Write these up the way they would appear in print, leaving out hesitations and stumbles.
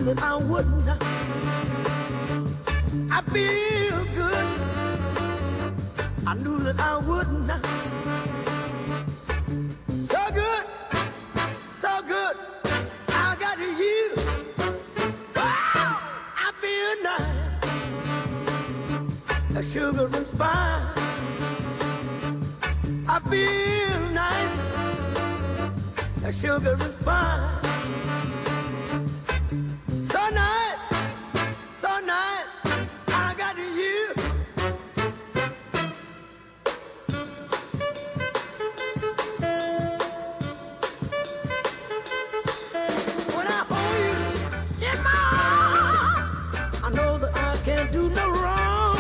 that I wouldn't. I feel good. I knew that I wouldn't. So good, so good. I got you. Wow, I feel nice. A sugar and spice. I feel nice. A sugar and spice. So nice, so nice. I got you. When I hold you in my arms, I know that I can't do no wrong.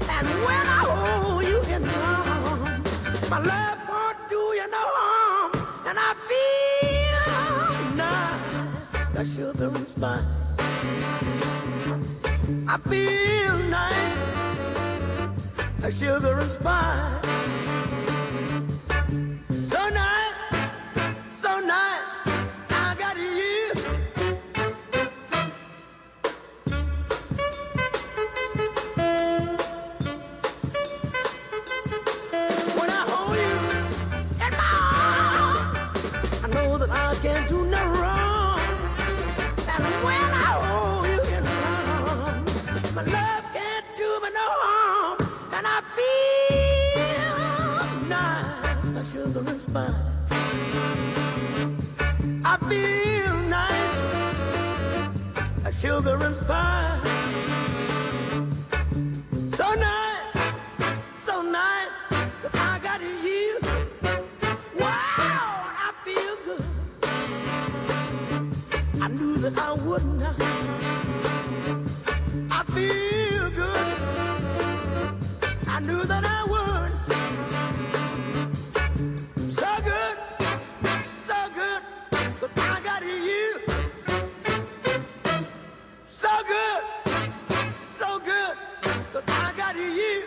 And when I hold you in my arms, my love won't do you no harm. And I feel nice, like sugar and spice. I feel nice, like sugar and spice. So nice, so nice. I got you. When I hold you in my arms, I know that I can't do no wrong. And when I hold you in my arms, my love can't do me no harm. And I feel nice, like sugar and spice. I feel nice, like sugar and spice. So nice, so nice that I got you. Wow, I feel good. I knew that I wouldn't. I feel good. I knew that I would. So good, so good that I got you. So good, so good that I got you.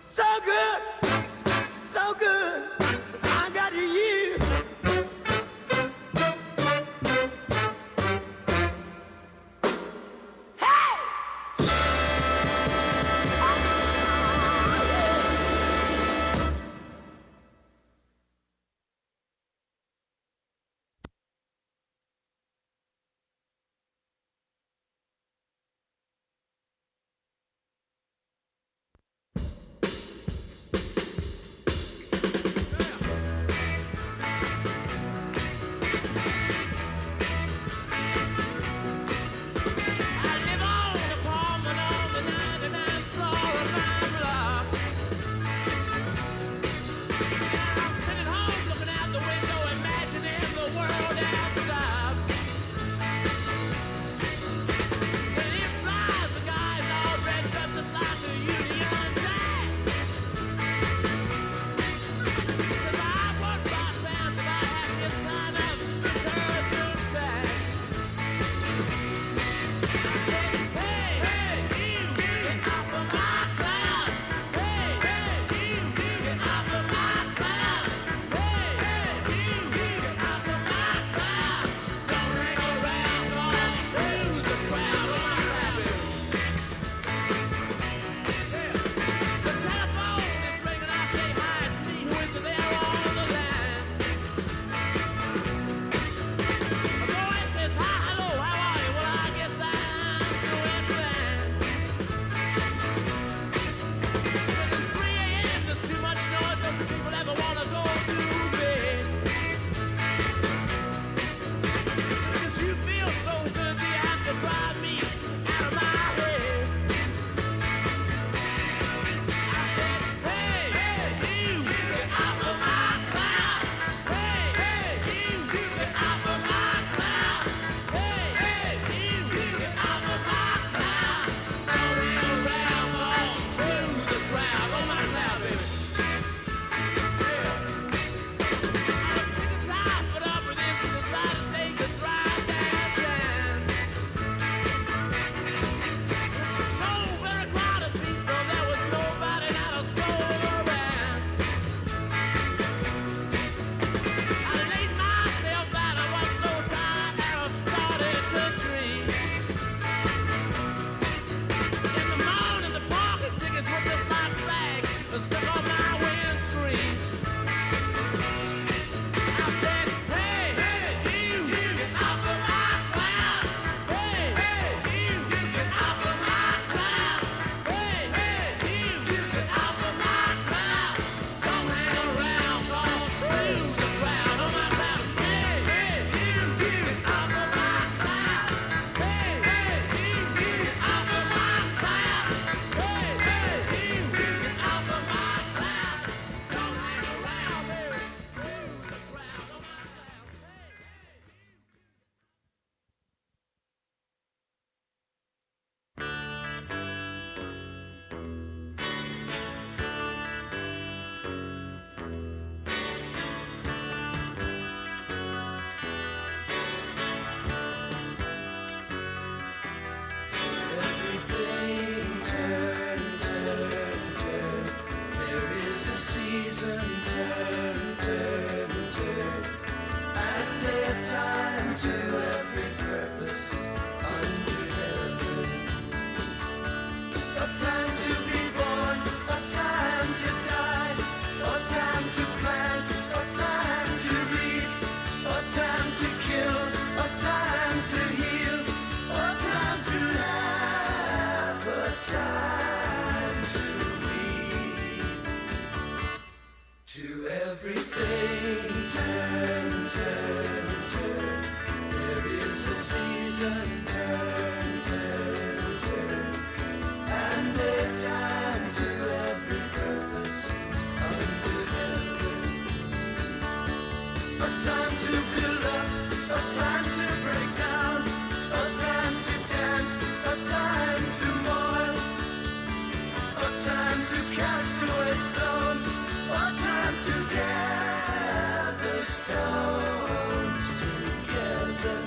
So good, so good that I got you. Hey! What time to gather stones together.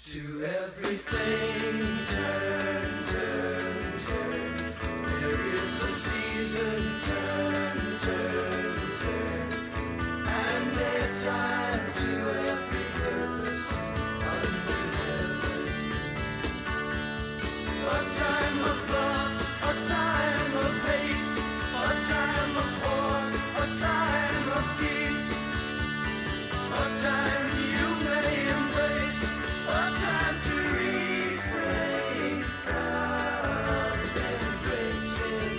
To everything turn, turn, turn. There is a season, turn, turn, turn. And a time to every purpose under heaven. A time of love, a time of hate, a time of war, a time of peace, a time you may embrace, a time to refrain from embracing.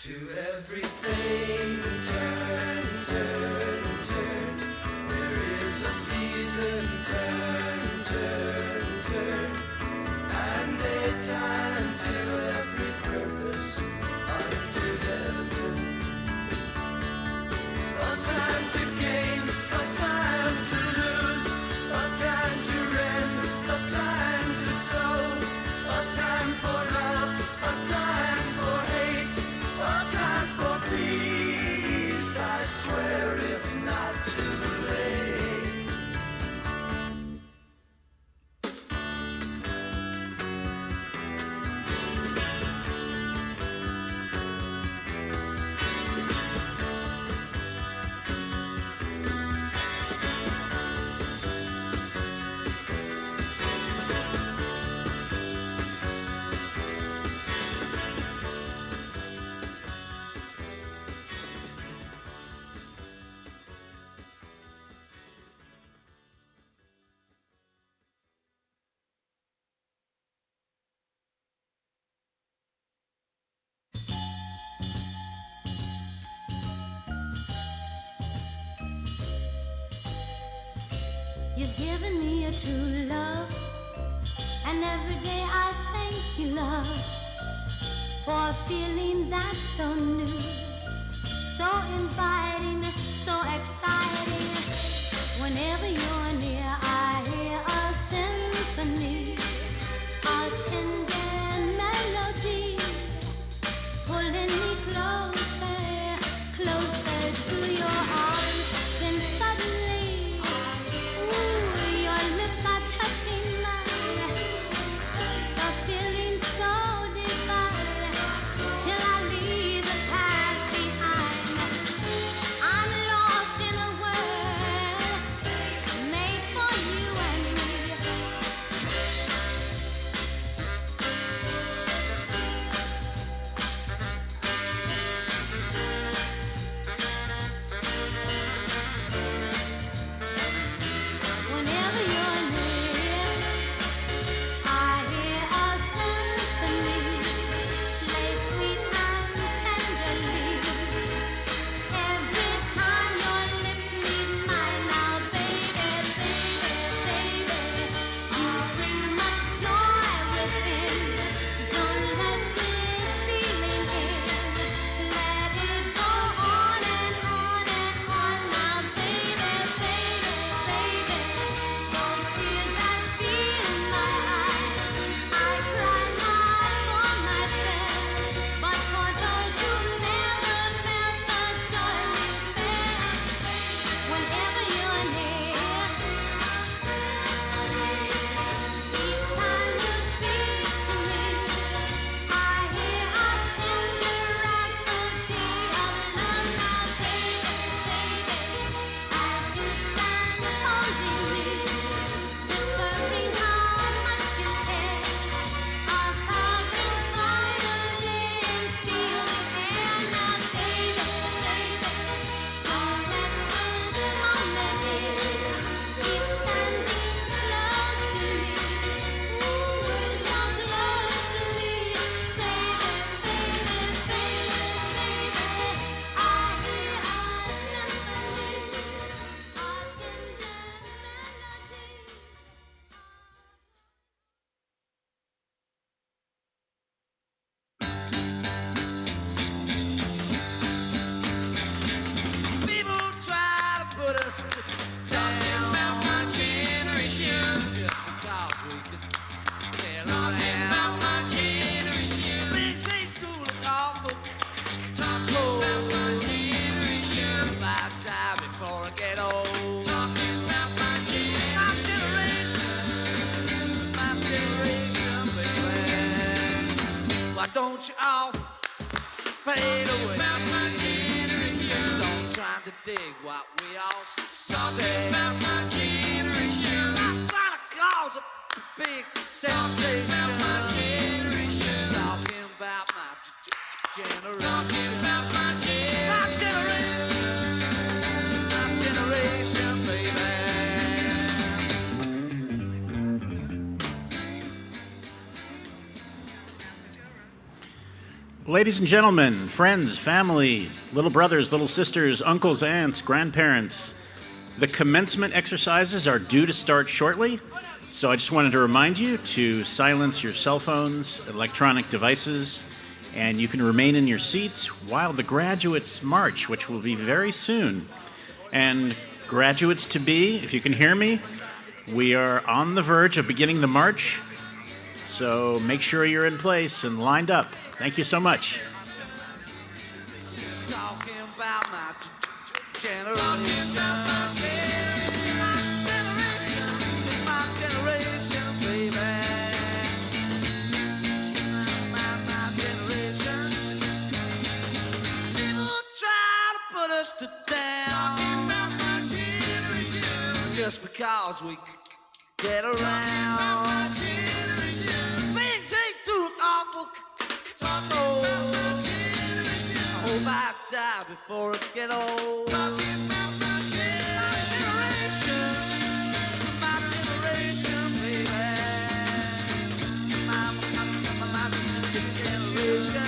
To everything turn, turn, turn. There is a season, turn, turn, turn. And a time to every purpose under heaven. A time to gain, a time to lose, a time to rend, a time to sow, a time for love, a time for hate, a time for peace. I swear it's not too late. You've given me a true love, and every day I thank you, love, for a feeling that's so new, so inviting, so exciting. Whenever you're near, I hear a symphony, a tender melody, pulling me closer, closer to your arms. Then suddenly, your lips are touching mine, the feeling so divine, till I leave the past behind. I'm lost in a Talking about my generation. Just because we could get around. Talking about my generation. Things ain't too awful. Talking about my generation. About time before I get old. Talking about my generation. My generation, baby. Why don't you all fade away? About my generation. Don't try to dig what we all say. Talking about my generation. I'm trying to cause a big sensation. Talking about my generation. Talking about my generation. Talking about my generation. My generation, baby. Ladies and gentlemen, friends, family, little brothers, little sisters, uncles, aunts, grandparents, the commencement exercises are due to start shortly, so I just wanted to remind you to silence your cell phones, electronic devices, and you can remain in your seats while the graduates march, which will be very soon. And graduates to be, if you can hear me, we are on the verge of beginning the march, so make sure you're in place and lined up. Thank you so much. Talking about my generation. Talking about my generation. My generation, baby. My generation. People try to put us to down. Talking about my generation. Just because we get around. Talking about my generation. Things ain't too awful. I hope I die before I get old. Talking about my generation, baby. My generation.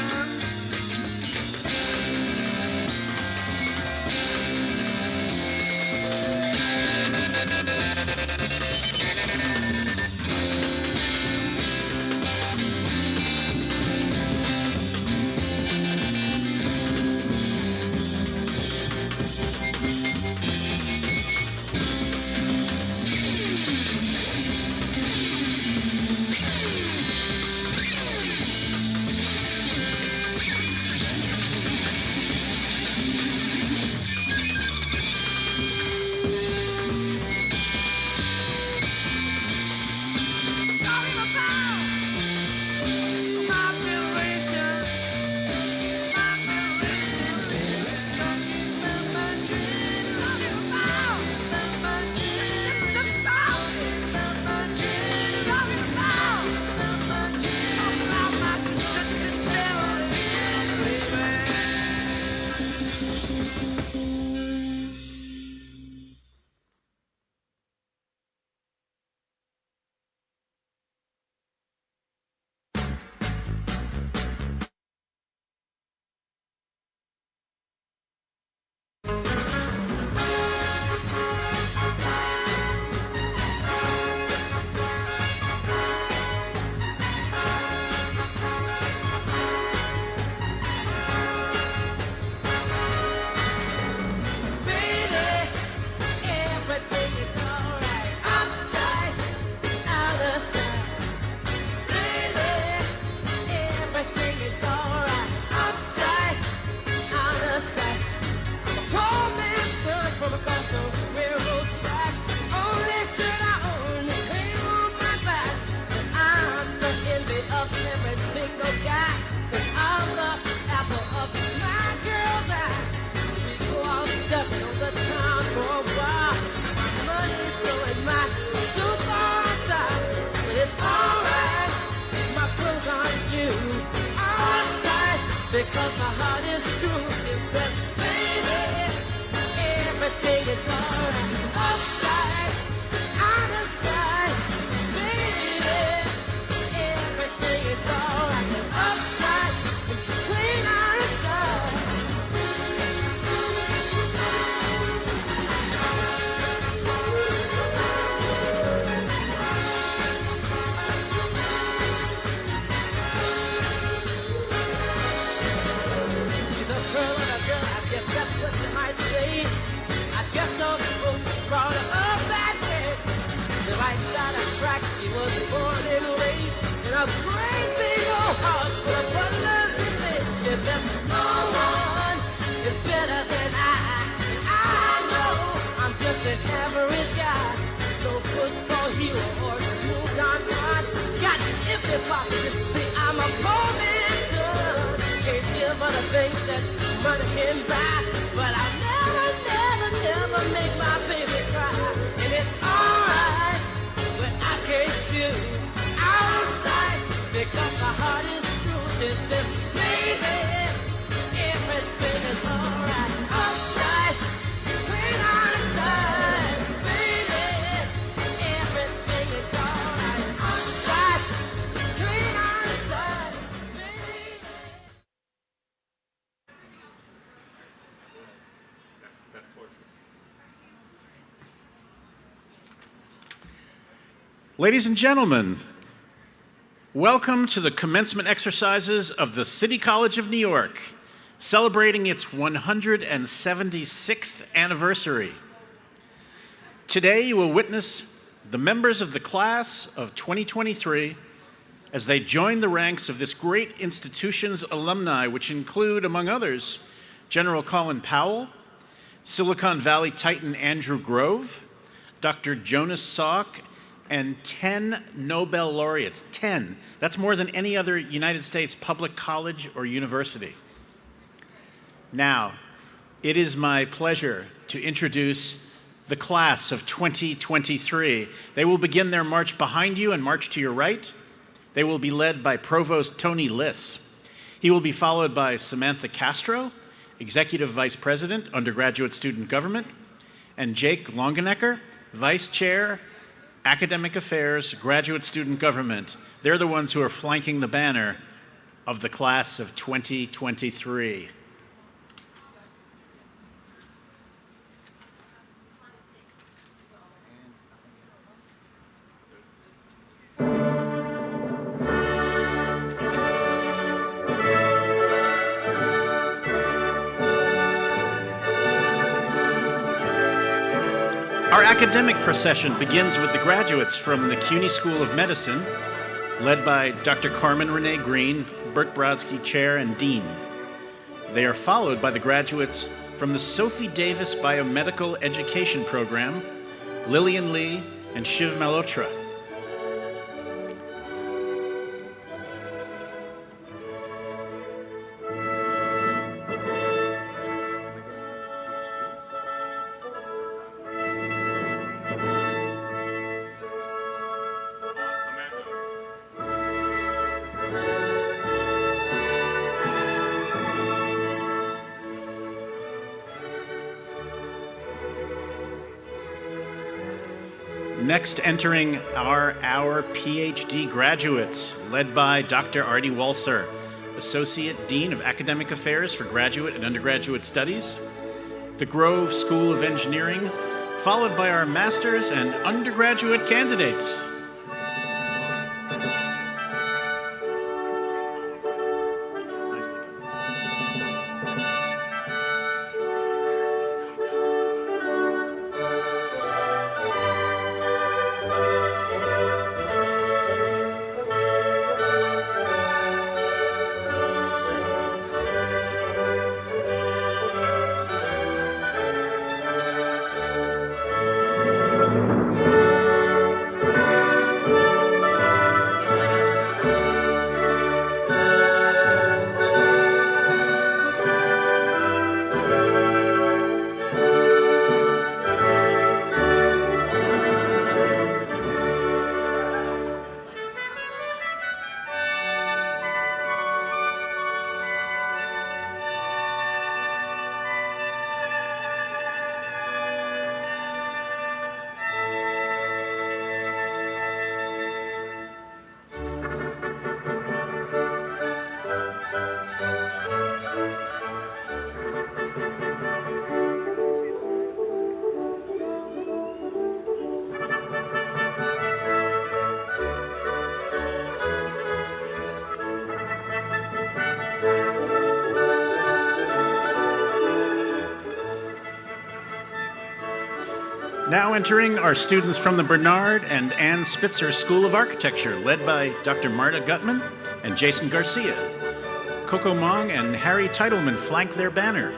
getting by, but I never, never, never make my baby cry. And it's alright, but I can't do out of sight because my heart is true. She says, baby, everything is alright. Uptight, clean outside, baby, everything is alright. Uptight, clean outside, baby. Ladies and gentlemen, welcome to the commencement exercises of the City College of New York, celebrating its 176th anniversary. Today you will witness the members of the class of 2023 as they join the ranks of this great institution's alumni, which include, among others, General Colin Powell, Silicon Valley titan Andrew Grove, Dr. Jonas Salk, and 10 Nobel laureates. 10. That's more than any other United States public college or university. Now, it is my pleasure to introduce the class of 2023. They will begin their march behind you and march to your right. They will be led by Provost Tony Liss. He will be followed by Samantha Castro, Executive Vice President, Undergraduate Student Government, and Jake Longenecker, Vice Chair, Academic Affairs, Graduate Student Government. They're the ones who are flanking the banner of the class of 2023. Our academic procession begins with the graduates from the CUNY School of Medicine, led by Dr. Carmen Renee Green, Burt Brodsky Chair and Dean. They are followed by the graduates from the Sophie Davis Biomedical Education Program, Lillian Lee and Shiv Malhotra. Next entering are our PhD graduates, led by Dr. Artie Walser, Associate Dean of Academic Affairs for Graduate and Undergraduate Studies, the Grove School of Engineering, followed by our master's and undergraduate candidates. Now entering are students from the Bernard and Ann Spitzer School of Architecture, led by Dr. Marta Gutman and Jason Garcia. Coco Mong and Harry Titleman flank their banner.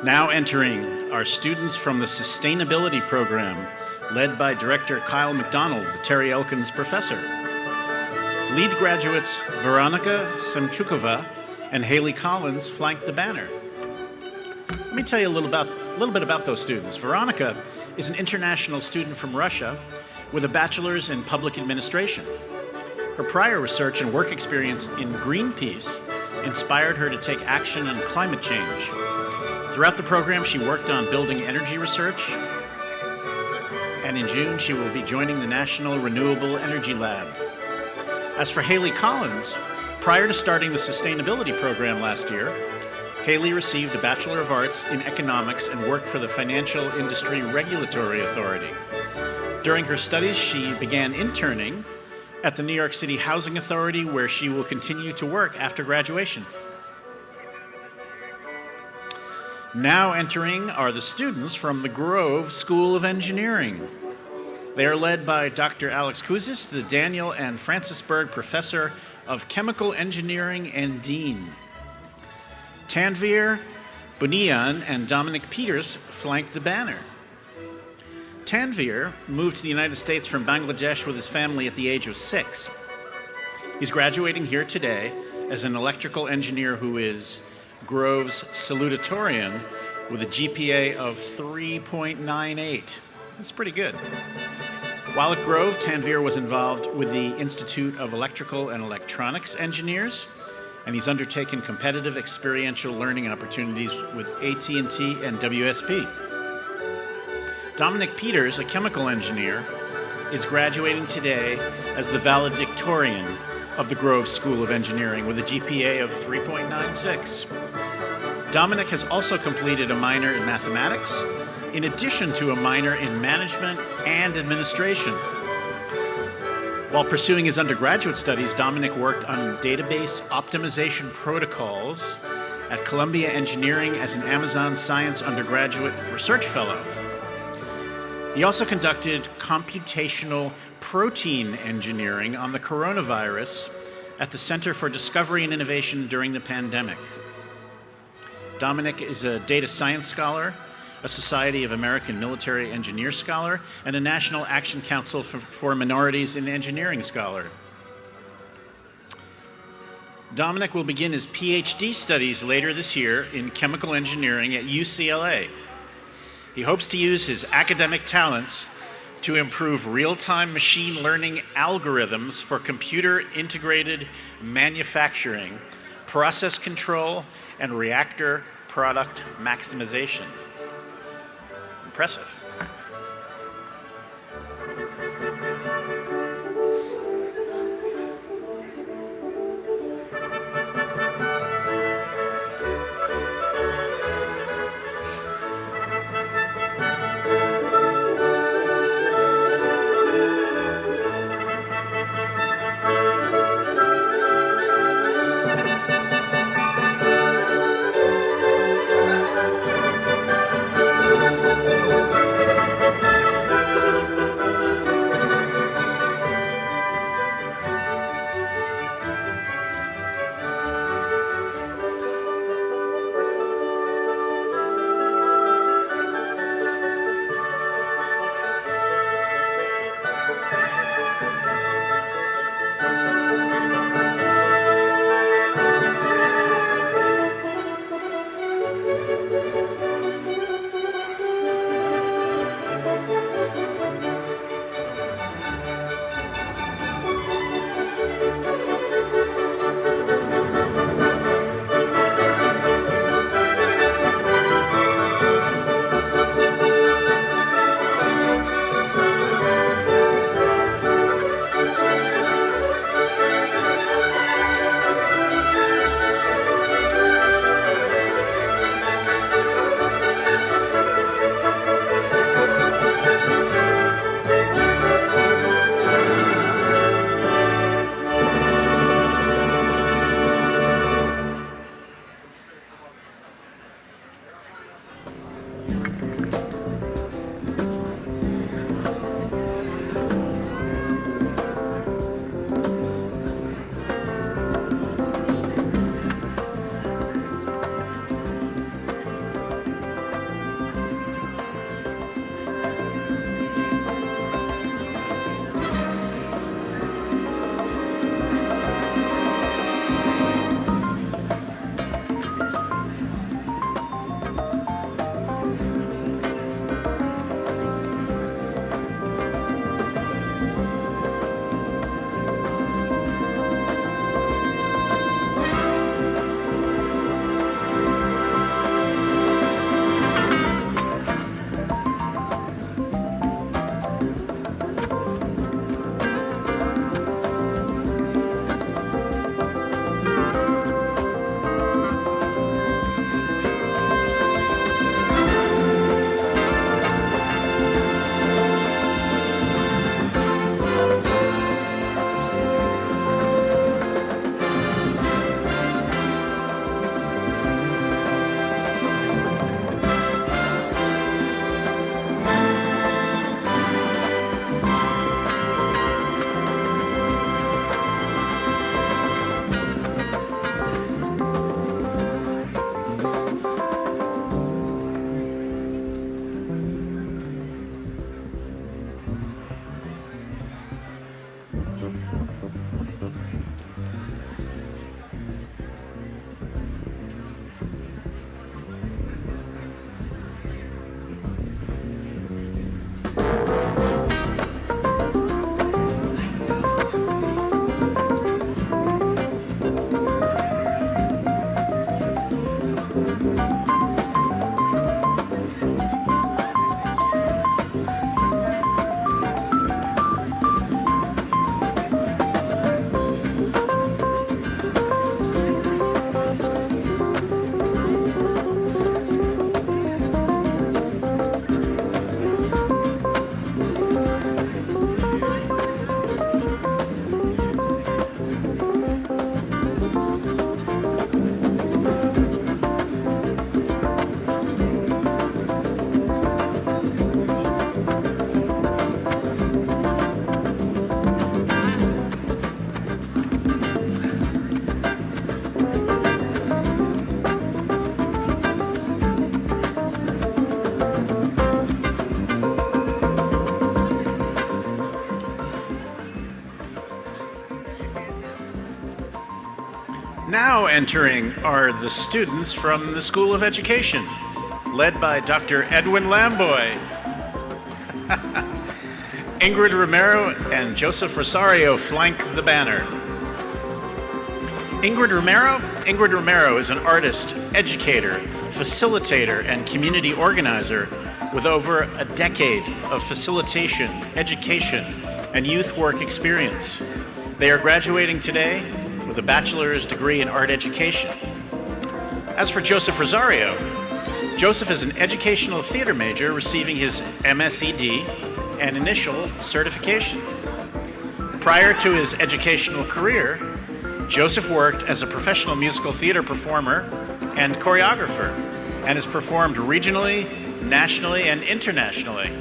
Now entering are students from the Sustainability Program, led by director Kyle McDonald, the Terry Elkins professor. Lead graduates Veronica Semchukova and Haley Collins flanked the banner. Let me tell you a little bit about those students. Veronica is an international student from Russia with a bachelor's in public administration. Her prior research and work experience in Greenpeace inspired her to take action on climate change. Throughout the program, she worked on building energy research, and in June, she will be joining the National Renewable Energy Lab. As for Haley Collins, prior to starting the sustainability program last year, Haley received a Bachelor of Arts in Economics and worked for the Financial Industry Regulatory Authority. During her studies, she began interning at the New York City Housing Authority, where she will continue to work after graduation. Now entering are the students from the Grove School of Engineering. They are led by Dr. Alex Kouzis, the Daniel and Francis Berg Professor of Chemical Engineering and Dean. Tanvir Buniyan and Dominic Peters flank the banner. Tanvir moved to the United States from Bangladesh with his family at the age of 6. He's graduating here today as an electrical engineer who is Grove's salutatorian with a GPA of 3.98. That's pretty good. While at Grove, Tanvir was involved with the Institute of Electrical and Electronics Engineers, and he's undertaken competitive experiential learning opportunities with AT&T and WSP. Dominic Peters, a chemical engineer, is graduating today as the valedictorian of the Grove School of Engineering with a GPA of 3.96. Dominic has also completed a minor in mathematics, in addition to a minor in management and administration. While pursuing his undergraduate studies, Dominic worked on database optimization protocols at Columbia Engineering as an Amazon Science undergraduate research fellow. He also conducted computational protein engineering on the coronavirus at the Center for Discovery and Innovation during the pandemic. Dominic is a data science scholar, a Society of American Military Engineers scholar, and a National Action Council for Minorities in Engineering scholar. Dominic will begin his PhD studies later this year in chemical engineering at UCLA. He hopes to use his academic talents to improve real-time machine learning algorithms for computer-integrated manufacturing, process control, and reactor product maximization. Impressive. Now entering are the students from the School of Education, led by Dr. Edwin Lamboy. Ingrid Romero and Joseph Rosario flank the banner. Ingrid Romero is an artist, educator, facilitator, and community organizer with over a decade of facilitation, education, and youth work experience. They are graduating today with a bachelor's degree in art education. As for Joseph Rosario, Joseph is an educational theater major receiving his MSED and initial certification. Prior to his educational career, Joseph worked as a professional musical theater performer and choreographer, and has performed regionally, nationally, and internationally.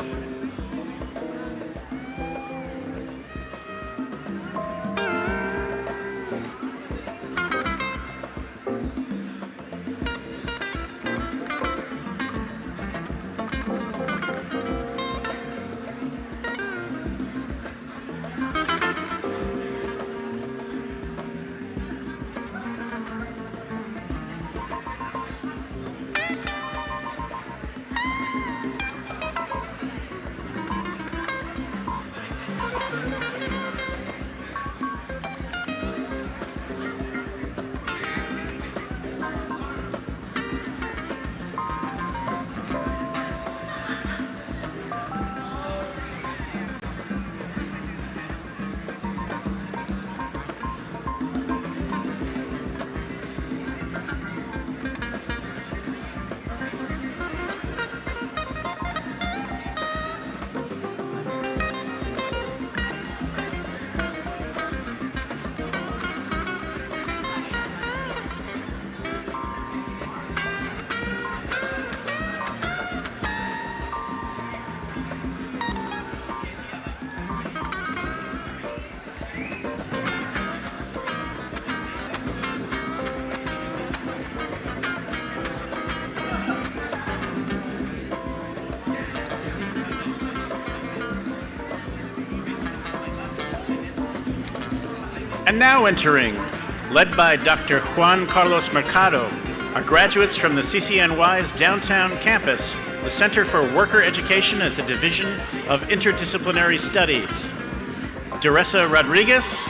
And now entering, led by Dr. Juan Carlos Mercado, are graduates from the CCNY's downtown campus, the Center for Worker Education at the Division of Interdisciplinary Studies. Deressa Rodriguez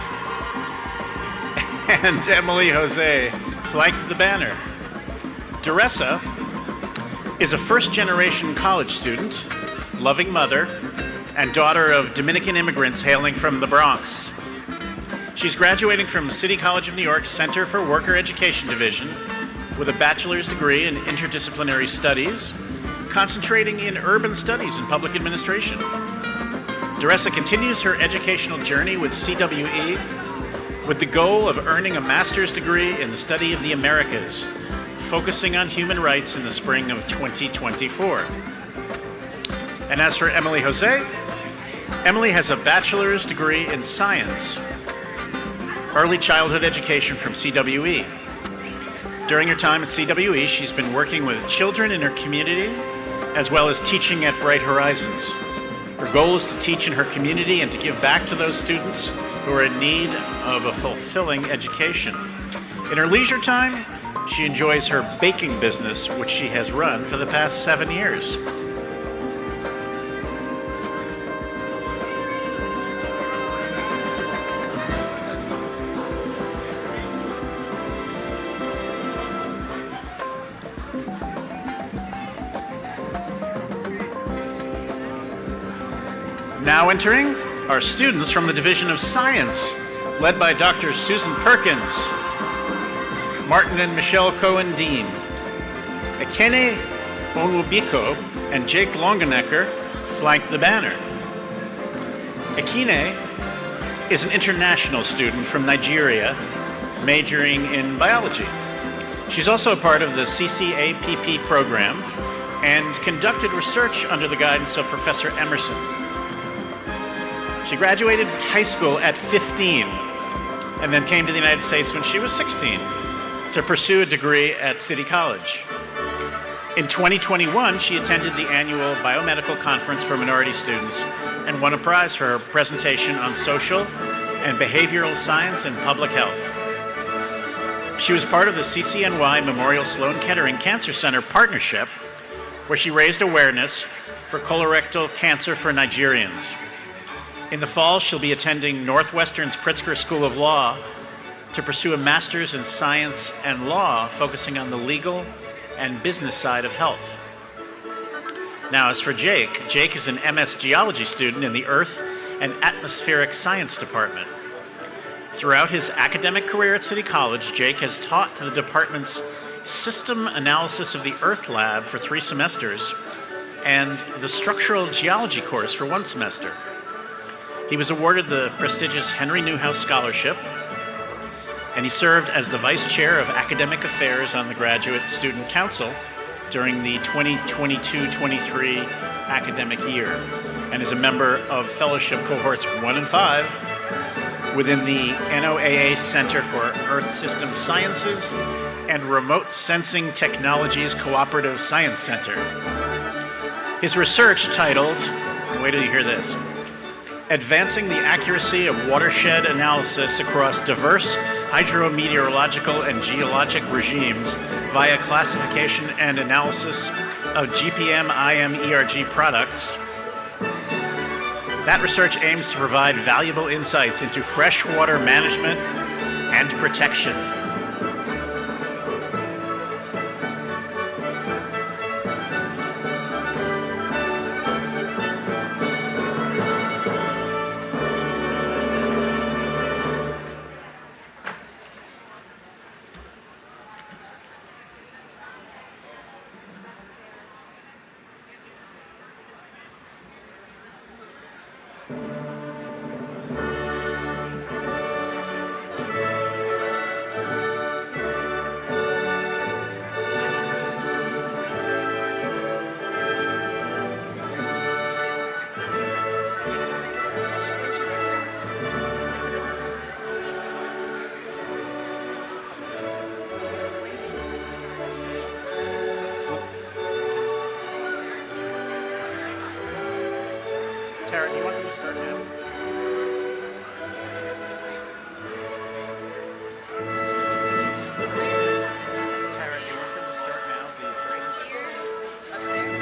and Emily Jose flank the banner. Deressa is a first-generation college student, loving mother, and daughter of Dominican immigrants hailing from the Bronx. She's graduating from City College of New York's Center for Worker Education Division with a bachelor's degree in interdisciplinary studies, concentrating in urban studies and public administration. Deressa continues her educational journey with CWE with the goal of earning a master's degree in the study of the Americas, focusing on human rights in the spring of 2024. And as for Emily Jose, Emily has a bachelor's degree in science, early childhood education from CWE. During her time at CWE, she's been working with children in her community, as well as teaching at Bright Horizons. Her goal is to teach in her community and to give back to those students who are in need of a fulfilling education. In her leisure time, she enjoys her baking business, which she has run for the past 7 years. Now entering are students from the Division of Science, led by Dr. Susan Perkins, Martin and Michelle Cohen-Dean. Ekene Onwubiko and Jake Longenecker flank the banner. Ekene is an international student from Nigeria, majoring in biology. She's also a part of the CCAPP program and conducted research under the guidance of Professor Emerson. She graduated high school at 15 and then came to the United States when she was 16 to pursue a degree at City College. In 2021, she attended the annual Biomedical Conference for Minority Students and won a prize for her presentation on social and behavioral science and public health. She was part of the CCNY Memorial Sloan Kettering Cancer Center partnership, where she raised awareness for colorectal cancer for Nigerians. In the fall, she'll be attending Northwestern's Pritzker School of Law to pursue a master's in science and law, focusing on the legal and business side of health. Now, as for Jake, Jake is an MS Geology student in the Earth and Atmospheric Science Department. Throughout his academic career at City College, Jake has taught the department's System Analysis of the Earth Lab for 3 semesters and the Structural Geology course for 1 semester. He was awarded the prestigious Henry Newhouse Scholarship, and he served as the Vice Chair of Academic Affairs on the Graduate Student Council during the 2022-23 academic year, and is a member of Fellowship Cohorts 1 and 5 within the NOAA Center for Earth System Sciences and Remote Sensing Technologies Cooperative Science Center. His research titled, wait till you hear this, Advancing the Accuracy of Watershed Analysis Across Diverse Hydrometeorological and Geologic Regimes via Classification and Analysis of GPM-IM-ERG Products. That research aims to provide valuable insights into freshwater management and protection. Tara, do you want them to start now? Tara, do you want them to start now? Up there.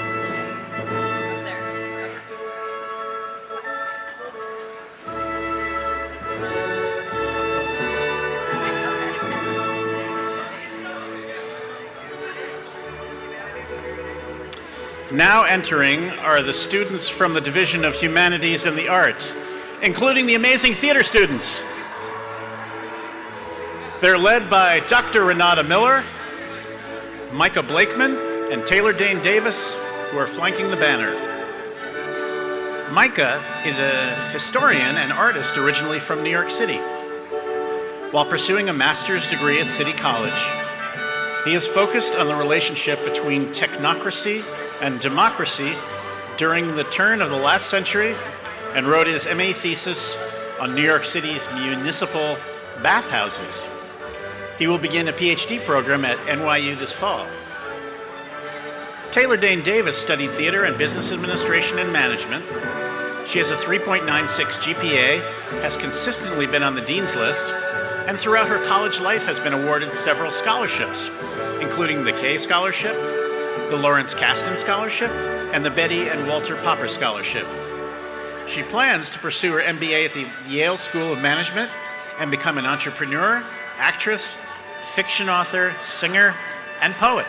Now entering are the students from the Division of Humanities and the Arts, including the amazing theater students. They're led by Dr. Renata Miller, Micah Blakeman, and Taylor Dane Davis, who are flanking the banner. Micah is a historian and artist originally from New York City. While pursuing a master's degree at City College, he is focused on the relationship between technocracy and democracy during the turn of the last century, and wrote his MA thesis on New York City's municipal bathhouses. He will begin a PhD program at NYU this fall. Taylor Dane Davis studied theater and business administration and management. She has a 3.96 GPA, has consistently been on the Dean's List, and throughout her college life has been awarded several scholarships, including the Kay Scholarship, the Lawrence Kasten Scholarship, and the Betty and Walter Popper Scholarship. She plans to pursue her MBA at the Yale School of Management and become an entrepreneur, actress, fiction author, singer, and poet.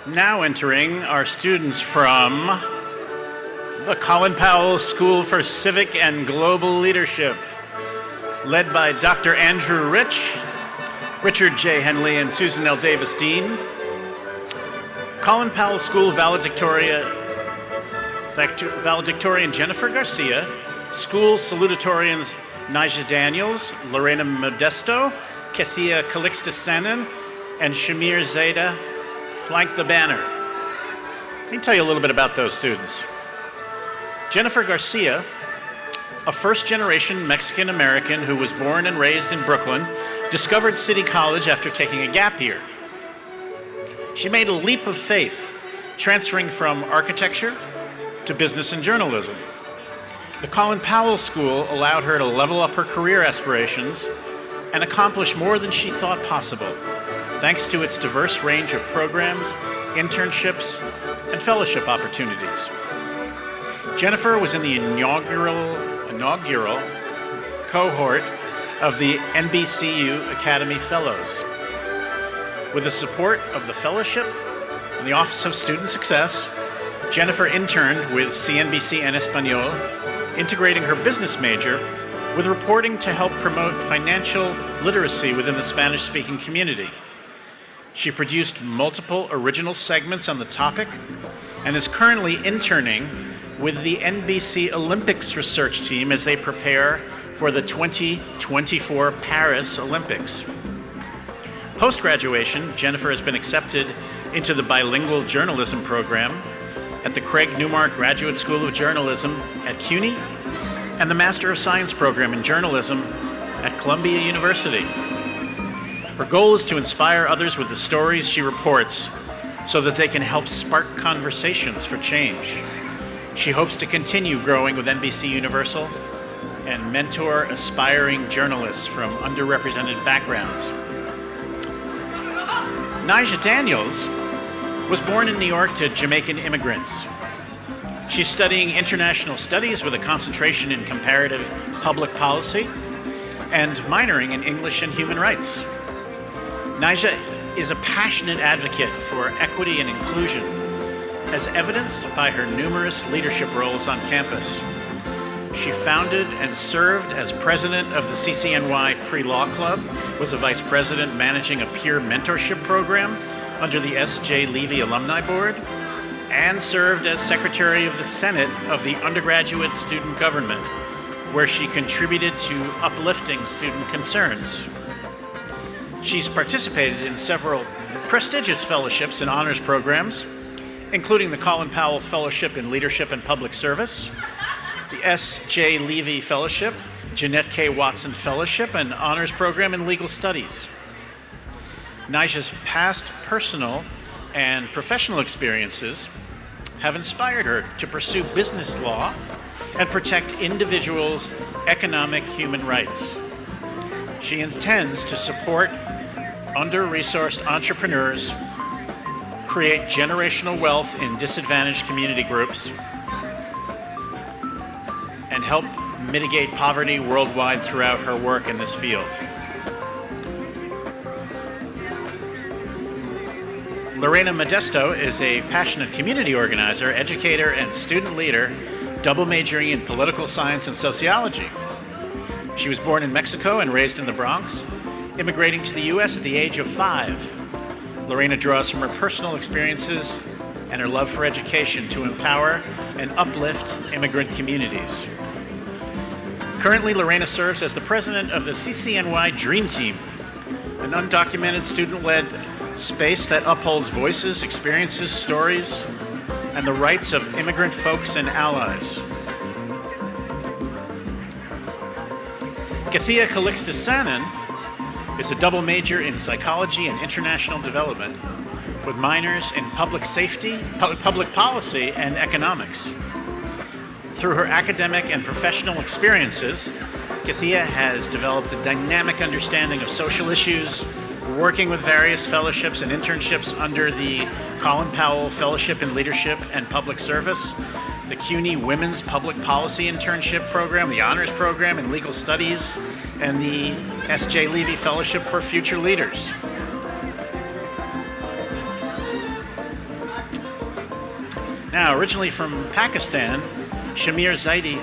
Now entering are students from the Colin Powell School for Civic and Global Leadership, led by Dr. Andrew Rich, Richard J. Henley, and Susan L. Davis Dean. Colin Powell School valedictorian Jennifer Garcia, school salutatorians Nija Daniels, Lorena Modesto, Kathia Calixtus Sanin, and Shamir Zeta flank the banner. Let me tell you a little bit about those students. Jennifer Garcia, a first-generation Mexican-American who was born and raised in Brooklyn, discovered City College after taking a gap year. She made a leap of faith, transferring from architecture to business and journalism. The Colin Powell School allowed her to level up her career aspirations and accomplish more than she thought possible, thanks to its diverse range of programs, internships, and fellowship opportunities. Jennifer was in the inaugural cohort of the NBCU Academy Fellows. With the support of the fellowship and the Office of Student Success, Jennifer interned with CNBC en Español, integrating her business major with reporting to help promote financial literacy within the Spanish-speaking community. She produced multiple original segments on the topic and is currently interning with the NBC Olympics research team as they prepare for the 2024 Paris Olympics. Post-graduation, Jennifer has been accepted into the bilingual journalism program at the Craig Newmark Graduate School of Journalism at CUNY and the Master of Science program in journalism at Columbia University. Her goal is to inspire others with the stories she reports so that they can help spark conversations for change. She hopes to continue growing with NBC Universal and mentor aspiring journalists from underrepresented backgrounds. Nija Daniels was born in New York to Jamaican immigrants. She's studying international studies with a concentration in comparative public policy and minoring in English and human rights. Nija is a passionate advocate for equity and inclusion, as evidenced by her numerous leadership roles on campus. She founded and served as president of the CCNY Pre-Law Club, was a vice president managing a peer mentorship program under the S.J. Levy Alumni Board, and served as secretary of the Senate of the Undergraduate Student Government, where she contributed to uplifting student concerns. She's participated in several prestigious fellowships and honors programs, including the Colin Powell Fellowship in Leadership and Public Service, the S.J. Levy Fellowship, Jeanette K. Watson Fellowship, and honors program in legal studies. Nija's past personal and professional experiences have inspired her to pursue business law and protect individuals' economic human rights. She intends to support under-resourced entrepreneurs, create generational wealth in disadvantaged community groups, and help mitigate poverty worldwide throughout her work in this field. Lorena Modesto is a passionate community organizer, educator, and student leader, double majoring in political science and sociology. She was born in Mexico and raised in the Bronx, immigrating to the U.S. at the age of 5. Lorena draws from her personal experiences and her love for education to empower and uplift immigrant communities. Currently, Lorena serves as the president of the CCNY Dream Team, an undocumented student-led space that upholds voices, experiences, stories, and the rights of immigrant folks and allies. Kathia Calixte-Sanin is a double major in psychology and international development with minors in public safety, public policy, and economics. Through her academic and professional experiences, Kathia has developed a dynamic understanding of social issues, working with various fellowships and internships under the Colin Powell Fellowship in Leadership and Public Service, the CUNY Women's Public Policy Internship Program, the Honors Program in Legal Studies, and the S.J. Levy Fellowship for Future Leaders. Now, originally from Pakistan, Shamir Zaidi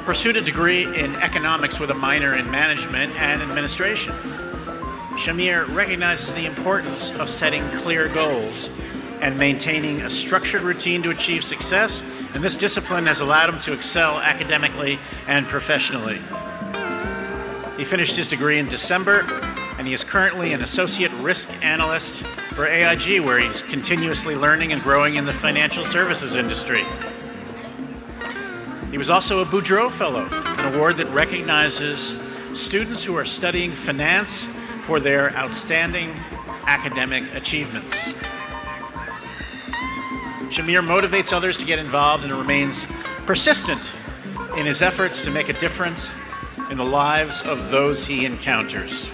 pursued a degree in economics with a minor in management and administration. Shamir recognizes the importance of setting clear goals and maintaining a structured routine to achieve success, and this discipline has allowed him to excel academically and professionally. He finished his degree in December, and he is currently an associate risk analyst for AIG, where he's continuously learning and growing in the financial services industry. He was also a Boudreaux Fellow, an award that recognizes students who are studying finance for their outstanding academic achievements. Shamir motivates others to get involved and remains persistent in his efforts to make a difference in the lives of those he encounters.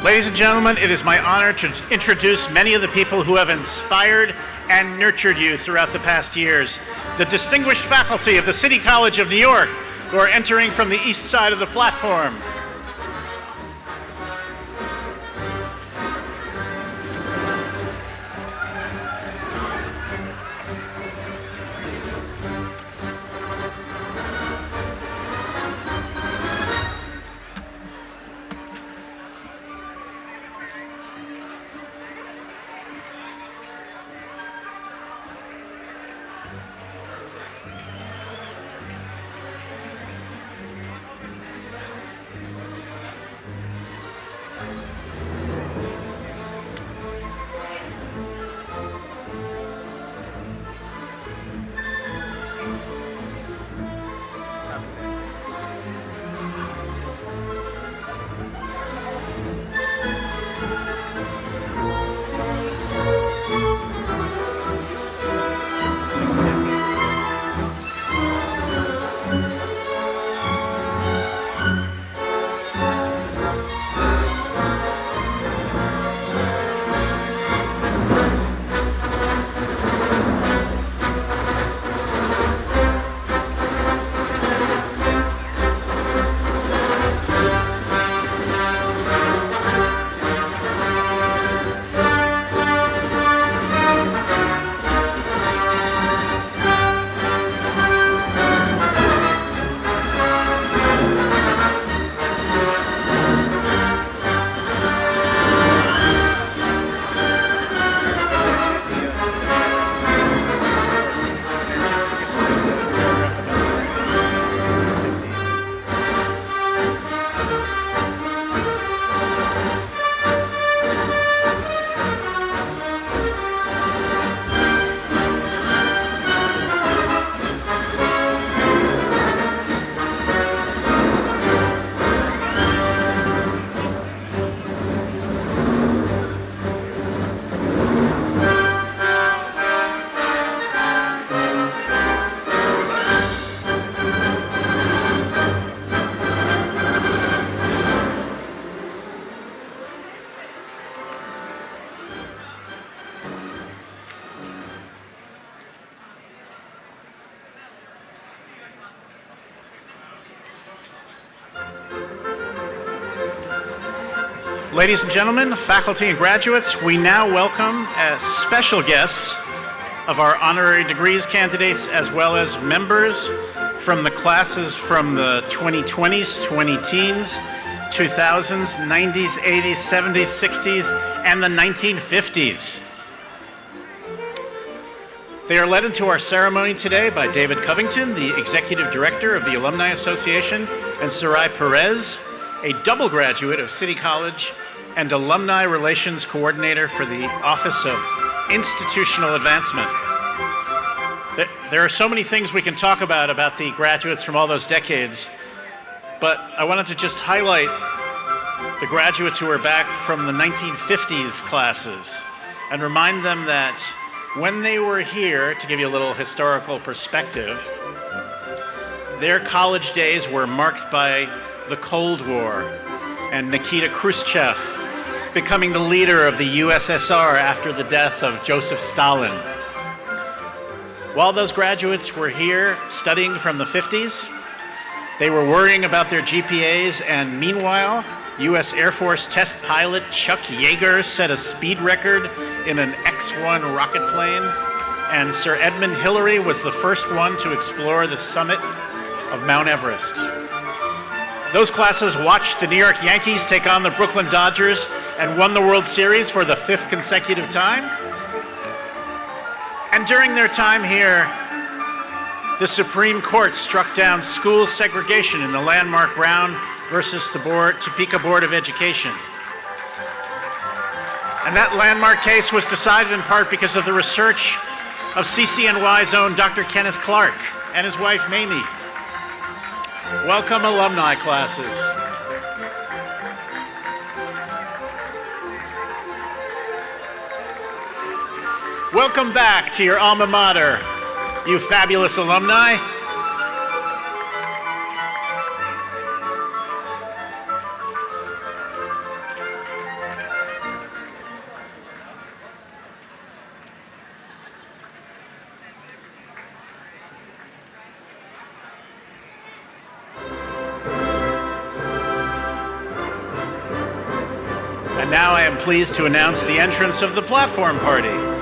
Ladies and gentlemen, it is my honor to introduce many of the people who have inspired and nurtured you throughout the past years. The distinguished faculty of the City College of New York, who are entering from the east side of the platform. Ladies and gentlemen, faculty and graduates, we now welcome as special guests of our honorary degrees candidates as well as members from the classes from the 2020s, 20-teens, 2000s, 90s, 80s, 70s, 60s, and the 1950s. They are led into our ceremony today by David Covington, the Executive Director of the Alumni Association, and Sarai Perez, a double graduate of City College and Alumni Relations Coordinator for the Office of Institutional Advancement. There are so many things we can talk about the graduates from all those decades, but I wanted to just highlight the graduates who are back from the 1950s classes and remind them that when they were here, to give you a little historical perspective, their college days were marked by the Cold War and Nikita Khrushchev becoming the leader of the USSR after the death of Joseph Stalin. While those graduates were here studying from the 50s, they were worrying about their GPAs, and meanwhile, U.S. Air Force test pilot Chuck Yeager set a speed record in an X-1 rocket plane, and Sir Edmund Hillary was the first one to explore the summit of Mount Everest. Those classes watched the New York Yankees take on the Brooklyn Dodgers and won the World Series for the 5th consecutive time. And during their time here, the Supreme Court struck down school segregation in the landmark Brown versus the Topeka Board of Education. And that landmark case was decided in part because of the research of CCNY's own Dr. Kenneth Clark and his wife, Mamie. Welcome, alumni classes. Welcome back to your alma mater, you fabulous alumni. And now I am pleased to announce the entrance of the platform party.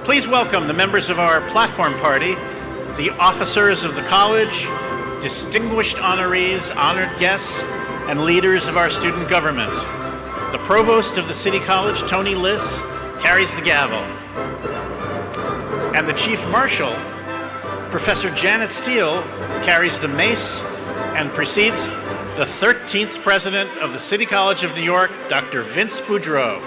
Please welcome the members of our platform party, the officers of the college, distinguished honorees, honored guests, and leaders of our student government. The provost of the City College, Tony Liss, carries the gavel. And the chief marshal, Professor Janet Steele, carries the mace and precedes the 13th president of the City College of New York, Dr. Vince Boudreau.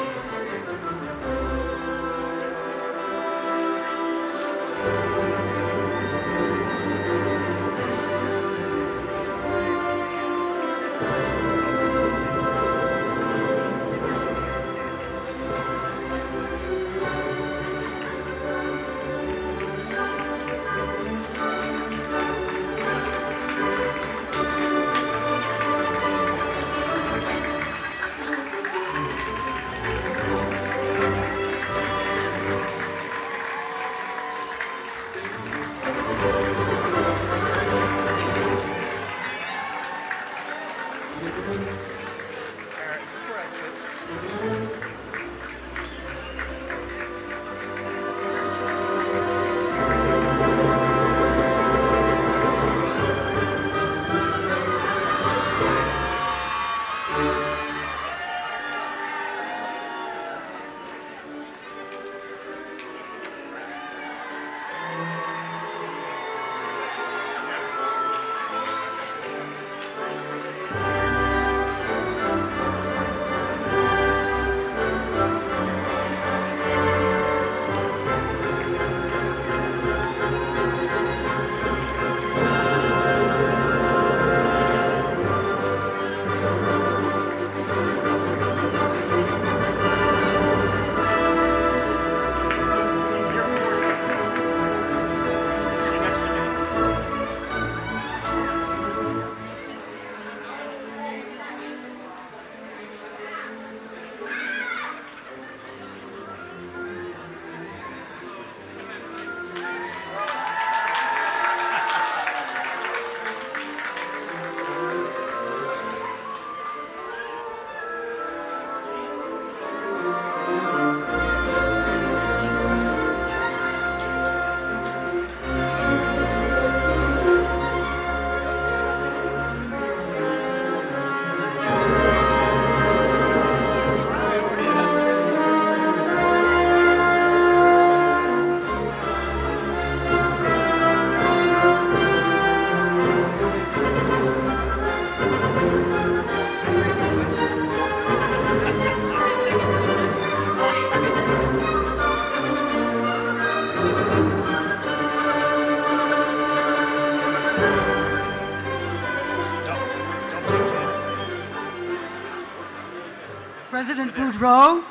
President Boudreau,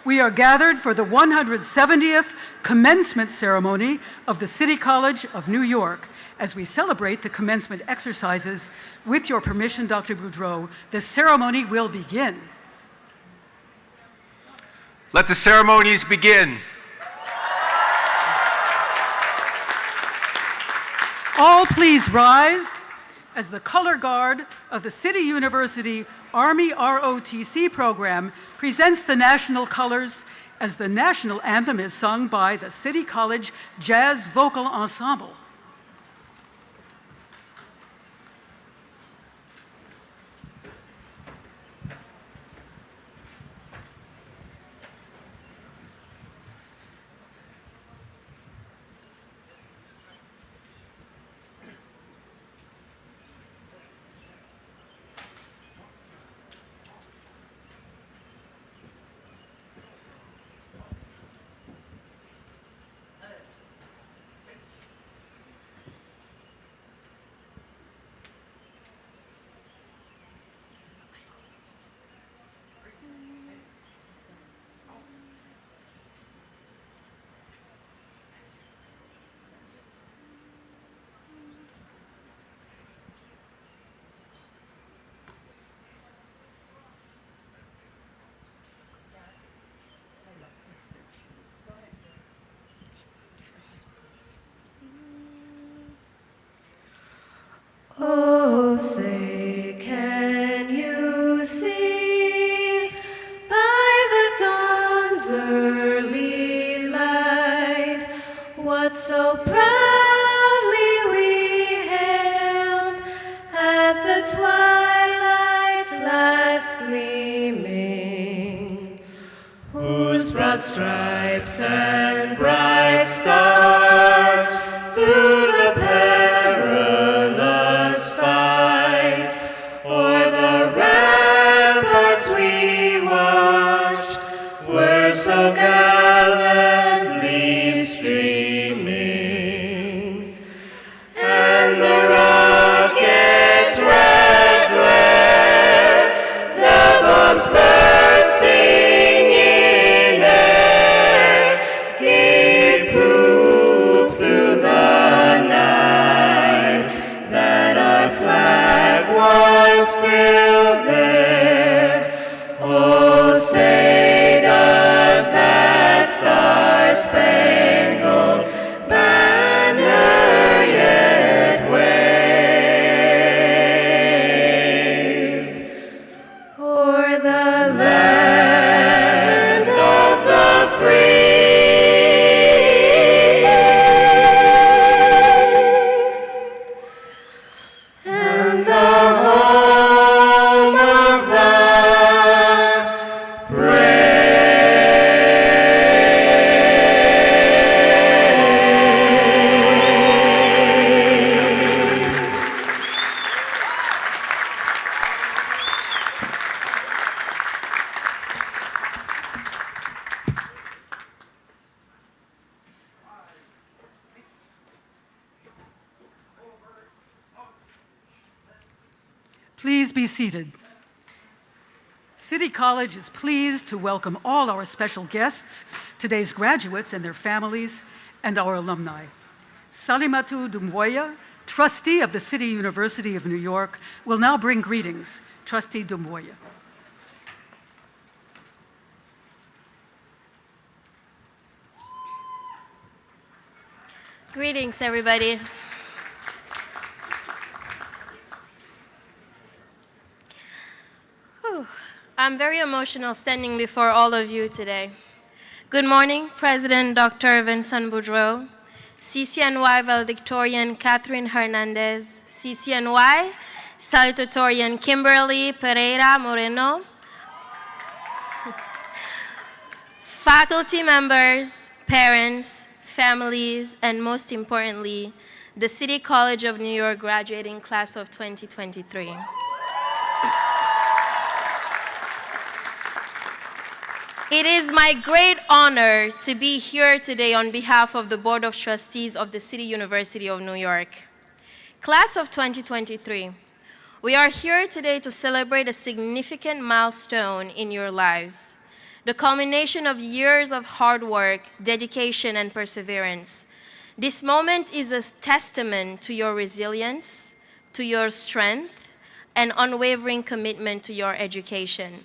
we are gathered for the 170th commencement ceremony of the City College of New York. As we celebrate the commencement exercises, with your permission, Dr. Boudreau, the ceremony will begin. Let the ceremonies begin. All please rise as the color guard of the City University Army ROTC program presents the national colors as the national anthem is sung by the City College Jazz Vocal Ensemble. Oh, say, can you see by the dawn's early light what so proudly we hailed at the twilight's last gleaming, whose broad stripes and bright stars through the perilous fight o'er the ramparts we watched were so gallantly streaming, and the rocket's red glare, the bombs bursting in air, gave proof through the night that our flag was still there. Oh, say does that star-spangled banner yet wave o'er the land of the free and the home of the Please be seated. City College is pleased to welcome all our special guests, today's graduates and their families, and our alumni. Salimatu Doumbouya, trustee of the City University of New York, will now bring greetings. Trustee Doumbouya. Greetings, everybody. Whew. I'm very emotional standing before all of you today. Good morning, President Dr. Vincent Boudreau, CCNY valedictorian Catherine Hernandez, CCNY salutatorian Kimberly Pereira Moreno, faculty members, parents, families, and most importantly, the City College of New York graduating class of 2023. It is my great honor to be here today on behalf of the Board of Trustees of the City University of New York. Class of 2023, We are here today to celebrate a significant milestone in your lives, the culmination of years of hard work, dedication, and perseverance. This moment is a testament to your resilience, to your strength, and unwavering commitment to your education.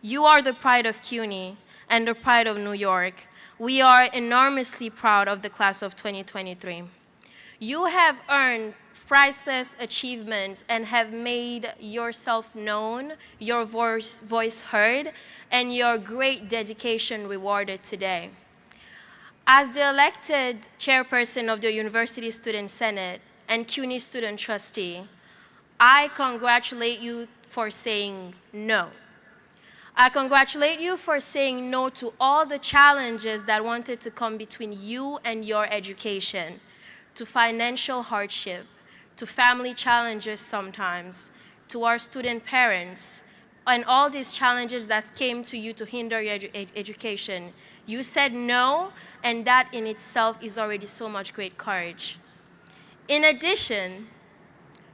You are the pride of CUNY and the pride of New York. We are enormously proud of the class of 2023. You have earned priceless achievements and have made yourself known, your voice heard, and your great dedication rewarded today. As the elected chairperson of the University Student Senate and CUNY Student Trustee, I congratulate you for saying no. I congratulate you for saying no to all the challenges that wanted to come between you and your education, to financial hardship, to family challenges sometimes, to our student parents, and all these challenges that came to you to hinder your education. You said no, and that in itself is already so much great courage. In addition,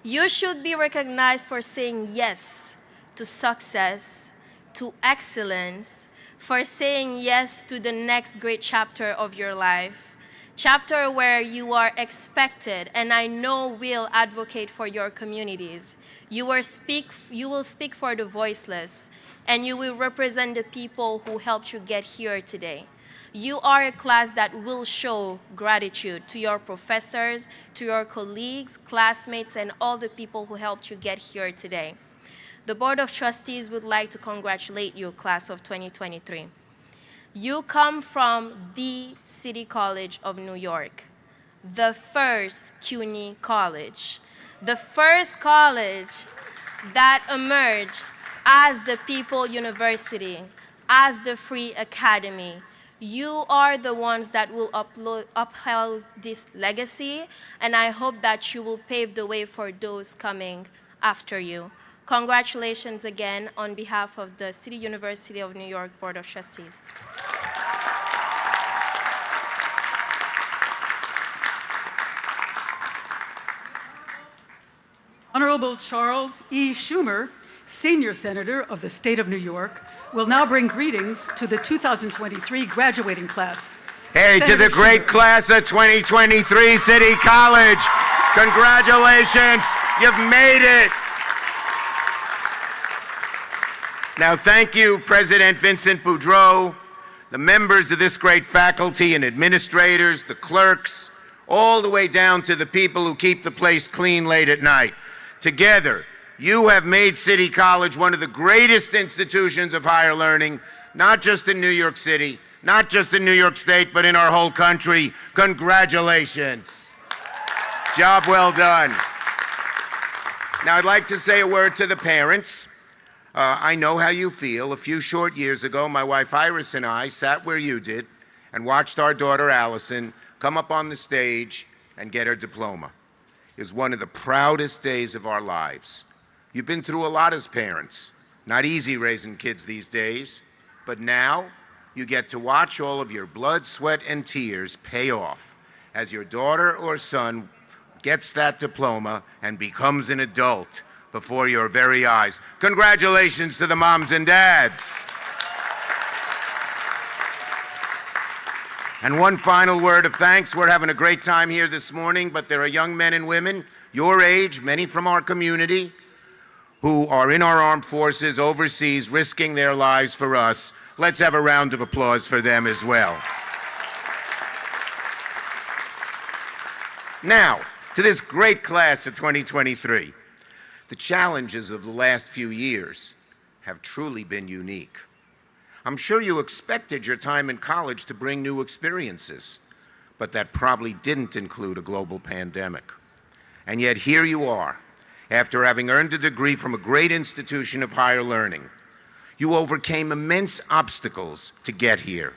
you should be recognized for saying yes to success, to excellence, for saying yes to the next great chapter of your life, chapter where you are expected, and I know will advocate for your communities. You will speak for the voiceless, and you will represent the people who helped you get here today. You are a class that will show gratitude to your professors, to your colleagues, classmates, and all the people who helped you get here today. The Board of Trustees would like to congratulate you, class of 2023. You come from the City College of New York, the first CUNY college, the first college that emerged as the People University, as the Free Academy. You are the ones that will uphold this legacy, and I hope that you will pave the way for those coming after you. Congratulations again on behalf of the City University of New York Board of Trustees. Honorable Charles E. Schumer, Senior Senator of the State of New York, will now bring greetings to the 2023 graduating class. Hey, Senator to the great Schumer. class of 2023 City College, congratulations, you've made it. Now, thank you, President Vincent Boudreau, the members of this great faculty and administrators, the clerks, all the way down to the people who keep the place clean late at night. Together, you have made City College one of the greatest institutions of higher learning, not just in New York City, not just in New York State, but in our whole country. Congratulations. Job well done. Now, I'd like to say a word to the parents. I know how you feel. A few short years ago, my wife Iris and I sat where you did and watched our daughter Allison come up on the stage and get her diploma. It was one of the proudest days of our lives. You've been through a lot as parents. Not easy raising kids these days, but now you get to watch all of your blood, sweat, and tears pay off as your daughter or son gets that diploma and becomes an adult before your very eyes. Congratulations to the moms and dads. And one final word of thanks. We're having a great time here this morning, but there are young men and women your age, many from our community, who are in our armed forces overseas risking their lives for us. Let's have a round of applause for them as well. Now, to this great class of 2023. The challenges of the last few years have truly been unique. I'm sure you expected your time in college to bring new experiences, but that probably didn't include a global pandemic. And yet here you are, after having earned a degree from a great institution of higher learning. You overcame immense obstacles to get here.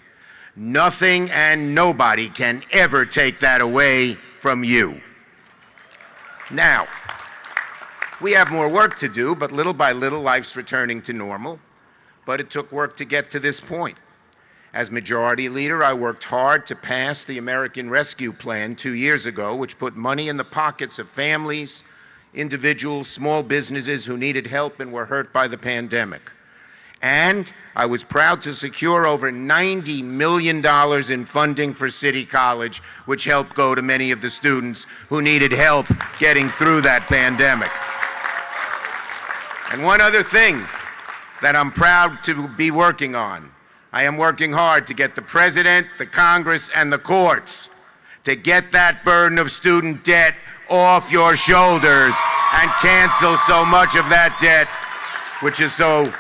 Nothing and nobody can ever take that away from you. Now, we have more work to do, but little by little, life's returning to normal. But it took work to get to this point. As Majority Leader, I worked hard to pass the American Rescue Plan 2 years ago, which put money in the pockets of families, individuals, small businesses who needed help and were hurt by the pandemic. And I was proud to secure over $90 million in funding for City College, which helped go to many of the students who needed help getting through that pandemic. And one other thing that I'm proud to be working on. I am working hard to get the President, the Congress, and the courts to get that burden of student debt off your shoulders and cancel so much of that debt, which is so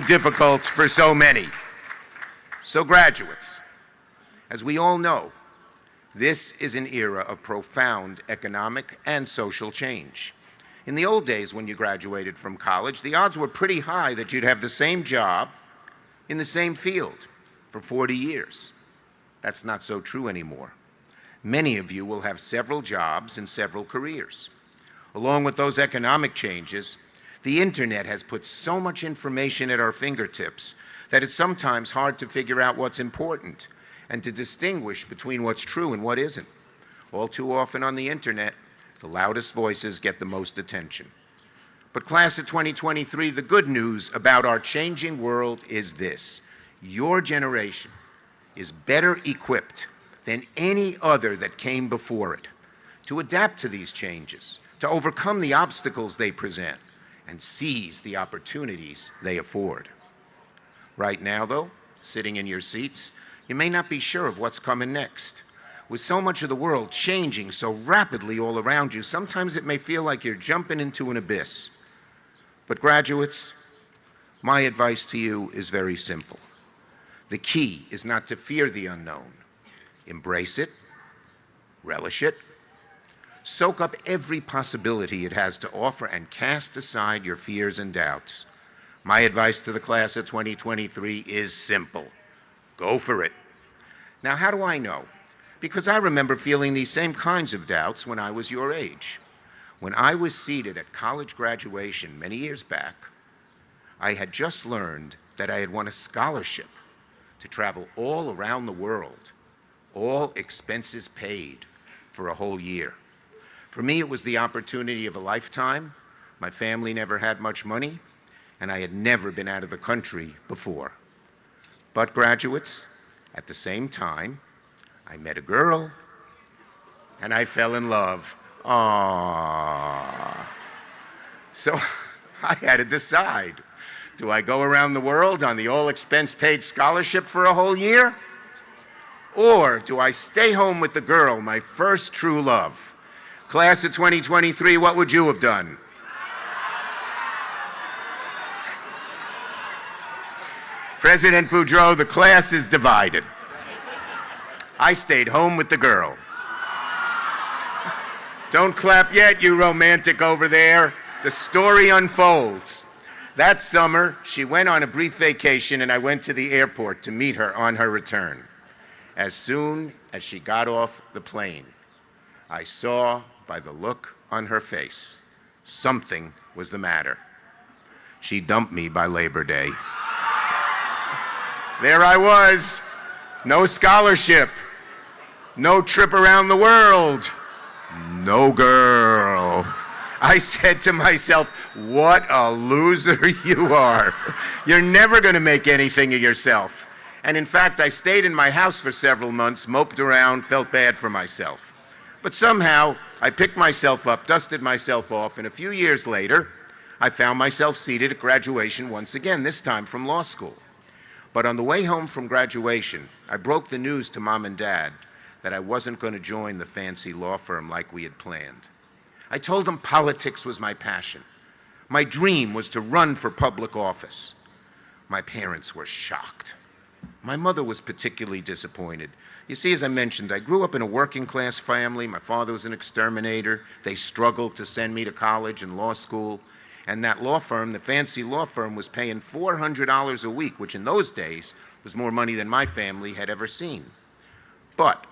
difficult for so many. So graduates, as we all know, this is an era of profound economic and social change. In the old days when you graduated from college, the odds were pretty high that you'd have the same job in the same field for 40 years. That's not so true anymore. Many of you will have several jobs and several careers. Along with those economic changes, the internet has put so much information at our fingertips that it's sometimes hard to figure out what's important and to distinguish between what's true and what isn't. All too often on the internet, the loudest voices get the most attention. But class of 2023, the good news about our changing world is this: your generation is better equipped than any other that came before it to adapt to these changes, to overcome the obstacles they present, and seize the opportunities they afford. Right now, though, sitting in your seats, you may not be sure of what's coming next. With so much of the world changing so rapidly all around you, sometimes it may feel like you're jumping into an abyss. But graduates, my advice to you is very simple. The key is not to fear the unknown. Embrace it, relish it, soak up every possibility it has to offer, and cast aside your fears and doubts. My advice to the class of 2023 is simple. Go for it. Now, how do I know? Because I remember feeling these same kinds of doubts when I was your age. When I was seated at college graduation many years back, I had just learned that I had won a scholarship to travel all around the world, all expenses paid, for a whole year. For me, it was the opportunity of a lifetime. My family never had much money, and I had never been out of the country before. But graduates, at the same time, I met a girl, and I fell in love. Aww. So I had to decide, do I go around the world on the all-expense-paid scholarship for a whole year? Or do I stay home with the girl, my first true love? Class of 2023, what would you have done? President Boudreau, the class is divided. I stayed home with the girl. Don't clap yet, you romantic over there. The story unfolds. That summer, she went on a brief vacation, and I went to the airport to meet her on her return. As soon as she got off the plane, I saw by the look on her face something was the matter. She dumped me by Labor Day. There I was, no scholarship, no trip around the world, no girl. I said to myself, what a loser you are. You're never going to make anything of yourself. And in fact, I stayed in my house for several months, moped around, felt bad for myself. But somehow, I picked myself up, dusted myself off, and a few years later, I found myself seated at graduation once again, this time from law school. But on the way home from graduation, I broke the news to Mom and Dad that I wasn't going to join the fancy law firm like we had planned. I told them politics was my passion. My dream was to run for public office. My parents were shocked. My mother was particularly disappointed. You see, as I mentioned, I grew up in a working-class family. My father was an exterminator. They struggled to send me to college and law school. And that law firm, the fancy law firm, was paying $400 a week, which in those days was more money than my family had ever seen. But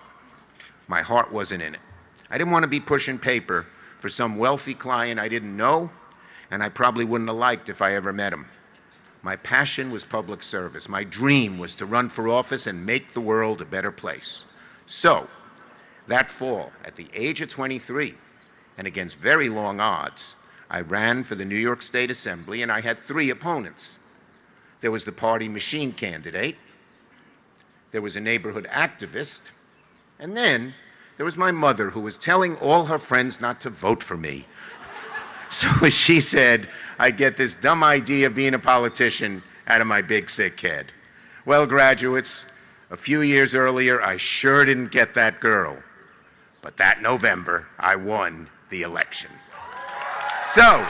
my heart wasn't in it. I didn't want to be pushing paper for some wealthy client I didn't know, and I probably wouldn't have liked if I ever met him. My passion was public service. My dream was to run for office and make the world a better place. So, that fall, at the age of 23, and against very long odds, I ran for the New York State Assembly, and I had 3 opponents. There was the party machine candidate, there was a neighborhood activist, and then there was my mother, who was telling all her friends not to vote for me. So as she said, I get this dumb idea of being a politician out of my big, thick head. Well, graduates, a few years earlier, I sure didn't get that girl. But that November, I won the election. So,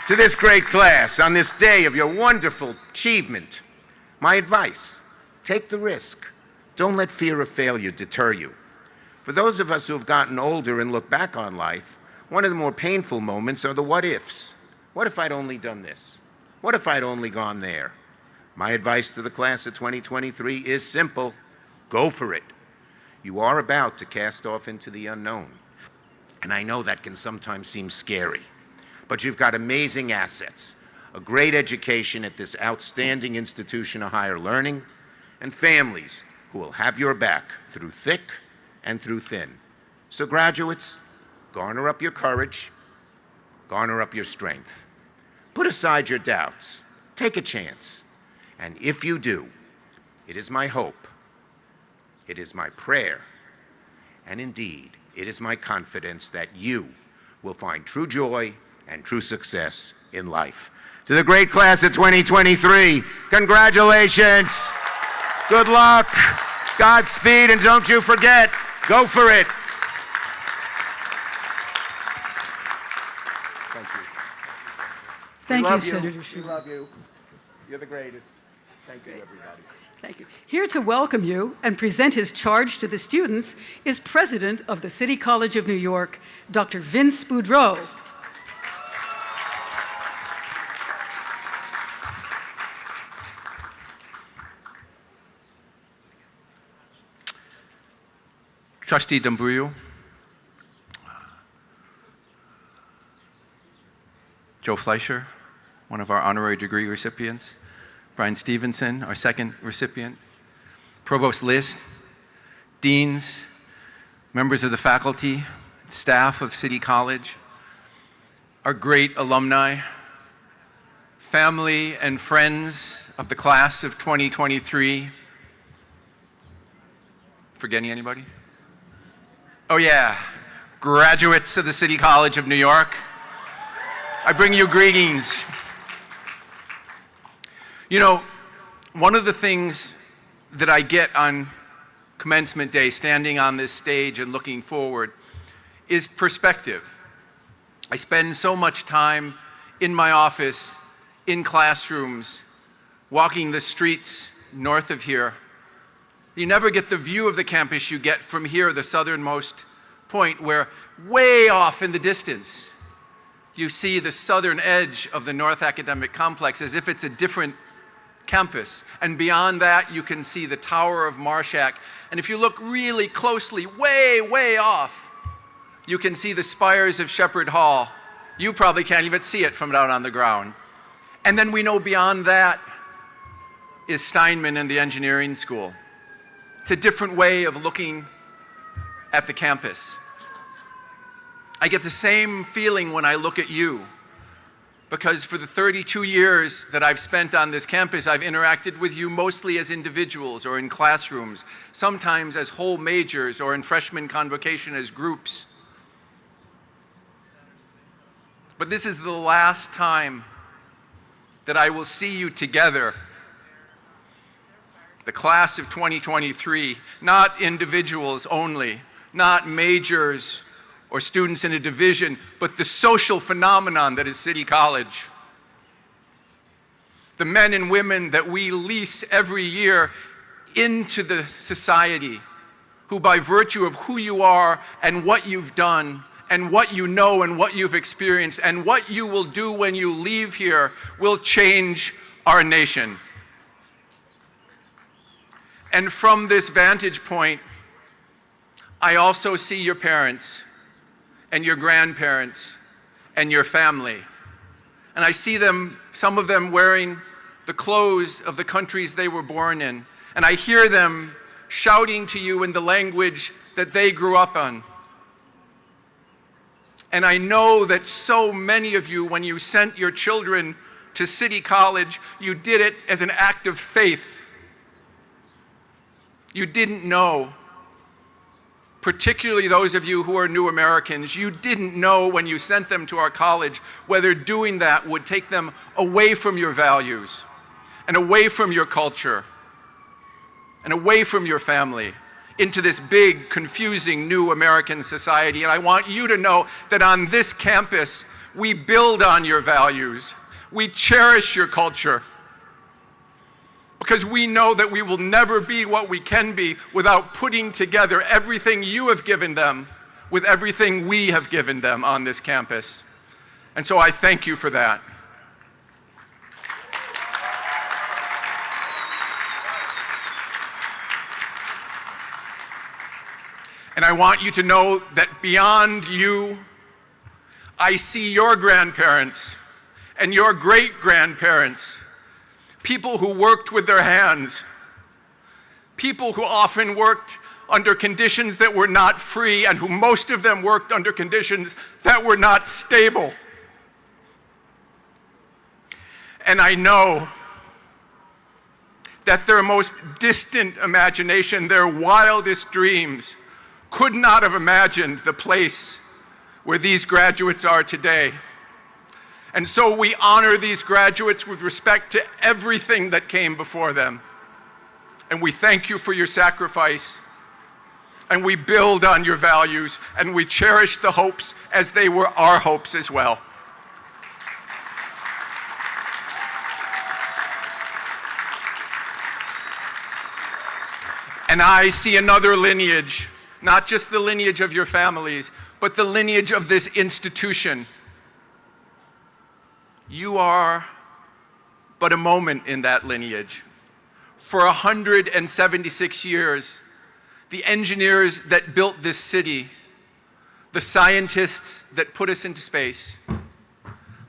to this great class, on this day of your wonderful achievement, my advice, take the risk. Don't let fear of failure deter you. For those of us who have gotten older and look back on life, one of the more painful moments are the what-ifs. What if I'd only done this? What if I'd only gone there? My advice to the class of 2023 is simple. Go for it. You are about to cast off into the unknown. And I know that can sometimes seem scary. But you've got amazing assets, a great education at this outstanding institution of higher learning, and families who will have your back through thick and through thin. So graduates, garner up your courage, garner up your strength. Put aside your doubts, take a chance. And if you do, it is my hope, it is my prayer, and indeed, it is my confidence that you will find true joy and true success in life. To the great class of 2023, congratulations, good luck, Godspeed, and don't you forget, go for it. Thank you. Thank you, We Senator We Schumer. love you. You're the greatest. Thank you, everybody. Thank you. Here to welcome you and present his charge to the students is President of the City College of New York, Dr. Vince Boudreau. Trustee Dumbreu, Joe Fleischer, one of our honorary degree recipients, Brian Stevenson, our second recipient, Provost List, deans, members of the faculty, staff of City College, our great alumni, family and friends of the class of 2023. Forgetting anybody? Oh yeah, graduates of the City College of New York, I bring you greetings. You know, one of the things that I get on commencement day, standing on this stage and looking forward, is perspective. I spend so much time in my office, in classrooms, walking the streets north of here. You never get the view of the campus you get from here, the southernmost point, where way off in the distance, you see the southern edge of the North Academic Complex as if it's a different campus. And beyond that, you can see the Tower of Marshak. And if you look really closely, way, way off, you can see the spires of Shepherd Hall. You probably can't even see it from down on the ground. And then we know beyond that is Steinman and the engineering school. It's a different way of looking at the campus. I get the same feeling when I look at you, because for the 32 years that I've spent on this campus, I've interacted with you mostly as individuals or in classrooms, sometimes as whole majors or in freshman convocation as groups. But this is the last time that I will see you together, the class of 2023, not individuals only, not majors or students in a division, but the social phenomenon that is City College. The men and women that we lease every year into the society, who by virtue of who you are and what you've done and what you know and what you've experienced and what you will do when you leave here will change our nation. And from this vantage point, I also see your parents and your grandparents and your family. And I see them, some of them wearing the clothes of the countries they were born in. And I hear them shouting to you in the language that they grew up on. And I know that so many of you, when you sent your children to City College, you did it as an act of faith. You didn't know, particularly those of you who are new Americans, you didn't know when you sent them to our college whether doing that would take them away from your values and away from your culture and away from your family into this big, confusing new American society. And I want you to know that on this campus, we build on your values. We cherish your culture, because we know that we will never be what we can be without putting together everything you have given them with everything we have given them on this campus. And so I thank you for that. And I want you to know that beyond you, I see your grandparents and your great-grandparents, people who worked with their hands, people who often worked under conditions that were not free, and who most of them worked under conditions that were not stable. And I know that their most distant imagination, their wildest dreams, could not have imagined the place where these graduates are today. And so we honor these graduates with respect to everything that came before them. And we thank you for your sacrifice. And we build on your values, and we cherish the hopes as they were our hopes as well. And I see another lineage, not just the lineage of your families, but the lineage of this institution. You are but a moment in that lineage. For 176 years, the engineers that built this city, the scientists that put us into space,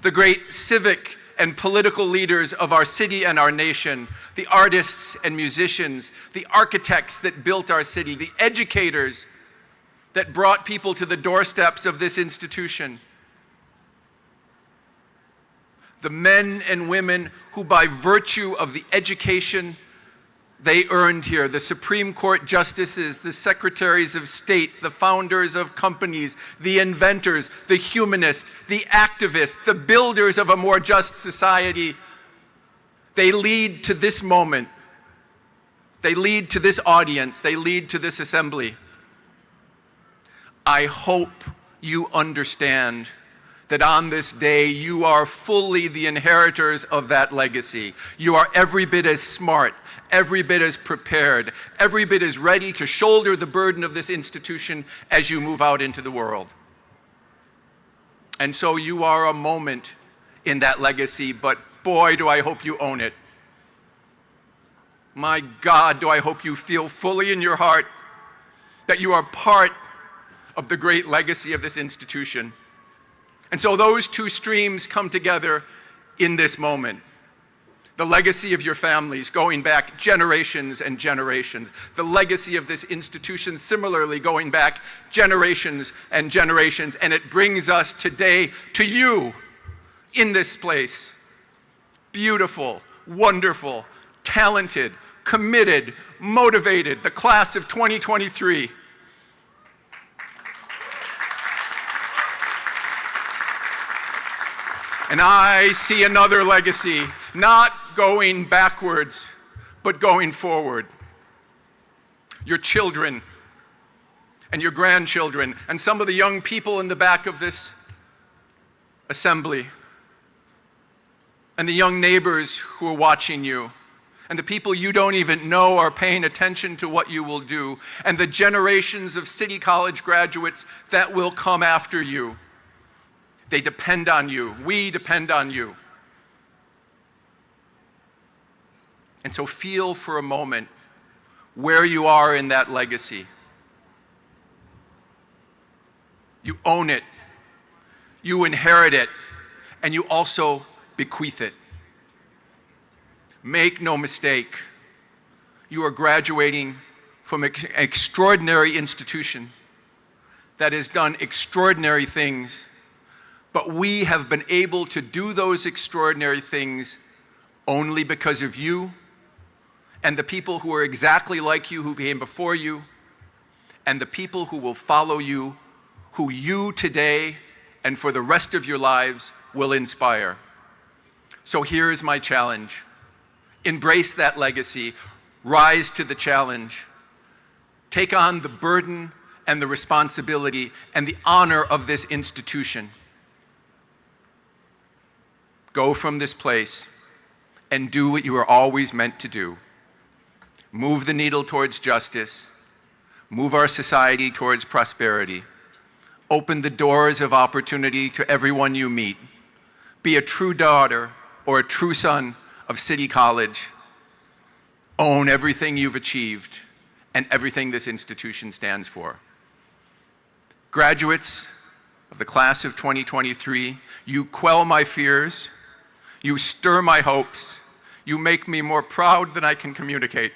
the great civic and political leaders of our city and our nation, the artists and musicians, the architects that built our city, the educators that brought people to the doorsteps of this institution, the men and women who, by virtue of the education they earned here, the Supreme Court justices, the secretaries of state, the founders of companies, the inventors, the humanists, the activists, the builders of a more just society, they lead to this moment. They lead to this audience. They lead to this assembly. I hope you understand that on this day you are fully the inheritors of that legacy. You are every bit as smart, every bit as prepared, every bit as ready to shoulder the burden of this institution as you move out into the world. And so you are a moment in that legacy, but boy, do I hope you own it. My God, do I hope you feel fully in your heart that you are part of the great legacy of this institution. And so those two streams come together in this moment. The legacy of your families going back generations and generations. The legacy of this institution similarly going back generations and generations. And it brings us today to you in this place. Beautiful, wonderful, talented, committed, motivated, the class of 2023. And I see another legacy, not going backwards, but going forward. Your children and your grandchildren and some of the young people in the back of this assembly, and the young neighbors who are watching you, and the people you don't even know are paying attention to what you will do, and the generations of City College graduates that will come after you. They depend on you. We depend on you. And so feel for a moment where you are in that legacy. You own it. You inherit it. And you also bequeath it. Make no mistake, you are graduating from an extraordinary institution that has done extraordinary things but we have been able to do those extraordinary things only because of you and the people who are exactly like you who came before you, and the people who will follow you, who you today and for the rest of your lives will inspire. So here is my challenge. Embrace that legacy. Rise to the challenge. Take on the burden and the responsibility and the honor of this institution. Go from this place and do what you were always meant to do. Move the needle towards justice. Move our society towards prosperity. Open the doors of opportunity to everyone you meet. Be a true daughter or a true son of City College. Own everything you've achieved and everything this institution stands for. Graduates of the class of 2023, you quell my fears, you stir my hopes, you make me more proud than I can communicate.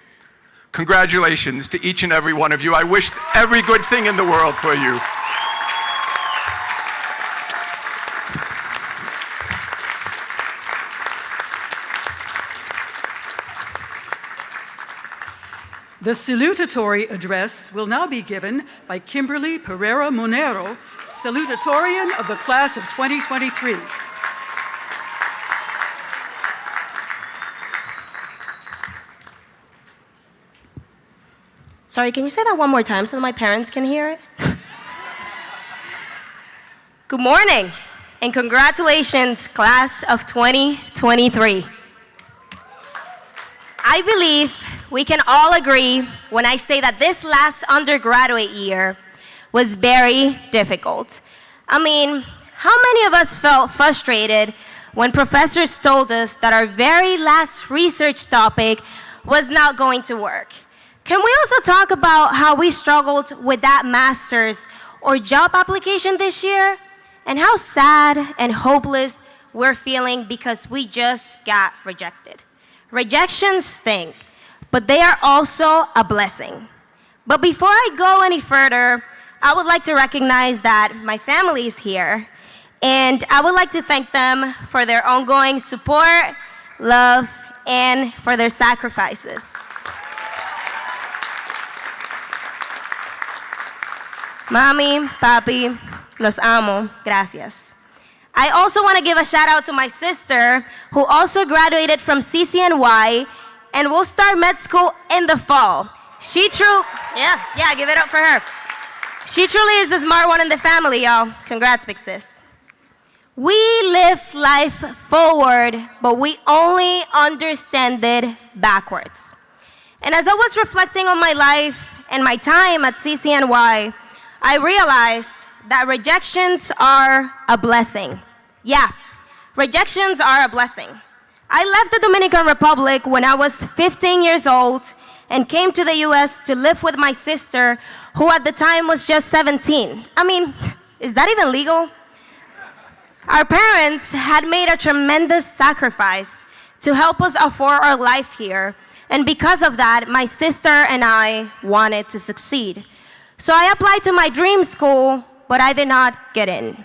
Congratulations to each and every one of you. I wish every good thing in the world for you. The salutatory address will now be given by Kimberly Pereira Monero, salutatorian of the class of 2023. Sorry, can you say that one more time so that my parents can hear it? Good morning, and congratulations, class of 2023. I believe we can all agree when I say that this last undergraduate year was very difficult. I mean, how many of us felt frustrated when professors told us that our very last research topic was not going to work? Can we also talk about how we struggled with that master's or job application this year? And how sad and hopeless we're feeling because we just got rejected. Rejections stink, but they are also a blessing. But before I go any further, I would like to recognize that my family is here, and I would like to thank them for their ongoing support, love, and for their sacrifices. Mami, papi, los amo, gracias. I also want to give a shout out to my sister who also graduated from CCNY and will start med school in the fall. Give it up for her. She truly is the smart one in the family, y'all. Congrats, big sis. We live life forward, but we only understand it backwards. And as I was reflecting on my life and my time at CCNY, I realized that rejections are a blessing. Yeah, rejections are a blessing. I left the Dominican Republic when I was 15 years old and came to the US to live with my sister, who at the time was just 17. I mean, is that even legal? Our parents had made a tremendous sacrifice to help us afford our life here, and because of that, my sister and I wanted to succeed. So I applied to my dream school, but I did not get in.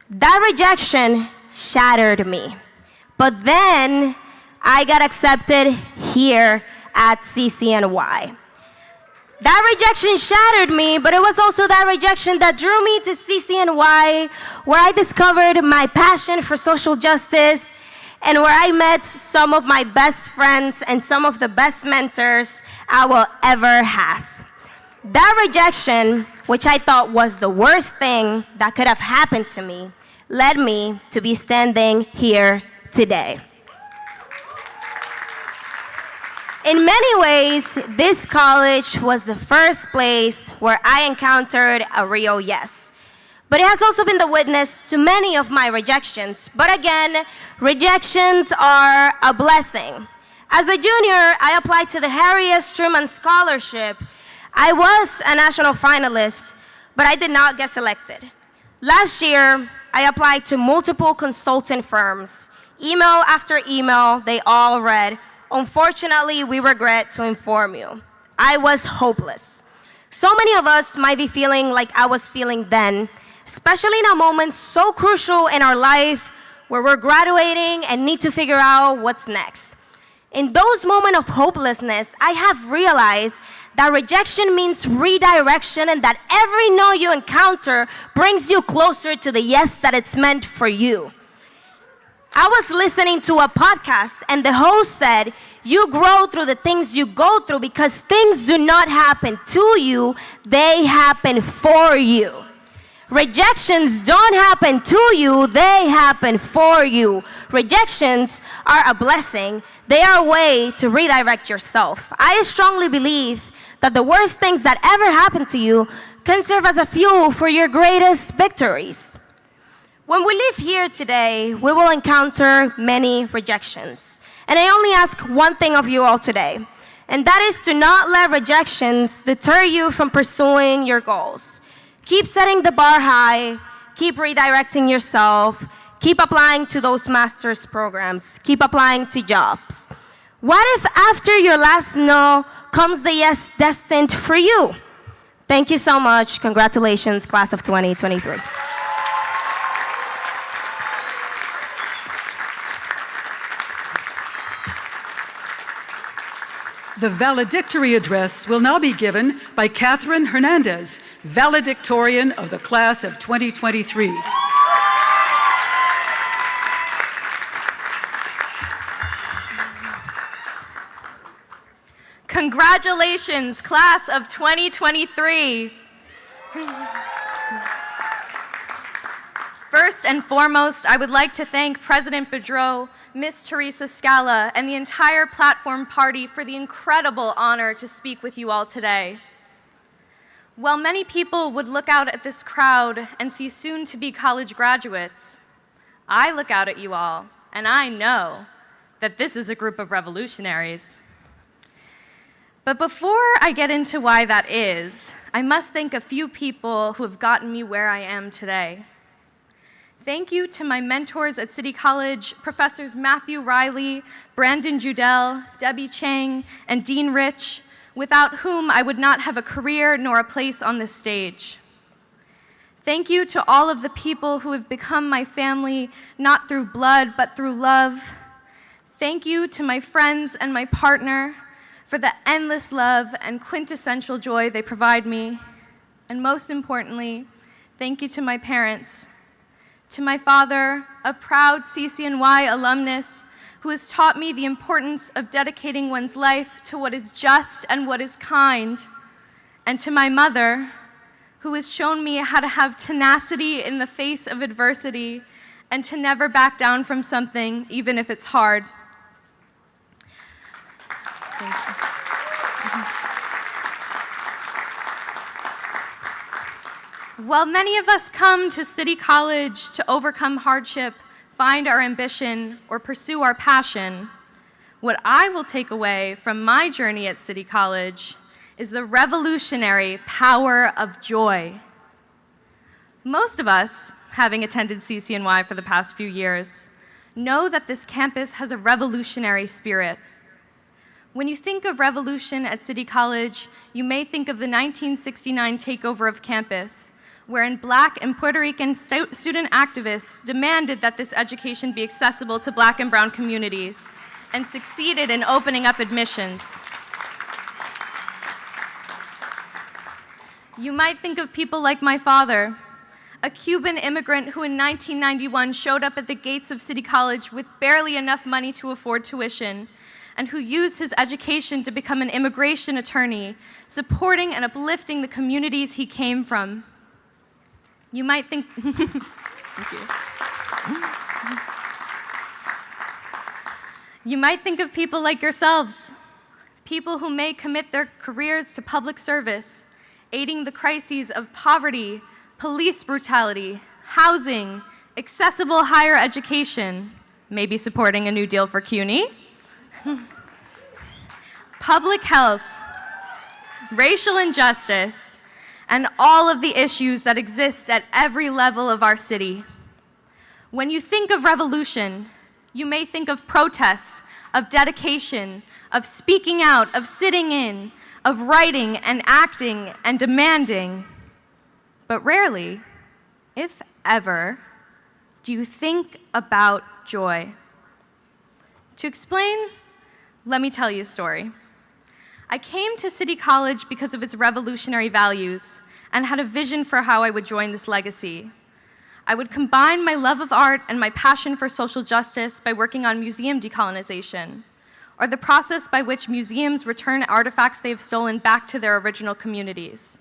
That rejection shattered me. But then I got accepted here at CCNY. That rejection shattered me, but it was also that rejection that drew me to CCNY, where I discovered my passion for social justice and where I met some of my best friends and some of the best mentors I will ever have. That rejection, which I thought was the worst thing that could have happened to me, led me to be standing here today. In many ways, this college was the first place where I encountered a real yes. But it has also been the witness to many of my rejections. But again, rejections are a blessing. As a junior, I applied to the Harry S. Truman Scholarship. I was a national finalist, but I did not get selected. Last year, I applied to multiple consulting firms. Email after email, they all read, "Unfortunately, we regret to inform you." I was hopeless. So many of us might be feeling like I was feeling then, especially in a moment so crucial in our life where we're graduating and need to figure out what's next. In those moments of hopelessness, I have realized that rejection means redirection and that every no you encounter brings you closer to the yes that it's meant for you. I was listening to a podcast and the host said, you grow through the things you go through because things do not happen to you, they happen for you. Rejections don't happen to you, they happen for you. Rejections are a blessing. They are a way to redirect yourself. I strongly believe that the worst things that ever happen to you can serve as a fuel for your greatest victories. When we leave here today, we will encounter many rejections. And I only ask one thing of you all today, and that is to not let rejections deter you from pursuing your goals. Keep setting the bar high, keep redirecting yourself, keep applying to those master's programs, keep applying to jobs. What if after your last no comes the yes destined for you? Thank you so much. Congratulations, class of 2023. The valedictory address will now be given by Catherine Hernandez, valedictorian of the class of 2023. Congratulations, class of 2023. First and foremost, I would like to thank President Boudreau, Ms. Teresa Scala, and the entire Platform Party for the incredible honor to speak with you all today. While many people would look out at this crowd and see soon-to-be college graduates, I look out at you all, and I know that this is a group of revolutionaries. But before I get into why that is, I must thank a few people who have gotten me where I am today. Thank you to my mentors at City College, Professors Matthew Riley, Brandon Judell, Debbie Chang, and Dean Rich, without whom I would not have a career nor a place on this stage. Thank you to all of the people who have become my family, not through blood, but through love. Thank you to my friends and my partner for the endless love and quintessential joy they provide me. And most importantly, thank you to my parents. To my father, a proud CCNY alumnus who has taught me the importance of dedicating one's life to what is just and what is kind. And to my mother, who has shown me how to have tenacity in the face of adversity and to never back down from something, even if it's hard. Thank you. While many of us come to City College to overcome hardship, find our ambition, or pursue our passion, what I will take away from my journey at City College is the revolutionary power of joy. Most of us, having attended CCNY for the past few years, know that this campus has a revolutionary spirit. When you think of revolution at City College, you may think of the 1969 takeover of campus, wherein Black and Puerto Rican student activists demanded that this education be accessible to Black and brown communities, and succeeded in opening up admissions. You might think of people like my father, a Cuban immigrant who in 1991 showed up at the gates of City College with barely enough money to afford tuition, and who used his education to become an immigration attorney, supporting and uplifting the communities he came from. You might think, thank you. You might think of people like yourselves, people who may commit their careers to public service, aiding the crises of poverty, police brutality, housing, accessible higher education, maybe supporting a New Deal for CUNY, public health, racial injustice, and all of the issues that exist at every level of our city. When you think of revolution, you may think of protest, of dedication, of speaking out, of sitting in, of writing and acting and demanding. But rarely if ever, do you think about joy? To explain, let me tell you a story. I came to City College because of its revolutionary values and had a vision for how I would join this legacy. I would combine my love of art and my passion for social justice by working on museum decolonization, or the process by which museums return artifacts they have stolen back to their original communities.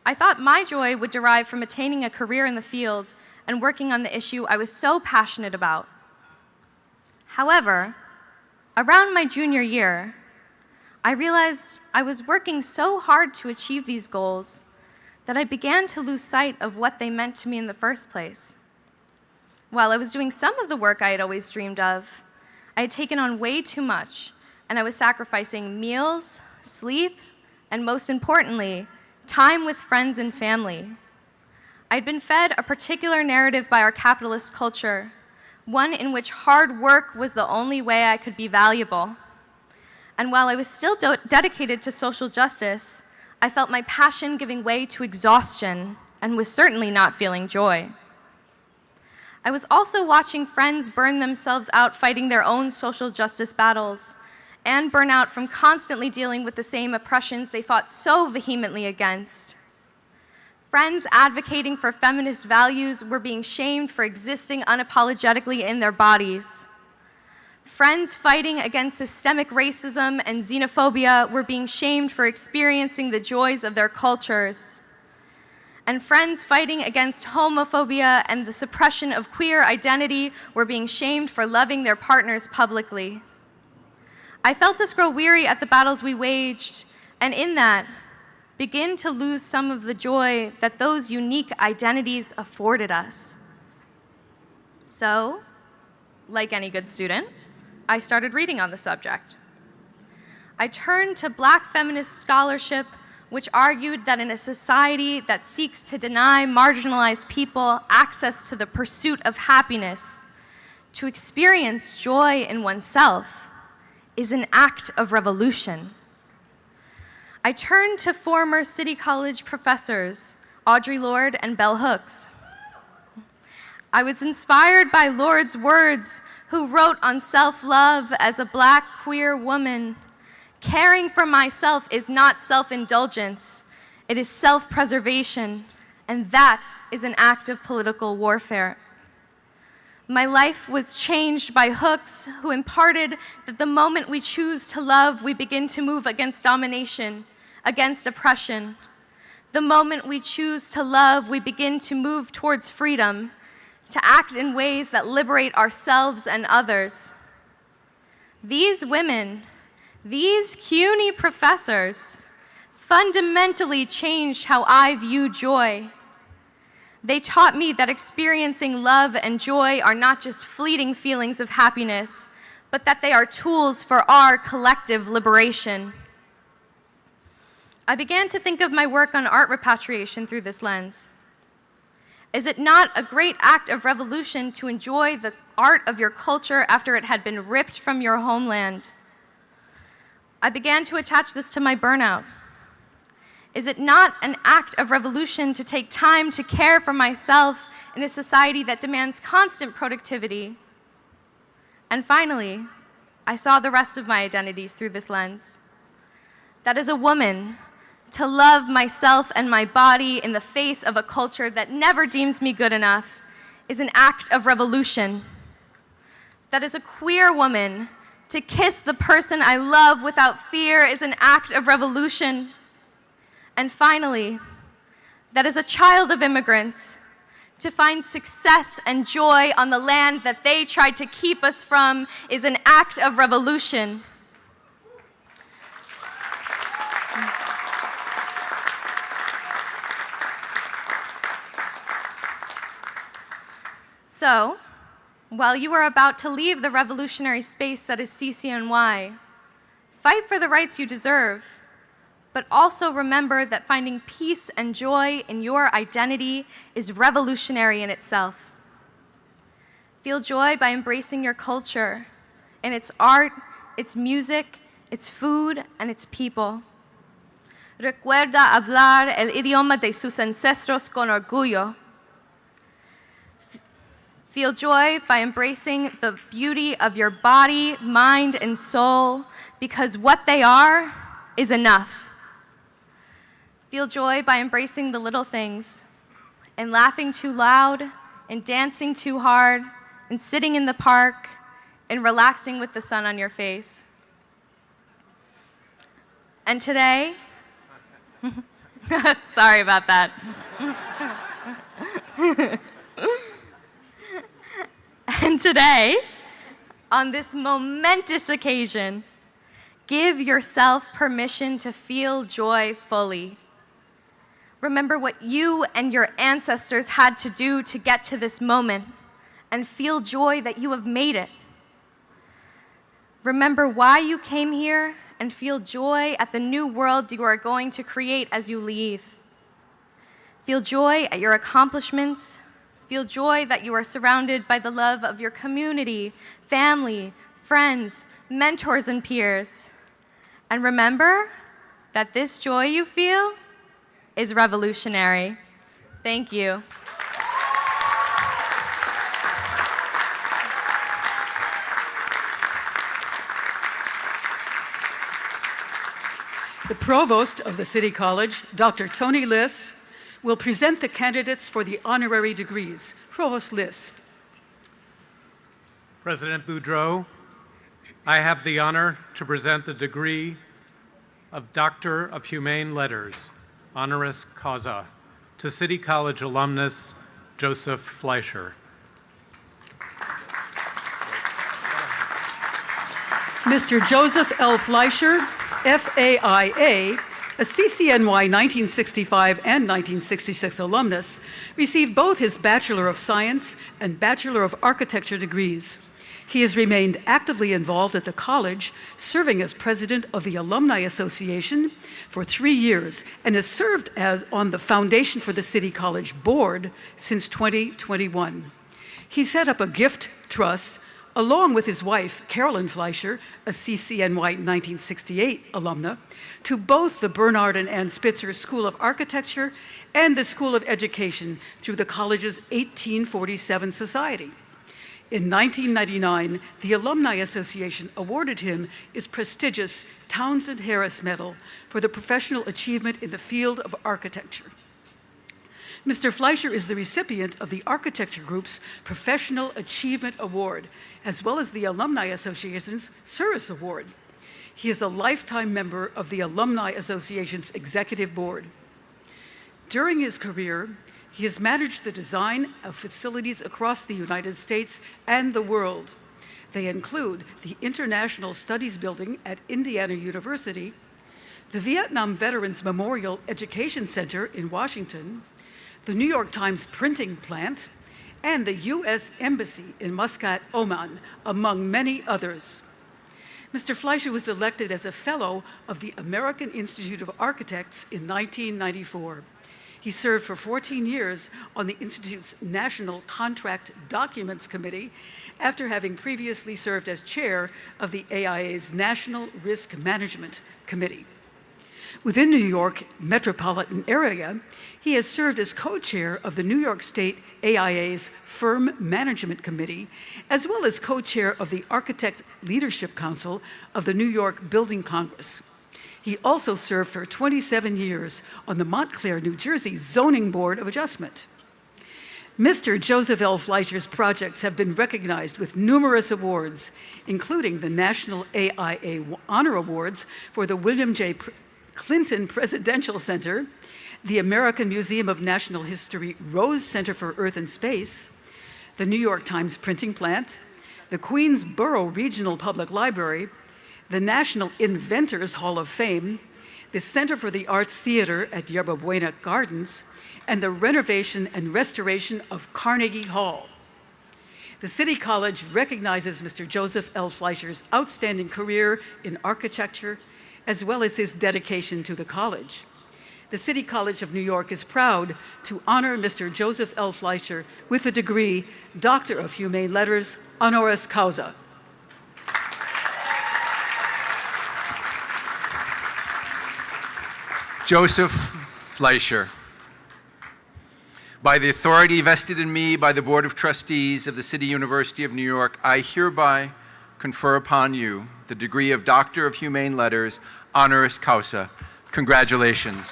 I thought my joy would derive from attaining a career in the field and working on the issue I was so passionate about. However, around my junior year, I realized I was working so hard to achieve these goals that I began to lose sight of what they meant to me in the first place. While I was doing some of the work I had always dreamed of, I had taken on way too much, and I was sacrificing meals, sleep, and most importantly, time with friends and family. I'd been fed a particular narrative by our capitalist culture, one in which hard work was the only way I could be valuable. And while I was still dedicated to social justice, I felt my passion giving way to exhaustion and was certainly not feeling joy. I was also watching friends burn themselves out fighting their own social justice battles and burn out from constantly dealing with the same oppressions they fought so vehemently against. Friends advocating for feminist values were being shamed for existing unapologetically in their bodies. Friends fighting against systemic racism and xenophobia were being shamed for experiencing the joys of their cultures. And friends fighting against homophobia and the suppression of queer identity were being shamed for loving their partners publicly. I felt us grow weary at the battles we waged, and in that, begin to lose some of the joy that those unique identities afforded us. So, like any good student, I started reading on the subject. I turned to Black feminist scholarship, which argued that in a society that seeks to deny marginalized people access to the pursuit of happiness, to experience joy in oneself is an act of revolution. I turned to former City College professors, Audre Lorde and Bell Hooks. I was inspired by Lorde's words, who wrote on self-love as a Black queer woman, "Caring for myself is not self-indulgence, it is self-preservation, and that is an act of political warfare." My life was changed by Hooks, who imparted that the moment we choose to love, we begin to move against domination, against oppression. The moment we choose to love, we begin to move towards freedom, to act in ways that liberate ourselves and others. These women, these CUNY professors, fundamentally changed how I view joy. They taught me that experiencing love and joy are not just fleeting feelings of happiness, but that they are tools for our collective liberation. I began to think of my work on art repatriation through this lens. Is it not a great act of revolution to enjoy the art of your culture after it had been ripped from your homeland? I began to attach this to my burnout. Is it not an act of revolution to take time to care for myself in a society that demands constant productivity? And finally, I saw the rest of my identities through this lens. That as a woman, to love myself and my body in the face of a culture that never deems me good enough is an act of revolution. That as a queer woman, to kiss the person I love without fear is an act of revolution. And finally, that as a child of immigrants, to find success and joy on the land that they tried to keep us from is an act of revolution. So, while you are about to leave the revolutionary space that is CCNY, fight for the rights you deserve, but also remember that finding peace and joy in your identity is revolutionary in itself. Feel joy by embracing your culture, in its art, its music, its food, and its people. Recuerda hablar el idioma de sus ancestros con orgullo. Feel joy by embracing the beauty of your body, mind, and soul, because what they are is enough. Feel joy by embracing the little things, and laughing too loud, and dancing too hard, and sitting in the park, and relaxing with the sun on your face. And today, sorry about that. And today, on this momentous occasion, give yourself permission to feel joy fully. Remember what you and your ancestors had to do to get to this moment, and feel joy that you have made it. Remember why you came here, and feel joy at the new world you are going to create as you leave. Feel joy at your accomplishments. Feel joy that you are surrounded by the love of your community, family, friends, mentors, and peers. And remember that this joy you feel is revolutionary. Thank you. The Provost of the City College, Dr. Tony Liss, will present the candidates for the honorary degrees. Provost Liss. President Boudreau, I have the honor to present the degree of Doctor of Humane Letters, honoris causa, to City College alumnus Joseph Fleischer. Mr. Joseph L. Fleischer, FAIA, a CCNY 1965 and 1966 alumnus, received both his Bachelor of Science and Bachelor of Architecture degrees. He has remained actively involved at the college, serving as president of the Alumni Association for 3 years, and has served as on the Foundation for the City College board since 2021. He set up a gift trust along with his wife, Carolyn Fleischer, a CCNY 1968 alumna, to both the Bernard and Ann Spitzer School of Architecture and the School of Education through the college's 1847 Society. In 1999, the Alumni Association awarded him its prestigious Townsend Harris Medal for the professional achievement in the field of architecture. Mr. Fleischer is the recipient of the Architecture Group's Professional Achievement Award, as well as the Alumni Association's Service Award. He is a lifetime member of the Alumni Association's Executive Board. During his career, he has managed the design of facilities across the United States and the world. They include the International Studies Building at Indiana University, the Vietnam Veterans Memorial Education Center in Washington, the New York Times printing plant, and the U.S. Embassy in Muscat, Oman, among many others. Mr. Fleischer was elected as a fellow of the American Institute of Architects in 1994. He served for 14 years on the Institute's National Contract Documents Committee, after having previously served as chair of the AIA's National Risk Management Committee. Within New York metropolitan area, he has served as co-chair of the New York State AIA's Firm Management Committee, as well as co-chair of the Architect Leadership Council of the New York Building Congress. He also served for 27 years on the Montclair, New Jersey Zoning Board of Adjustment. Mr. Joseph L. Fleischer's projects have been recognized with numerous awards, including the National AIA Honor Awards for the William J. Clinton Presidential Center, the American Museum of National History Rose Center for Earth and Space, the New York Times printing plant, the Queensboro Regional Public Library, the National Inventors Hall of Fame, the Center for the Arts Theater at Yerba Buena Gardens, and the renovation and restoration of Carnegie Hall. The City College recognizes Mr. Joseph L. Fleischer's outstanding career in architecture, as well as his dedication to the college. The City College of New York is proud to honor Mr. Joseph L. Fleischer with the degree Doctor of Humane Letters, honoris causa. Joseph Fleischer. By the authority vested in me by the Board of Trustees of the City University of New York, I hereby confer upon you the degree of Doctor of Humane Letters, honoris causa. Congratulations.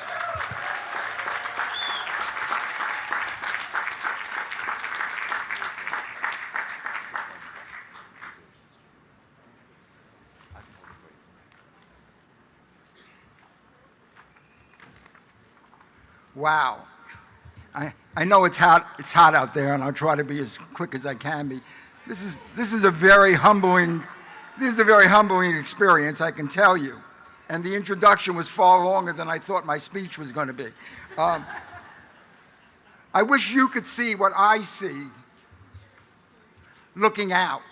Wow. I know it's hot out there, and I'll try to be as quick as I can be. This is a very humbling experience, I can tell you. And the introduction was far longer than I thought my speech was going to be. I wish you could see what I see looking out.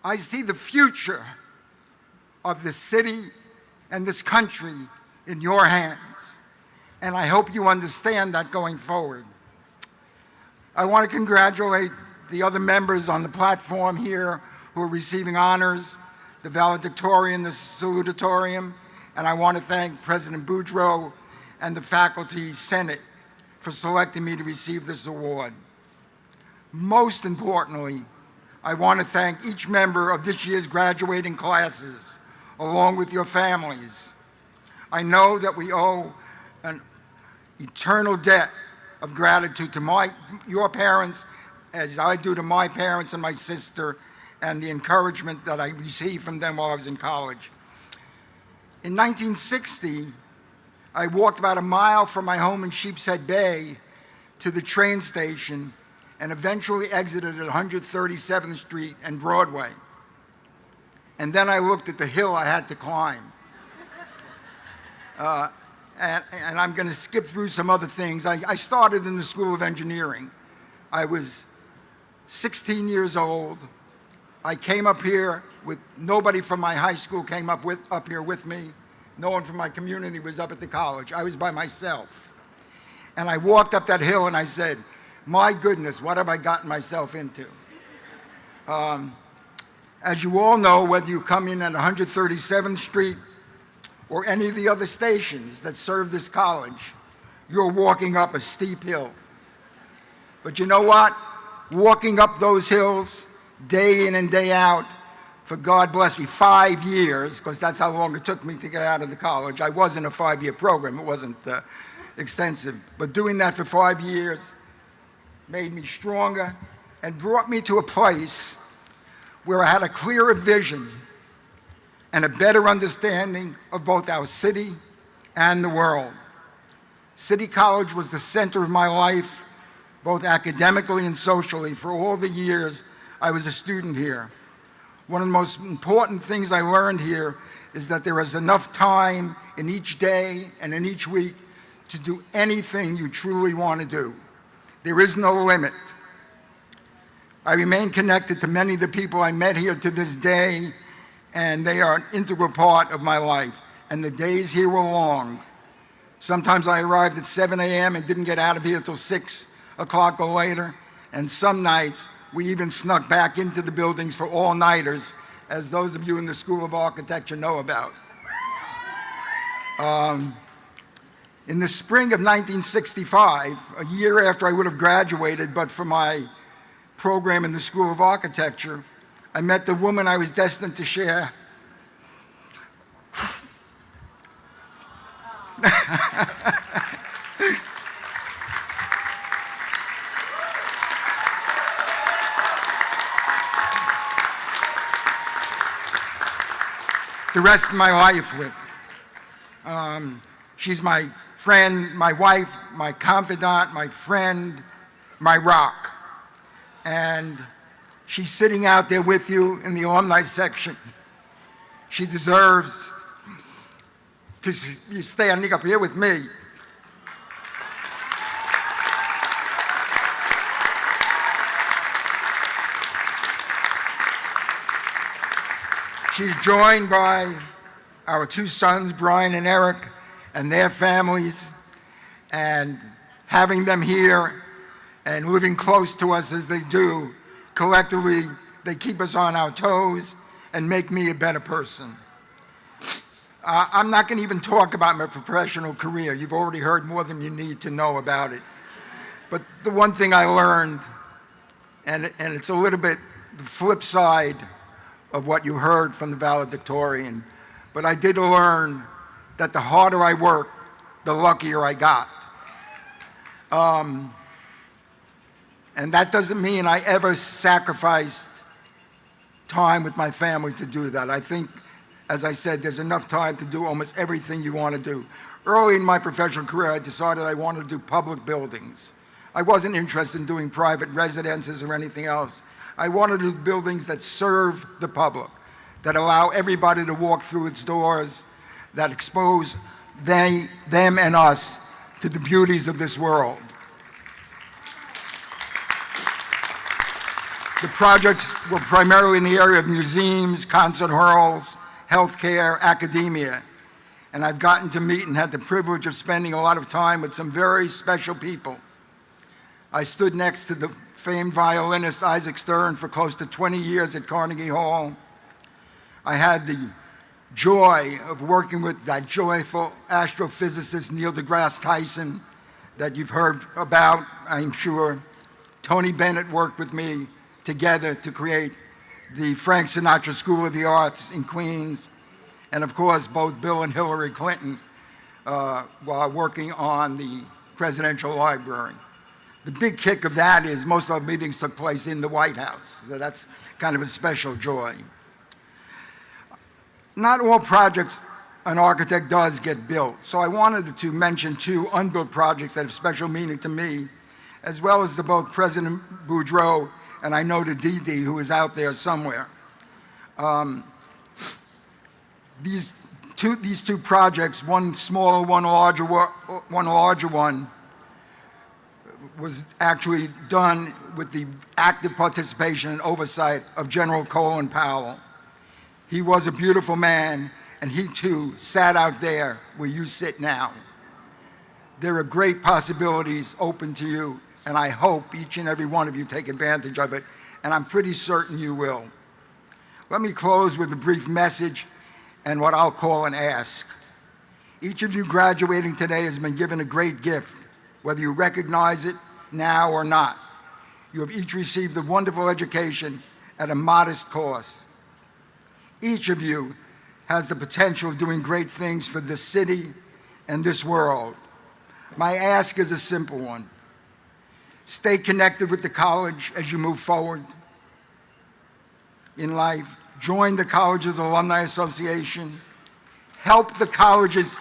I see the future of this city and this country in your hands. And I hope you understand that going forward. I want to congratulate the other members on the platform here who are receiving honors, the valedictorian, the salutatorium, and I want to thank President Boudreau and the Faculty Senate for selecting me to receive this award. Most importantly, I want to thank each member of this year's graduating classes, along with your families. I know that we owe an eternal debt of gratitude to your parents, as I do to my parents and my sister, and the encouragement that I received from them while I was in college. In 1960, I walked about a mile from my home in Sheepshead Bay to the train station and eventually exited at 137th Street and Broadway. And then I looked at the hill I had to climb. And I'm going to skip through some other things. I started in the School of Engineering. I was 16 years old. I came up here with nobody from my high school came up here with me. No one from my community was up at the college. I was by myself. And I walked up that hill and I said, my goodness, what have I gotten myself into? As you all know, whether you come in at 137th Street or any of the other stations that serve this college, you're walking up a steep hill. But you know what? Walking up those hills day in and day out for, God bless me, 5 years, because that's how long it took me to get out of the college. I was in a 5-year program. It wasn't extensive. But doing that for 5 years made me stronger and brought me to a place where I had a clearer vision and a better understanding of both our city and the world. City College was the center of my life, both academically and socially, for all the years I was a student here. One of the most important things I learned here is that there is enough time in each day and in each week to do anything you truly want to do. There is no limit. I remain connected to many of the people I met here to this day, and they are an integral part of my life. And the days here were long. Sometimes I arrived at 7 a.m. and didn't get out of here till 6 o'clock or later. And some nights, we even snuck back into the buildings for all-nighters, as those of you in the School of Architecture know about. In the spring of 1965, a year after I would have graduated, but for my program in the School of Architecture, I met the woman I was destined to share the rest of my life with. She's my friend, my wife, my confidant, my friend, my rock. And she's sitting out there with you in the alumni section. She deserves to be standing up here with me. She's joined by our 2 sons, Brian and Eric, and their families, and having them here and living close to us as they do, collectively, they keep us on our toes and make me a better person. I'm not going to even talk about my professional career. You've already heard more than you need to know about it. But the one thing I learned, and it's a little bit the flip side of what you heard from the valedictorian, but I did learn that the harder I worked, the luckier I got. And that doesn't mean I ever sacrificed time with my family to do that. I think, as I said, there's enough time to do almost everything you want to do. Early in my professional career, I decided I wanted to do public buildings. I wasn't interested in doing private residences or anything else. I wanted to do buildings that serve the public, that allow everybody to walk through its doors, that expose them and us to the beauties of this world. The projects were primarily in the area of museums, concert halls, healthcare, academia. And I've gotten to meet and had the privilege of spending a lot of time with some very special people. I stood next to the famed violinist Isaac Stern for close to 20 years at Carnegie Hall. I had the joy of working with that joyful astrophysicist Neil deGrasse Tyson that you've heard about, I'm sure. Tony Bennett worked with me together to create the Frank Sinatra School of the Arts in Queens, and of course both Bill and Hillary Clinton while working on the Presidential Library. The big kick of that is most of our meetings took place in the White House, so that's kind of a special joy. Not all projects an architect does get built, so I wanted to mention two unbuilt projects that have special meaning to me, as well as to both President Boudreau and I know to Didi, who is out there somewhere. These two projects, one smaller, one larger one, was actually done with the active participation and oversight of General Colin Powell. He was a beautiful man, and he too sat out there where you sit now. There are great possibilities open to you, and I hope each and every one of you take advantage of it, and I'm pretty certain you will. Let me close with a brief message and what I'll call an ask. Each of you graduating today has been given a great gift, whether you recognize it now or not. You have each received a wonderful education at a modest cost. Each of you has the potential of doing great things for this city and this world. My ask is a simple one. Stay connected with the college as you move forward in life. Join the college's Alumni Association. Help the college's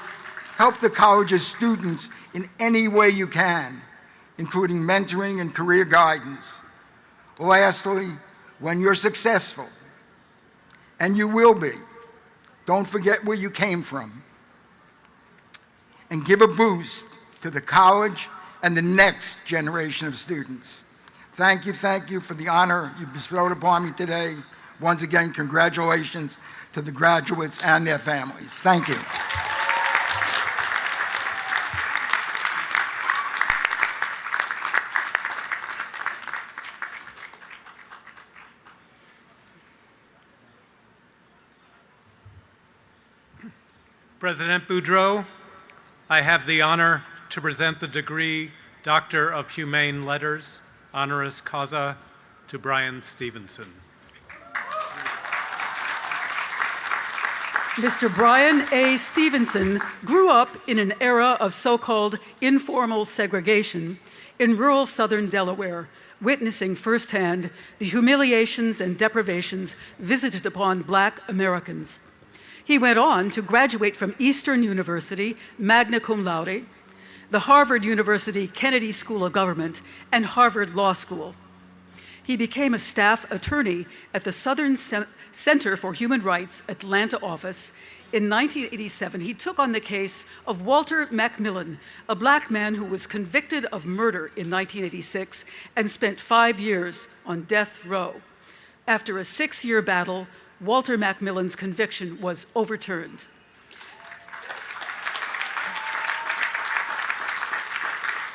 students in any way you can, including mentoring and career guidance. Lastly, when you're successful, and you will be, don't forget where you came from, and give a boost to the college and the next generation of students. Thank you for the honor you bestowed upon me today. Once again, congratulations to the graduates and their families. Thank you. President Boudreau, I have the honor to present the degree Doctor of Humane Letters, honoris causa, to Brian Stevenson. Mr. Brian A. Stevenson grew up in an era of so-called informal segregation in rural southern Delaware, witnessing firsthand the humiliations and deprivations visited upon Black Americans. He went on to graduate from Eastern University, magna cum laude, the Harvard University Kennedy School of Government, and Harvard Law School. He became a staff attorney at the Southern Center for Human Rights Atlanta office. In 1987, he took on the case of Walter Macmillan, a Black man who was convicted of murder in 1986 and spent 5 years on death row. After a 6-year battle, Walter Macmillan's conviction was overturned.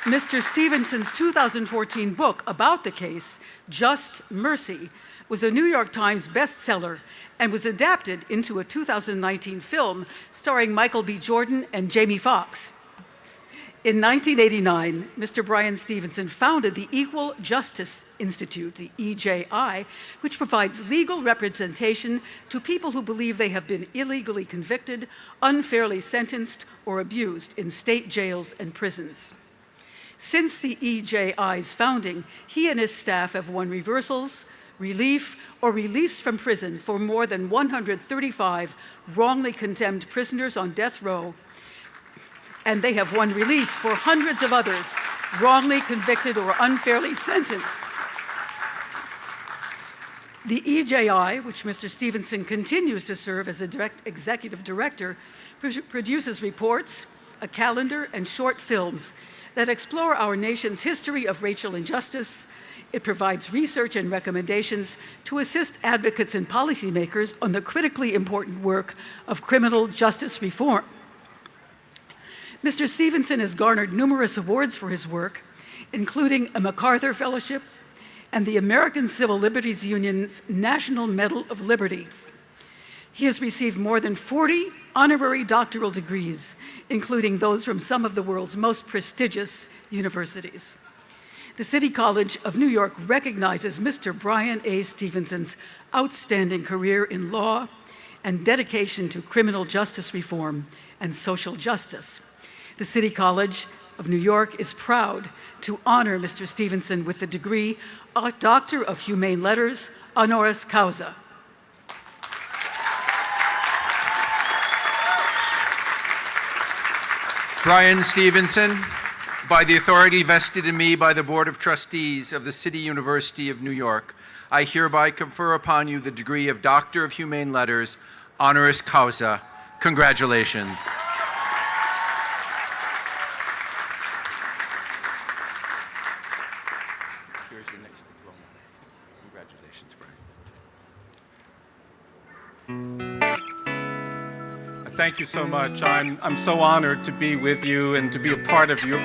Mr. Stevenson's 2014 book about the case, Just Mercy, was a New York Times bestseller and was adapted into a 2019 film starring Michael B. Jordan and Jamie Foxx. In 1989, Mr. Bryan Stevenson founded the Equal Justice Institute, the EJI, which provides legal representation to people who believe they have been illegally convicted, unfairly sentenced, or abused in state jails and prisons. Since the EJI's founding, he and his staff have won reversals, relief, or release from prison for more than 135 wrongly condemned prisoners on death row, and they have won release for hundreds of others wrongly convicted or unfairly sentenced. The EJI, which Mr. Stevenson continues to serve as a executive director, produces reports, a calendar, and short films that explore our nation's history of racial injustice. It provides research and recommendations to assist advocates and policymakers on the critically important work of criminal justice reform. Mr. Stevenson has garnered numerous awards for his work, including a MacArthur Fellowship and the American Civil Liberties Union's National Medal of Liberty. He has received more than 40 honorary doctoral degrees, including those from some of the world's most prestigious universities. The City College of New York recognizes Mr. Bryan A. Stevenson's outstanding career in law and dedication to criminal justice reform and social justice. The City College of New York is proud to honor Mr. Stevenson with the degree Doctor of Humane Letters, honoris causa. Bryan Stevenson, by the authority vested in me by the Board of Trustees of the City University of New York, I hereby confer upon you the degree of Doctor of Humane Letters, honoris causa. Congratulations. Here's your next diploma. Congratulations, Bryan. Thank you so much. I'm so honored to be with you and to be a part of you.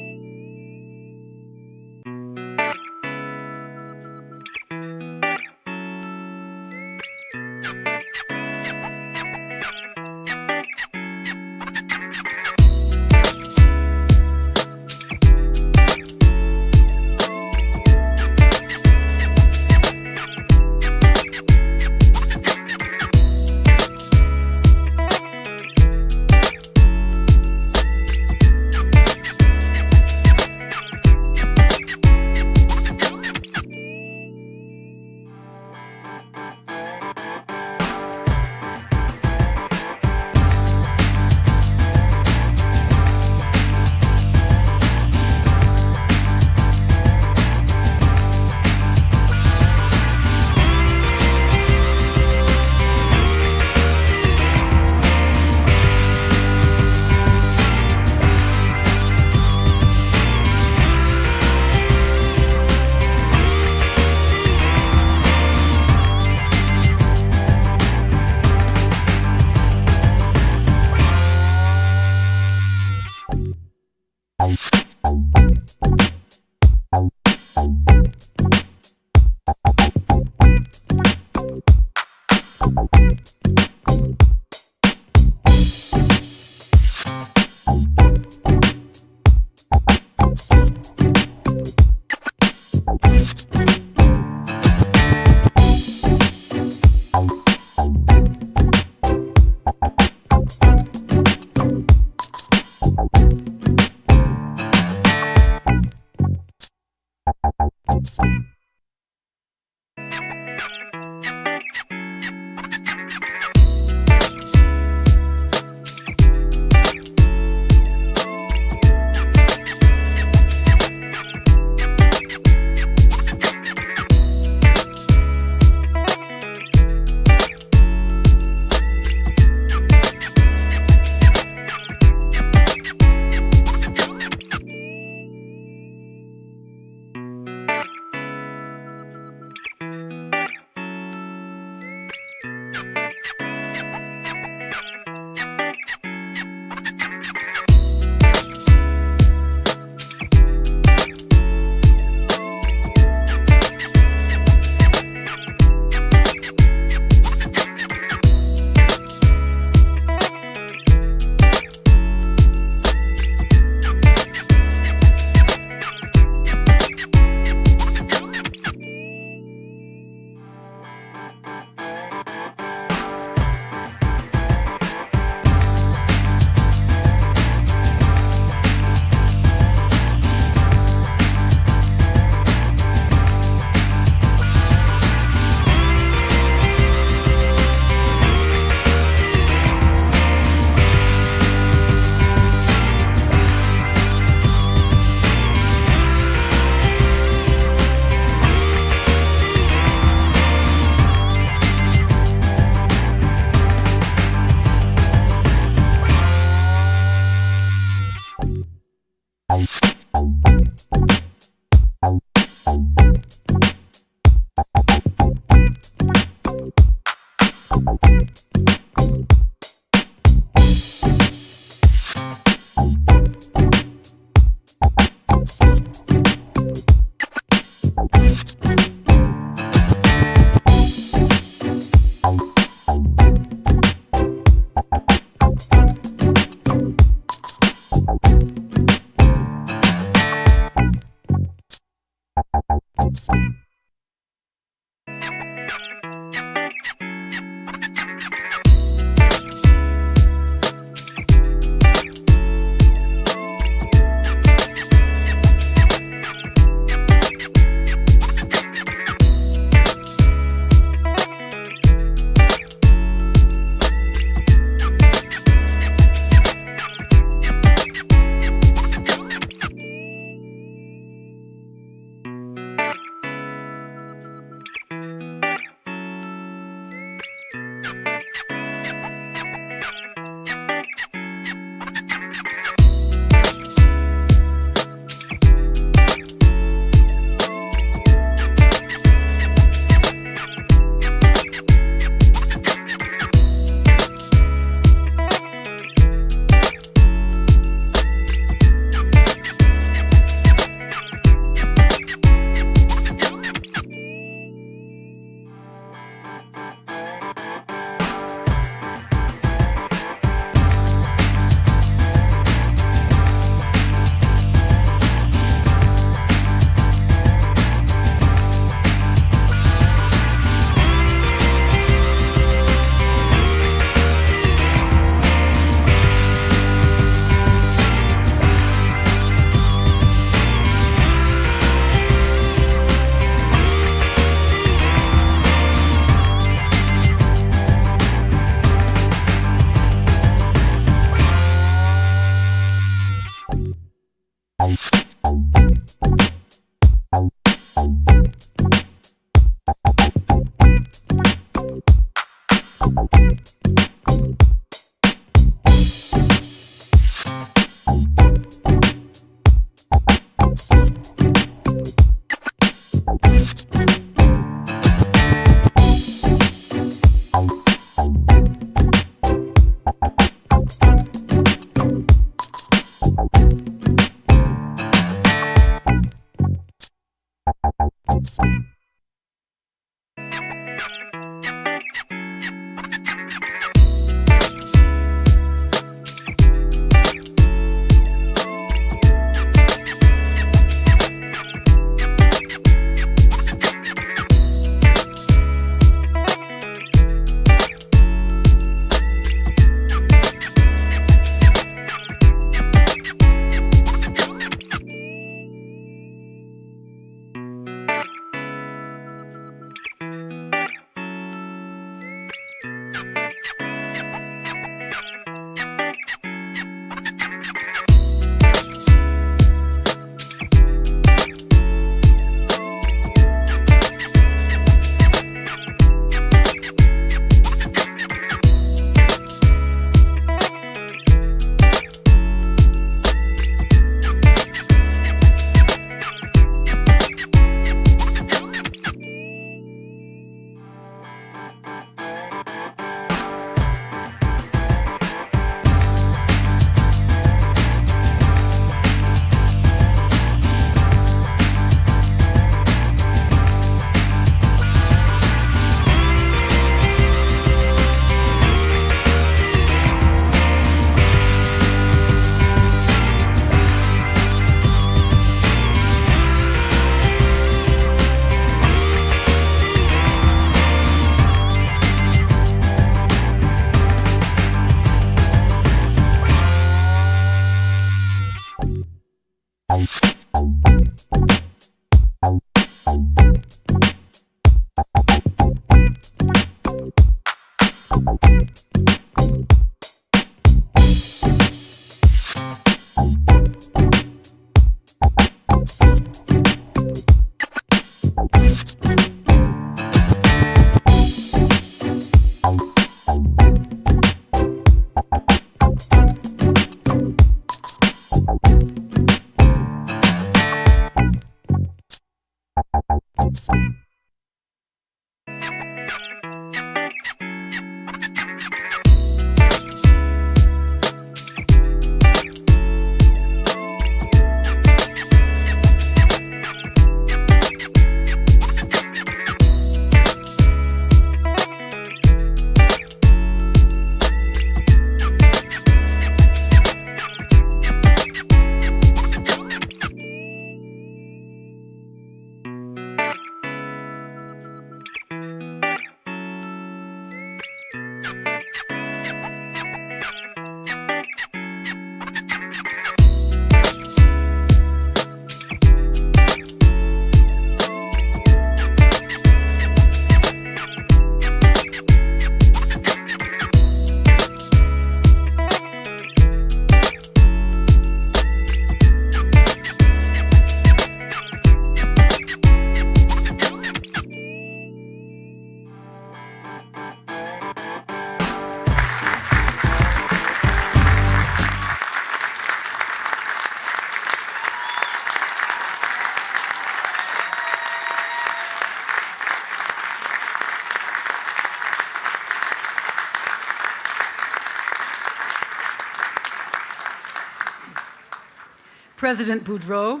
President Boudreau,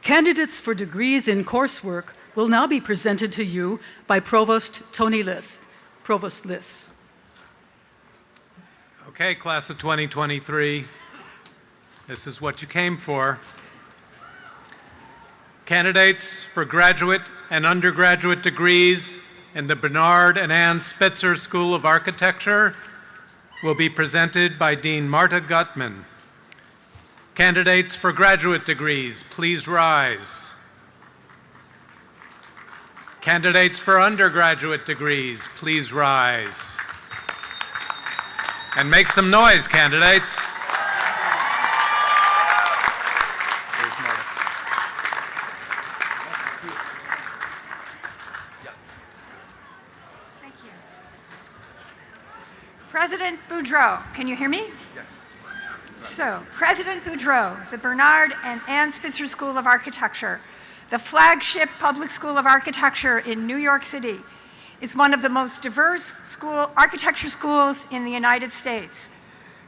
candidates for degrees in coursework will now be presented to you by Provost Tony List. Provost List. Okay, class of 2023, this is what you came for. Candidates for graduate and undergraduate degrees in the Bernard and Ann Spitzer School of Architecture will be presented by Dean Marta Gutman. Candidates for graduate degrees, please rise. Candidates for undergraduate degrees, please rise. And make some noise, candidates. President Boudreau, can you hear me? Yes. So, President Boudreau, the Bernard and Ann Spitzer School of Architecture, the flagship public school of architecture in New York City, is one of the most diverse architecture schools in the United States.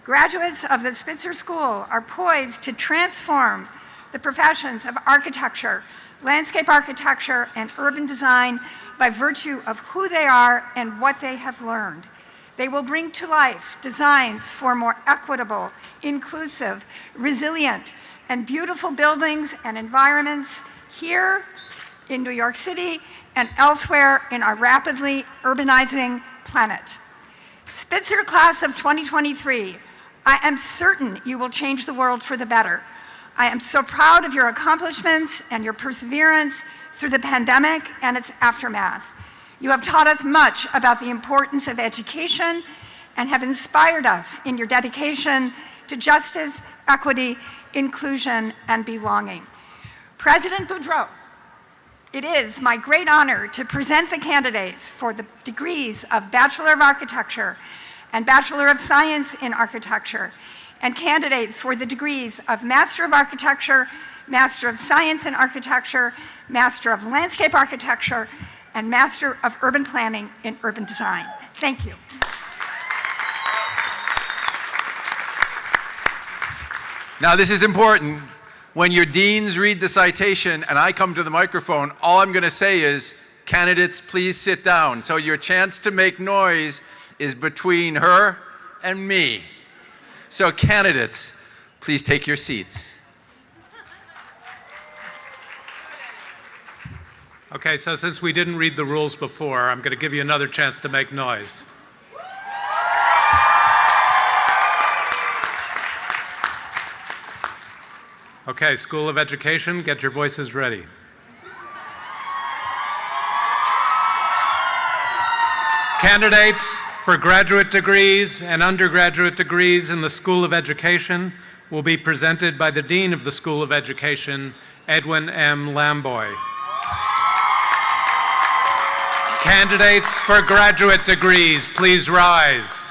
Graduates of the Spitzer School are poised to transform the professions of architecture, landscape architecture, and urban design by virtue of who they are and what they have learned. They will bring to life designs for more equitable, inclusive, resilient, and beautiful buildings and environments here in New York City and elsewhere in our rapidly urbanizing planet. Spitzer class of 2023, I am certain you will change the world for the better. I am so proud of your accomplishments and your perseverance through the pandemic and its aftermath. You have taught us much about the importance of education and have inspired us in your dedication to justice, equity, inclusion, and belonging. President Boudreau, it is my great honor to present the candidates for the degrees of Bachelor of Architecture and Bachelor of Science in Architecture, and candidates for the degrees of Master of Architecture, Master of Science in Architecture, Master of Landscape Architecture, and Master of Urban Planning in Urban Design. Thank you. Now, this is important. When your deans read the citation and I come to the microphone, all I'm going to say is, candidates, please sit down. So your chance to make noise is between her and me. So candidates, please take your seats. Okay, so since we didn't read the rules before, I'm going to give you another chance to make noise. Okay, School of Education, get your voices ready. Candidates for graduate degrees and undergraduate degrees in the School of Education will be presented by the Dean of the School of Education, Edwin M. Lamboy. Candidates for graduate degrees, please rise.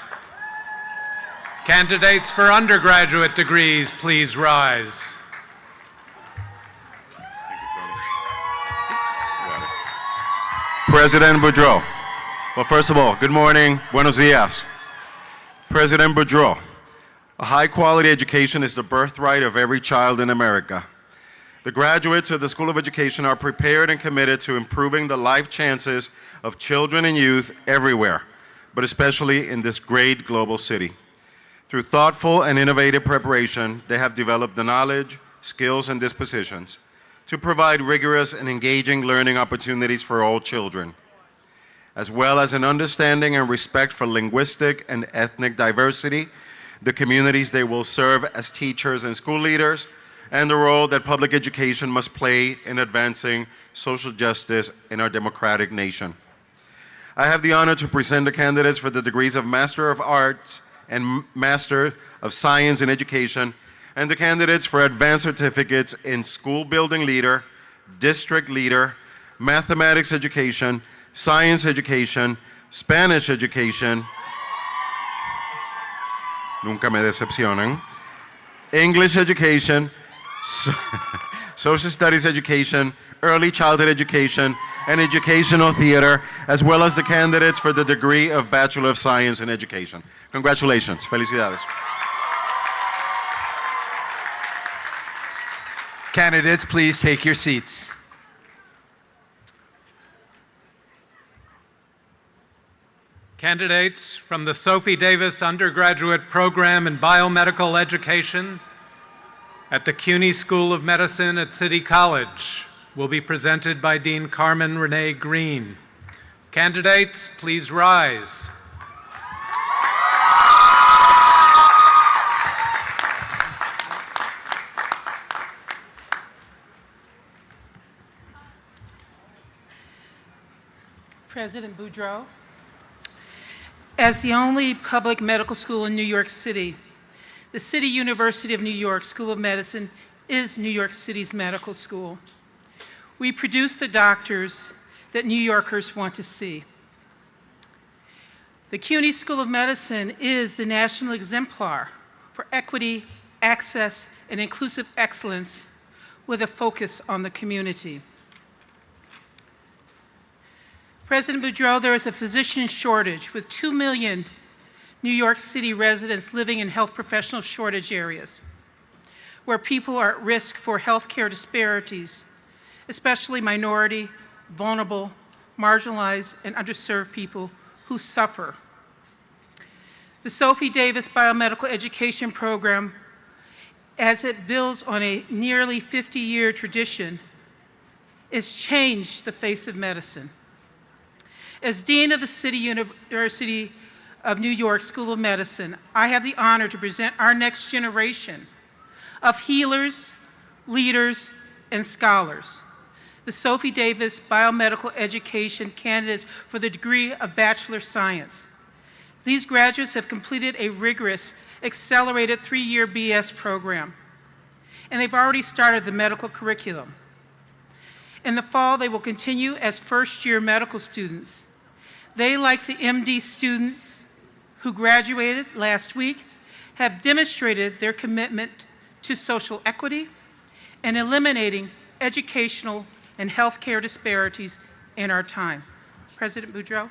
Candidates for undergraduate degrees, please rise. President Boudreau. Well, first of all, good morning, buenos dias. President Boudreau, a high-quality education is the birthright of every child in America. The graduates of the School of Education are prepared and committed to improving the life chances of children and youth everywhere, but especially in this great global city. Through thoughtful and innovative preparation, they have developed the knowledge, skills, and dispositions to provide rigorous and engaging learning opportunities for all children, as well as an understanding and respect for linguistic and ethnic diversity, the communities they will serve as teachers and school leaders, and the role that public education must play in advancing social justice in our democratic nation. I have the honor to present the candidates for the degrees of Master of Arts and Master of Science in Education, and the candidates for advanced certificates in School Building Leader, District Leader, Mathematics Education, Science Education, Spanish Education, nunca me decepcionan, English Education, Social Studies Education, Early Childhood Education, and Educational Theater, as well as the candidates for the degree of Bachelor of Science in Education. Congratulations. Felicidades. Candidates, please take your seats. Candidates from the Sophie Davis Undergraduate Program in Biomedical Education at the CUNY School of Medicine at City College will be presented by Dean Carmen Renee Green. Candidates, please rise. President Boudreau, as the only public medical school in New York City, the City University of New York School of Medicine is New York City's medical school. We produce the doctors that New Yorkers want to see. The CUNY School of Medicine is the national exemplar for equity, access, and inclusive excellence with a focus on the community. President Boudreau, there is a physician shortage with 2 million New York City residents living in health professional shortage areas where people are at risk for healthcare disparities, especially minority, vulnerable, marginalized, and underserved people who suffer. The Sophie Davis Biomedical Education Program, as it builds on a nearly 50-year tradition, has changed the face of medicine. As Dean of the City University of New York School of Medicine, I have the honor to present our next generation of healers, leaders, and scholars, the Sophie Davis Biomedical Education candidates for the degree of Bachelor of Science. These graduates have completed a rigorous, accelerated 3-year BS program, and they've already started the medical curriculum. In the fall, they will continue as first-year medical students. They, like the MD students who graduated last week, have demonstrated their commitment to social equity and eliminating educational and healthcare disparities in our time. President Boudreau.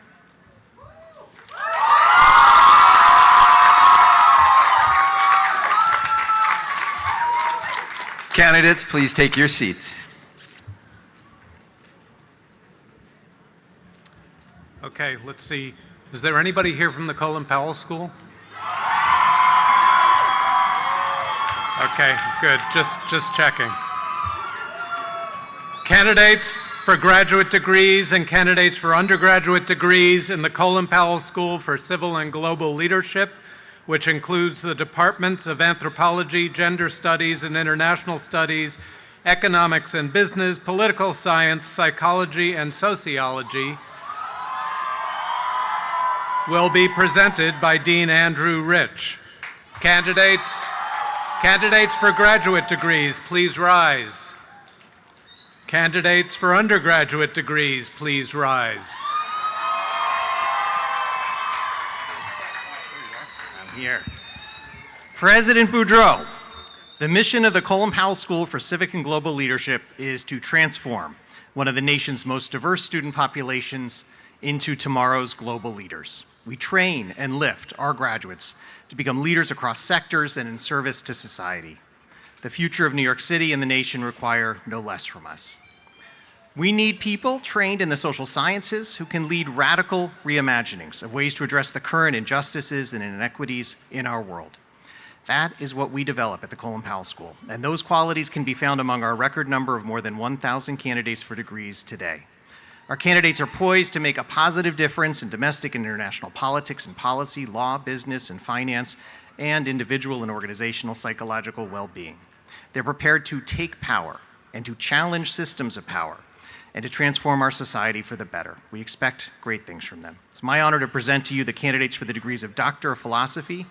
Candidates, please take your seats. Okay, let's see. Is there anybody here from the Colin Powell School? Okay, good. Just checking. Candidates for graduate degrees and candidates for undergraduate degrees in the Colin Powell School for Civil and Global Leadership, which includes the Departments of Anthropology, Gender Studies and International Studies, Economics and Business, Political Science, Psychology, and Sociology, will be presented by Dean Andrew Rich. Candidates for graduate degrees, please rise. Candidates for undergraduate degrees, please rise. I'm here. President Boudreau, the mission of the Colin Powell School for Civic and Global Leadership is to transform one of the nation's most diverse student populations into tomorrow's global leaders. We train and lift our graduates to become leaders across sectors and in service to society. The future of New York City and the nation require no less from us. We need people trained in the social sciences who can lead radical reimaginings of ways to address the current injustices and inequities in our world. That is what we develop at the Colin Powell School, and those qualities can be found among our record number of more than 1,000 candidates for degrees today. Our candidates are poised to make a positive difference in domestic and international politics and policy, law, business, and finance, and individual and organizational psychological well-being. They're prepared to take power and to challenge systems of power and to transform our society for the better. We expect great things from them. It's my honor to present to you the candidates for the degrees of Doctor of Philosophy,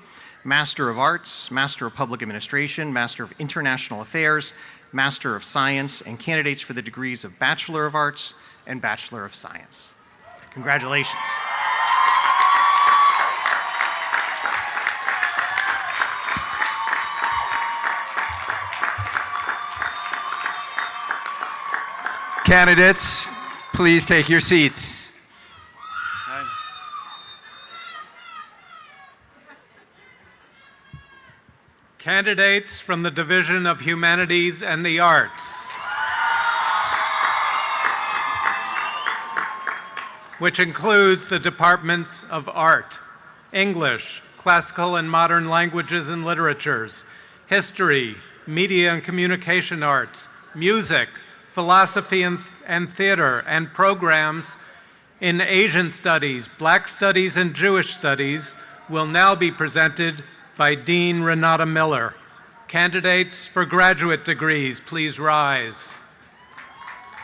Master of Arts, Master of Public Administration, Master of International Affairs, Master of Science, and candidates for the degrees of Bachelor of Arts and Bachelor of Science. Congratulations. Candidates, please take your seats. Candidates from the Division of Humanities and the Arts, which includes the departments of Art, English, Classical and Modern Languages and Literatures, History, Media and Communication Arts, Music, Philosophy and Theater, and programs in Asian Studies, Black Studies, and Jewish Studies will now be presented by Dean Renata Miller. Candidates for graduate degrees, please rise.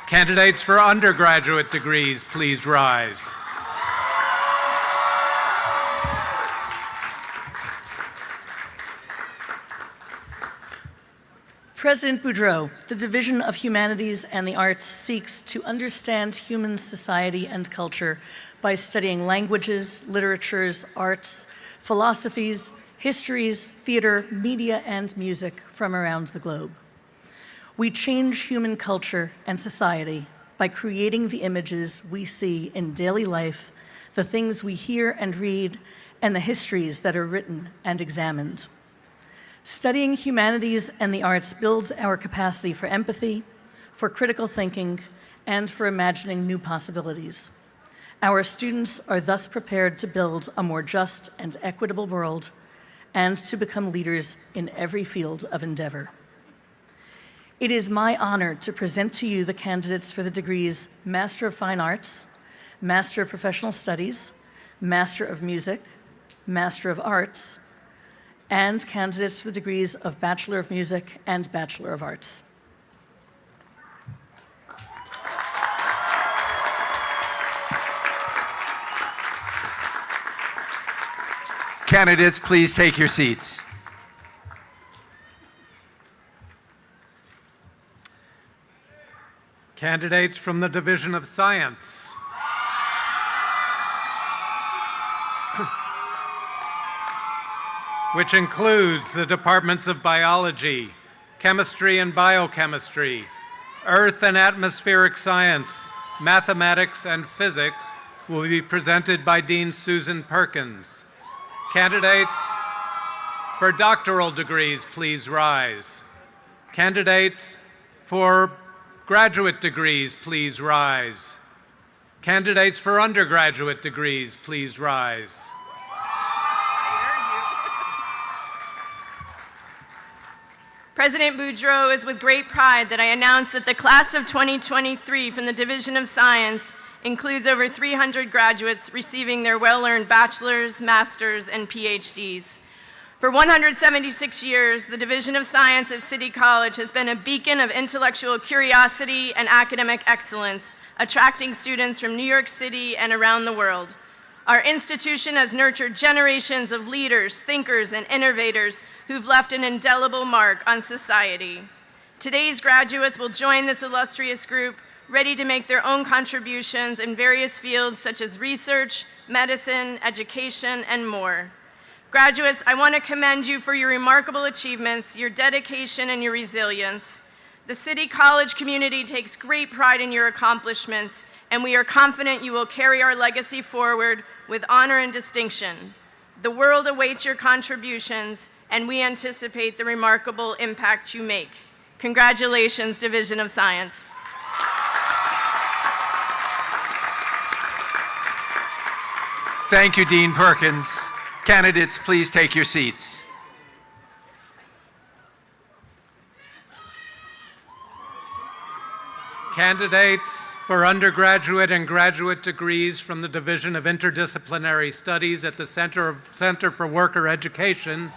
Candidates for undergraduate degrees, please rise. President Boudreau, the Division of Humanities and the Arts seeks to understand human society and culture by studying languages, literatures, arts, philosophies, histories, theater, media, and music from around the globe. We change human culture and society by creating the images we see in daily life, the things we hear and read, and the histories that are written and examined. Studying humanities and the arts builds our capacity for empathy, for critical thinking, and for imagining new possibilities. Our students are thus prepared to build a more just and equitable world and to become leaders in every field of endeavor. It is my honor to present to you the candidates for the degrees Master of Fine Arts, Master of Professional Studies, Master of Music, Master of Arts, and candidates for the degrees of Bachelor of Music and Bachelor of Arts. Candidates, please take your seats. Candidates from the Division of Science. Which includes the departments of Biology, Chemistry and Biochemistry, Earth and Atmospheric Science, Mathematics and Physics, will be presented by Dean Susan Perkins. Candidates for doctoral degrees, please rise. Candidates for graduate degrees, please rise. Candidates for undergraduate degrees, please rise. President Boudreau, it is with great pride that I announce that the class of 2023 from the Division of Science includes over 300 graduates receiving their well-earned bachelor's, master's, and PhDs. For 176 years, the Division of Science at City College has been a beacon of intellectual curiosity and academic excellence, attracting students from New York City and around the world. Our institution has nurtured generations of leaders, thinkers, and innovators who've left an indelible mark on society. Today's graduates will join this illustrious group, ready to make their own contributions in various fields such as research, medicine, education, and more. Graduates, I want to commend you for your remarkable achievements, your dedication, and your resilience. The City College community takes great pride in your accomplishments, and we are confident you will carry our legacy forward with honor and distinction. The world awaits your contributions, and we anticipate the remarkable impact you make. Congratulations, Division of Science. Thank you, Dean Perkins. Candidates, please take your seats. Candidates for undergraduate and graduate degrees from the Division of Interdisciplinary Studies at the Center for Worker Education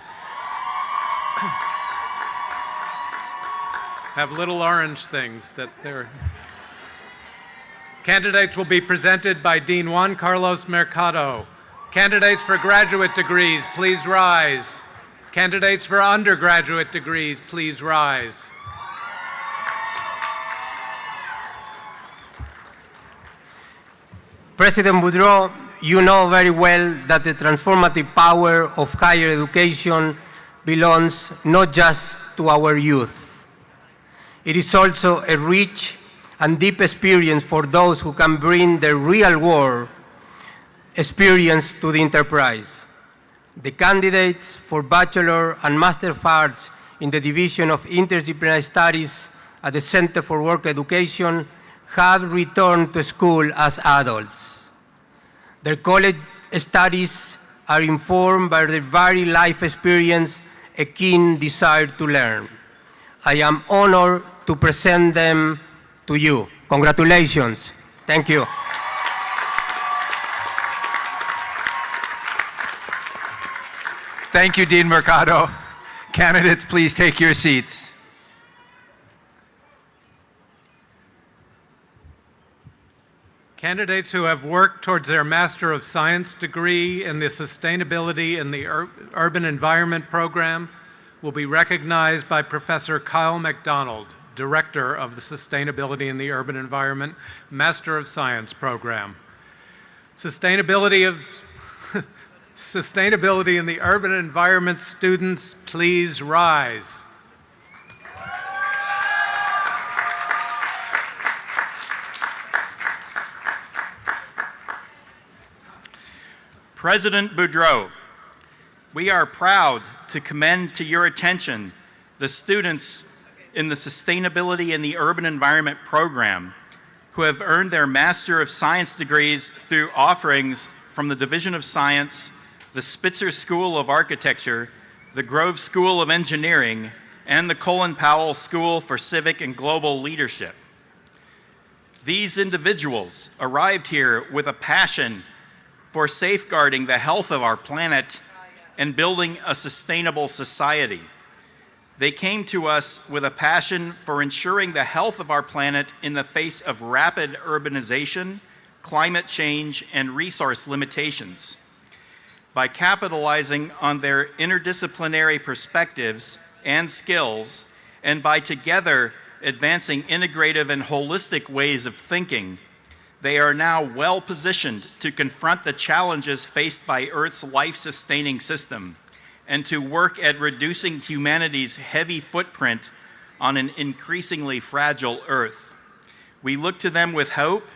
have little orange things that they're... Candidates will be presented by Dean Juan Carlos Mercado. Candidates for graduate degrees, please rise. Candidates for undergraduate degrees, please rise. President Boudreau, you know very well that the transformative power of higher education belongs not just to our youth. It is also a rich and deep experience for those who can bring the real-world experience to the enterprise. The candidates for Bachelor and Master of Arts in the Division of Interdisciplinary Studies at the Center for Work Education have returned to school as adults. Their college studies are informed by their varied life experience, a keen desire to learn. I am honored to present them to you. Congratulations. Thank you. Thank you, Dean Mercado. Candidates, please take your seats. Candidates who have worked towards their Master of Science degree in the Sustainability in the Urban Environment program will be recognized by Professor Kyle McDonald, Director of the Sustainability in the Urban Environment Master of Science program. Sustainability in the Urban Environment students, please rise. President Boudreau, we are proud to commend to your attention the students in the Sustainability in the Urban Environment program who have earned their Master of Science degrees through offerings from the Division of Science, the Spitzer School of Architecture, the Grove School of Engineering, and the Colin Powell School for Civic and Global Leadership. These individuals arrived here with a passion for safeguarding the health of our planet and building a sustainable society. They came to us with a passion for ensuring the health of our planet in the face of rapid urbanization, climate change, and resource limitations. By capitalizing on their interdisciplinary perspectives and skills, and by together advancing integrative and holistic ways of thinking, they are now well positioned to confront the challenges faced by Earth's life-sustaining system and to work at reducing humanity's heavy footprint on an increasingly fragile Earth. We look to them with hope,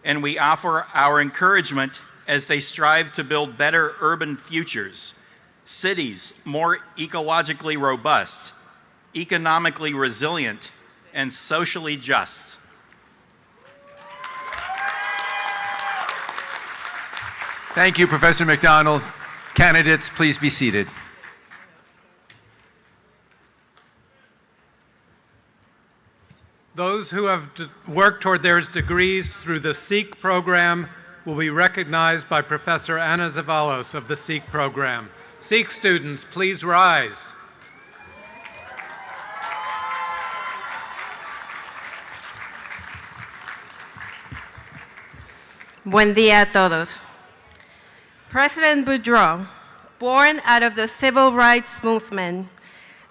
and we offer our encouragement as they strive to build better urban futures, cities more ecologically robust, economically resilient, and socially just. Thank you, Professor McDonald. Candidates, please be seated. Those who have worked toward their degrees through the SEEK program will be recognized by Professor Anna Zavalos of the SEEK program. SEEK students, please rise. Buen día a todos. President Boudreau, born out of the civil rights movement,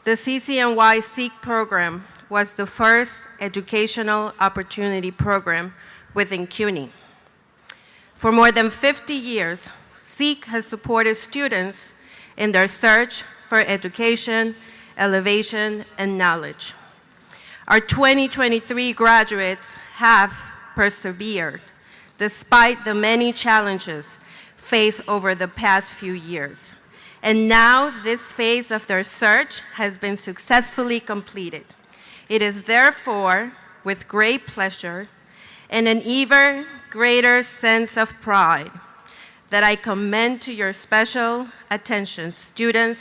the CCNY SEEK program was the first educational opportunity program within CUNY. For more than 50 years, SEEK has supported students in their search for education, elevation, and knowledge. Our 2023 graduates have persevered despite the many challenges faced over the past few years. And now this phase of their search has been successfully completed. It is therefore with great pleasure and an even greater sense of pride that I commend to your special attention students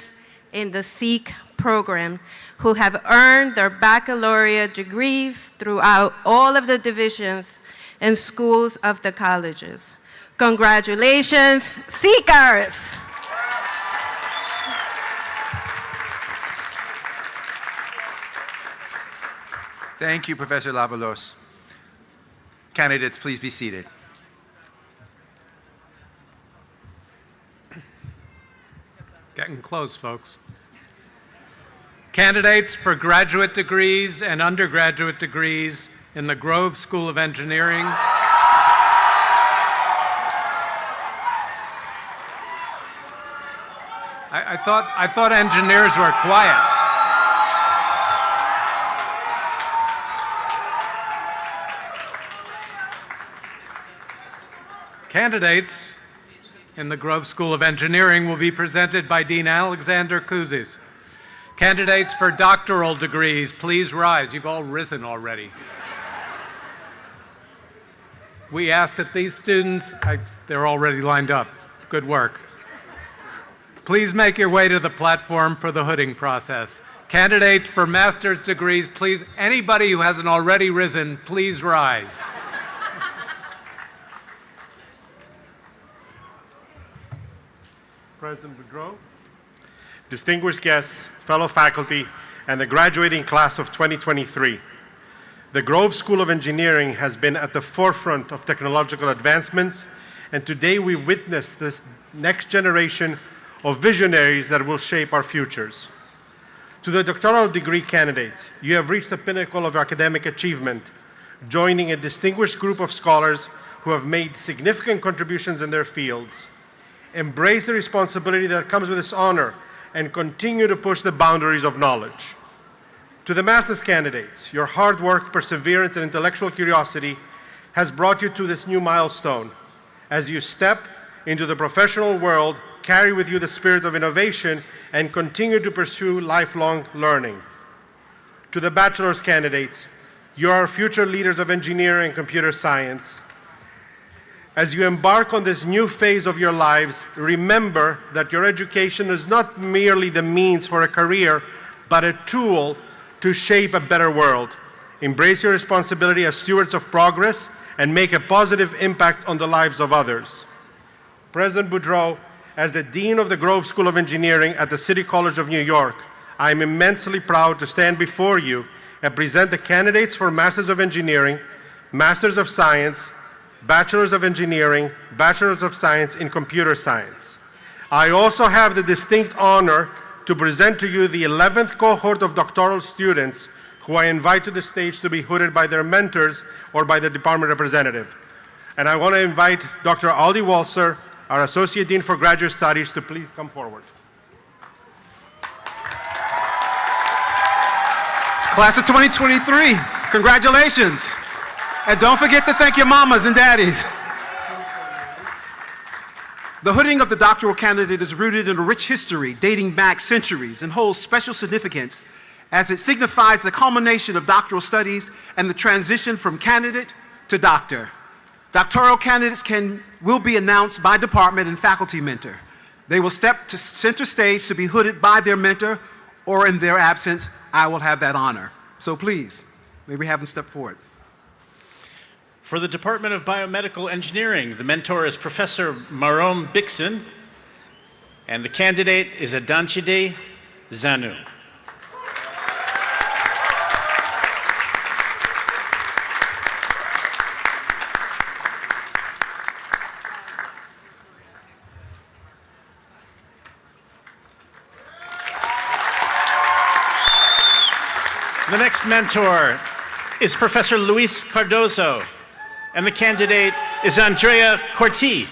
in the SEEK program who have earned their baccalaureate degrees throughout all of the divisions and schools of the colleges. Congratulations, SEEKers! Thank you, Professor Lavalos. Candidates, please be seated. Getting close, folks. Candidates for graduate degrees and undergraduate degrees in the Grove School of Engineering. I thought engineers were quiet. Candidates in the Grove School of Engineering will be presented by Dean Alexander Kouzes. Candidates for doctoral degrees, please rise. You've all risen already. We ask that these students, they're already lined up. Good work. Please make your way to the platform for the hooding process. Candidates for master's degrees, please, anybody who hasn't already risen, please rise. President Boudreau, distinguished guests, fellow faculty, and the graduating class of 2023. The Grove School of Engineering has been at the forefront of technological advancements, and today we witness this next generation of visionaries that will shape our futures. To the doctoral degree candidates, you have reached the pinnacle of academic achievement, joining a distinguished group of scholars who have made significant contributions in their fields. Embrace the responsibility that comes with this honor and continue to push the boundaries of knowledge. To the master's candidates, your hard work, perseverance, and intellectual curiosity has brought you to this new milestone. As you step into the professional world, carry with you the spirit of innovation and continue to pursue lifelong learning. To the bachelor's candidates, you are future leaders of engineering and computer science. As you embark on this new phase of your lives, remember that your education is not merely the means for a career, but a tool to shape a better world. Embrace your responsibility as stewards of progress and make a positive impact on the lives of others. President Boudreau, as the Dean of the Grove School of Engineering at the City College of New York, I am immensely proud to stand before you and present the candidates for Masters of Engineering, Masters of Science, Bachelors of Engineering, Bachelors of Science in Computer Science. I also have the distinct honor to present to you the 11th cohort of doctoral students who I invite to the stage to be hooded by their mentors or by the department representative. And I want to invite Dr. Aldi Walser, our Associate Dean for Graduate Studies, to please come forward. Class of 2023, congratulations. And don't forget to thank your mamas and daddies. The hooding of the doctoral candidate is rooted in a rich history dating back centuries and holds special significance as it signifies the culmination of doctoral studies and the transition from candidate to doctor. Doctoral candidates will be announced by department and faculty mentor. They will step to center stage to be hooded by their mentor, or in their absence, I will have that honor. So please, may we have them step forward. For the Department of Biomedical Engineering, the mentor is Professor Marom Bixen, and the candidate is Adanchide Zanu. The next mentor is Professor Luis Cardozo, and the candidate is Andrea Corti.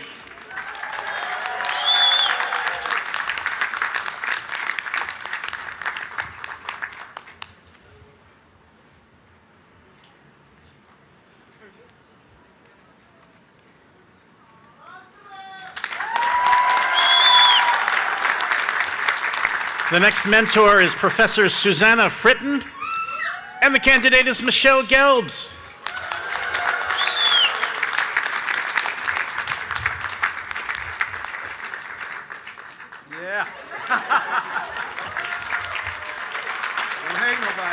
The next mentor is Professor Susanna Fritten, and the candidate is Michelle Gelbs. Yeah.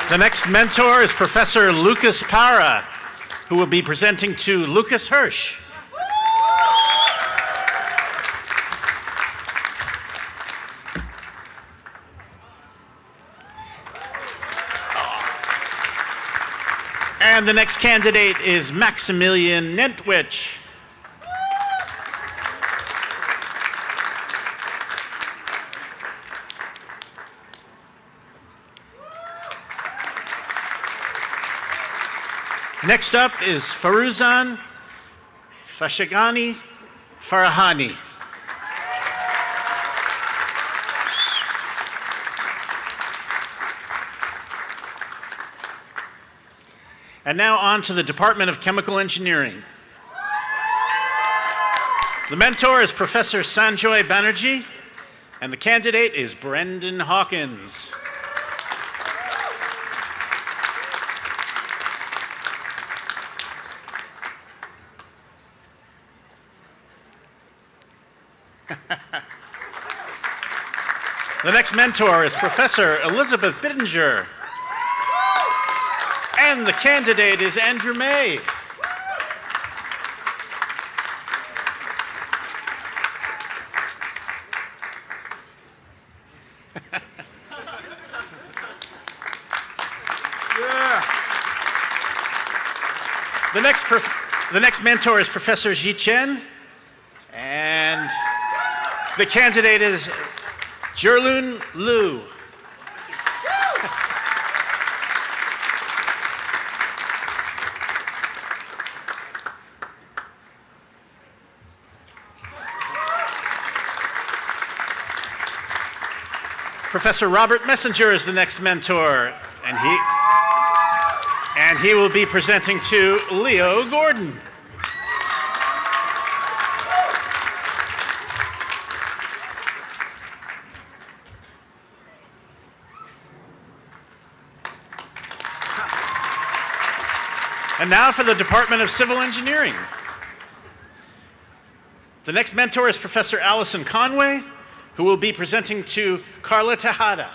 The next mentor is Professor Lucas Para, who will be presenting to Lucas Hirsch. And the next candidate is Maximilian Nentwich. Next up is Faruzan Fashagani Farahani. And now on to the Department of Chemical Engineering. The mentor is Professor Sanjoy Banerjee, and the candidate is Brendan Hawkins. The next mentor is Professor Elizabeth Bittinger, and the candidate is Andrew May. The next mentor is Professor Ji Chen, and the candidate is Jerlun Liu. Professor Robert Messenger is the next mentor, and he will be presenting to Leo Gordon. And now for the Department of Civil Engineering. The next mentor is Professor Allison Conway, who will be presenting to Carla Tejada.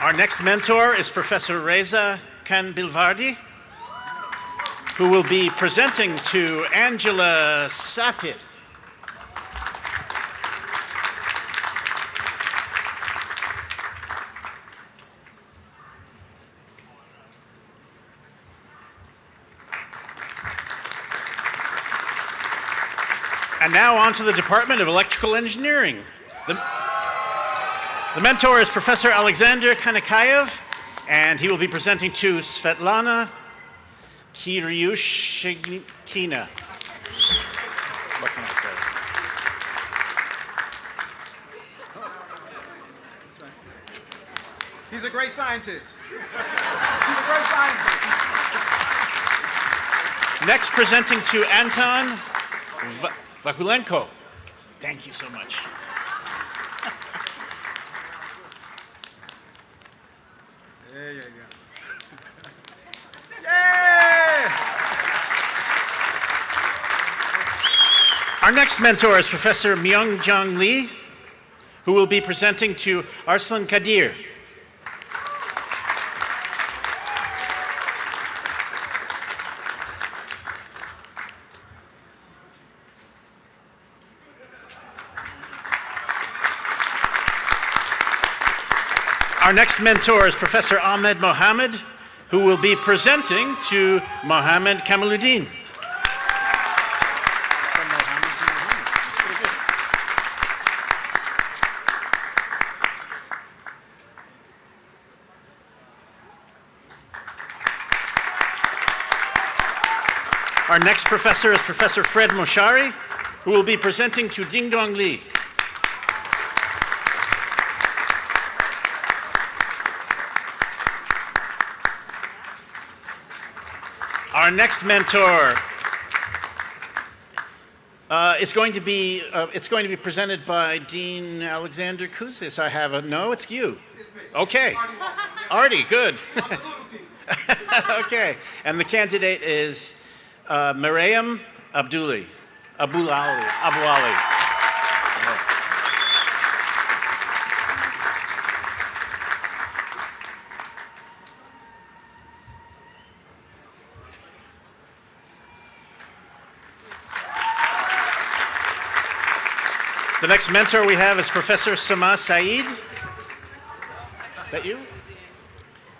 Our next mentor is Professor Reza Khan-Bilvardi, who will be presenting to Angela Sapit. And now on to the Department of Electrical Engineering. The mentor is Professor Alexander Kanakayev, and he will be presenting to Svetlana Kiryushkina. What can I say? He's a great scientist. He's a great scientist. Next, presenting to Anton Vakulenko. Thank you so much. There you go. Our next mentor is Professor Myung-Jong Lee, who will be presenting to Arslan Kadir. Our next mentor is Professor Ahmed Mohammed, who will be presenting to Mohammed Kamaluddin. Our next professor is Professor Fred Moshari, who will be presenting to Ding Dong Lee. Our next mentor is going to be presented by Dean Alexander Kouzis. I have a no. It's you. It's me. Okay. Artie, good. Okay, and the candidate is Maryam Abu Ali. The next mentor we have is Professor Sama Saeed. Is that you?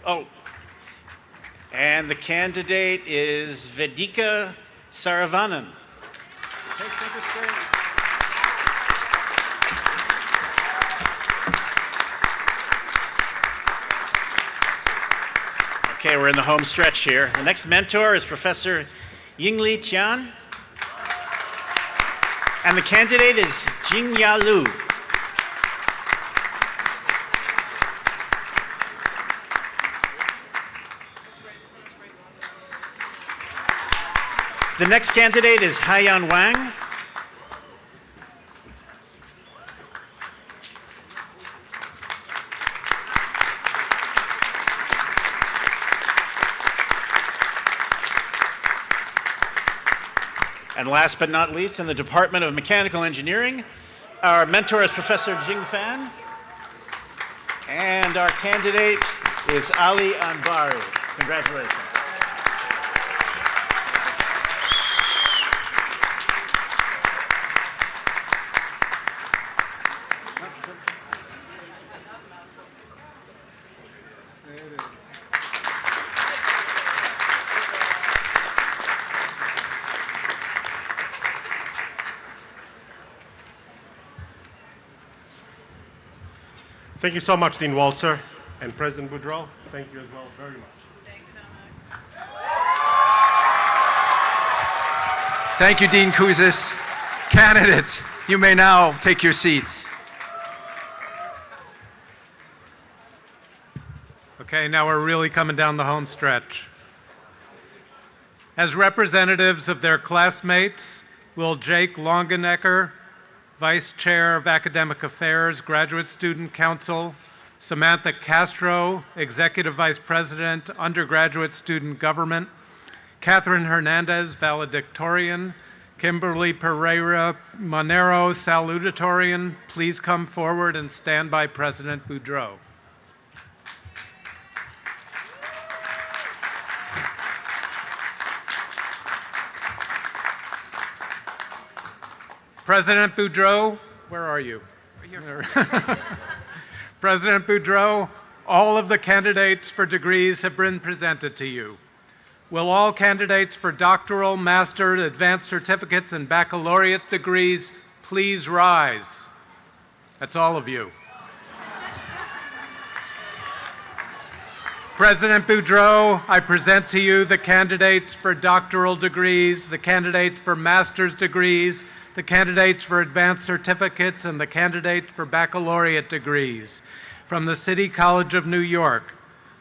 Oh. And the candidate is Vedika Saravanan. Take center stage. Okay, we're in the home stretch here. The next mentor is Professor Yingli Tian. And the candidate is Jingya Lu. The next candidate is Haiyan Wang. And last but not least, in the Department of Mechanical Engineering, our mentor is Professor Jing Fan. And our candidate is Ali Anbari. Congratulations. Thank you so much, Dean Walser and President Boudreau. Thank you as well very much. Thank you, Dean Kouzes. Candidates, you may now take your seats. Okay, now we're really coming down the home stretch. As representatives of their classmates, will Jake Longenecker, Vice Chair of Academic Affairs, Graduate Student Council, Samantha Castro, Executive Vice President, Undergraduate Student Government, Catherine Hernandez, Valedictorian, Kimberly Pereira Monero, Salutatorian, please come forward and stand by President Boudreau. President Boudreau, where are you? President Boudreau, all of the candidates for degrees have been presented to you. Will all candidates for doctoral, master, advanced certificates, and baccalaureate degrees please rise? That's all of you. President Boudreau, I present to you the candidates for doctoral degrees, the candidates for master's degrees, the candidates for advanced certificates, and the candidates for baccalaureate degrees from the City College of New York.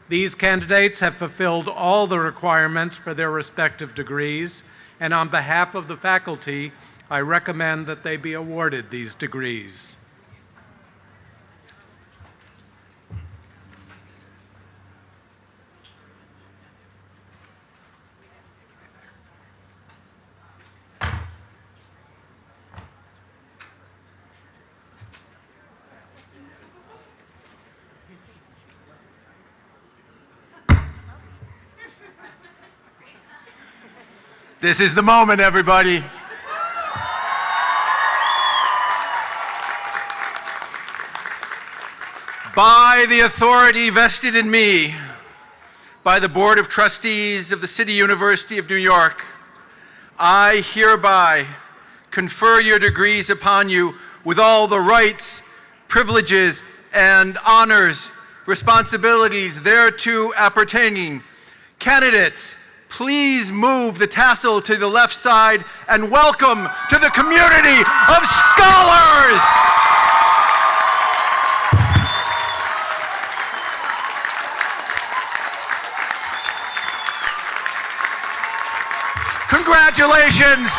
These candidates have fulfilled all the requirements for their respective degrees, and on behalf of the faculty, I recommend that they be awarded these degrees. This is the moment, everybody. By the authority vested in me by the Board of Trustees of the City University of New York, I hereby confer your degrees upon you with all the rights, privileges, and honors, responsibilities thereto appertaining. Candidates, please move the tassel to the left side and welcome to the community of scholars. Congratulations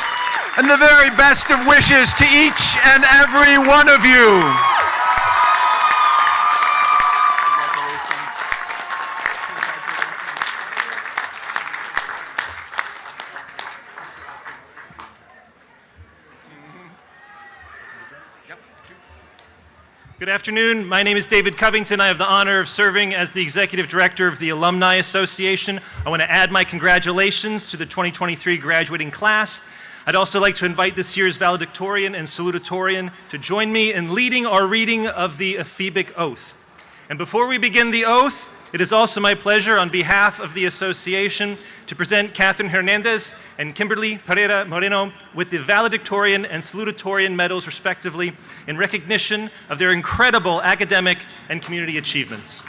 and the very best of wishes to each and every one of you. Good afternoon. My name is David Covington. I have the honor of serving as the Executive Director of the Alumni Association. I want to add my congratulations to the 2023 graduating class. I'd also like to invite this year's valedictorian and salutatorian to join me in leading our reading of the Ephebic Oath. And before we begin the oath, it is also my pleasure on behalf of the association to present Catherine Hernandez and Kimberly Pereira Moreno with the valedictorian and salutatorian medals respectively in recognition of their incredible academic and community achievements.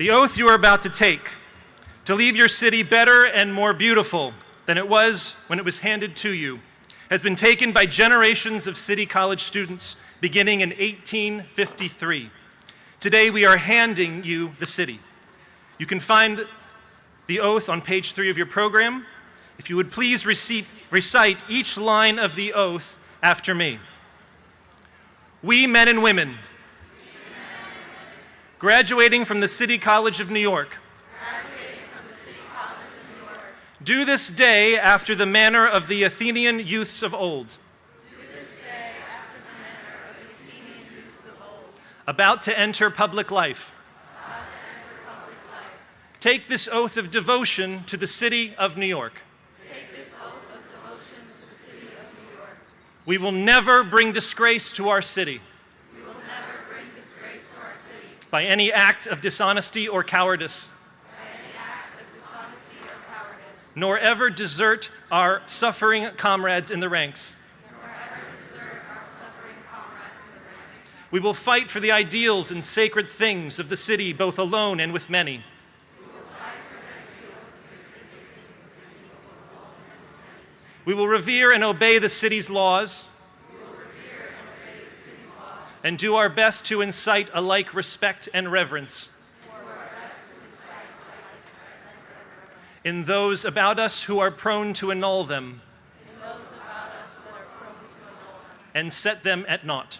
The oath you are about to take, to leave your city better and more beautiful than it was when it was handed to you, has been taken by generations of City College students beginning in 1853. Today we are handing you the city. You can find the oath on page 3 of your program. If you would please recite each line of the oath after me. We, men and women, graduating from the City College of New York, do this day after the manner of the Athenian youths of old, about to enter public life. Take this oath of devotion to the City of New York. We will never bring disgrace to our city. By any act of dishonesty or cowardice. Nor ever desert our suffering comrades in the ranks. We will fight for the ideals and sacred things of the city, both alone and with many. We will revere and obey the city's laws and do our best to incite alike respect and reverence in those about us who are prone to annul them and set them at naught.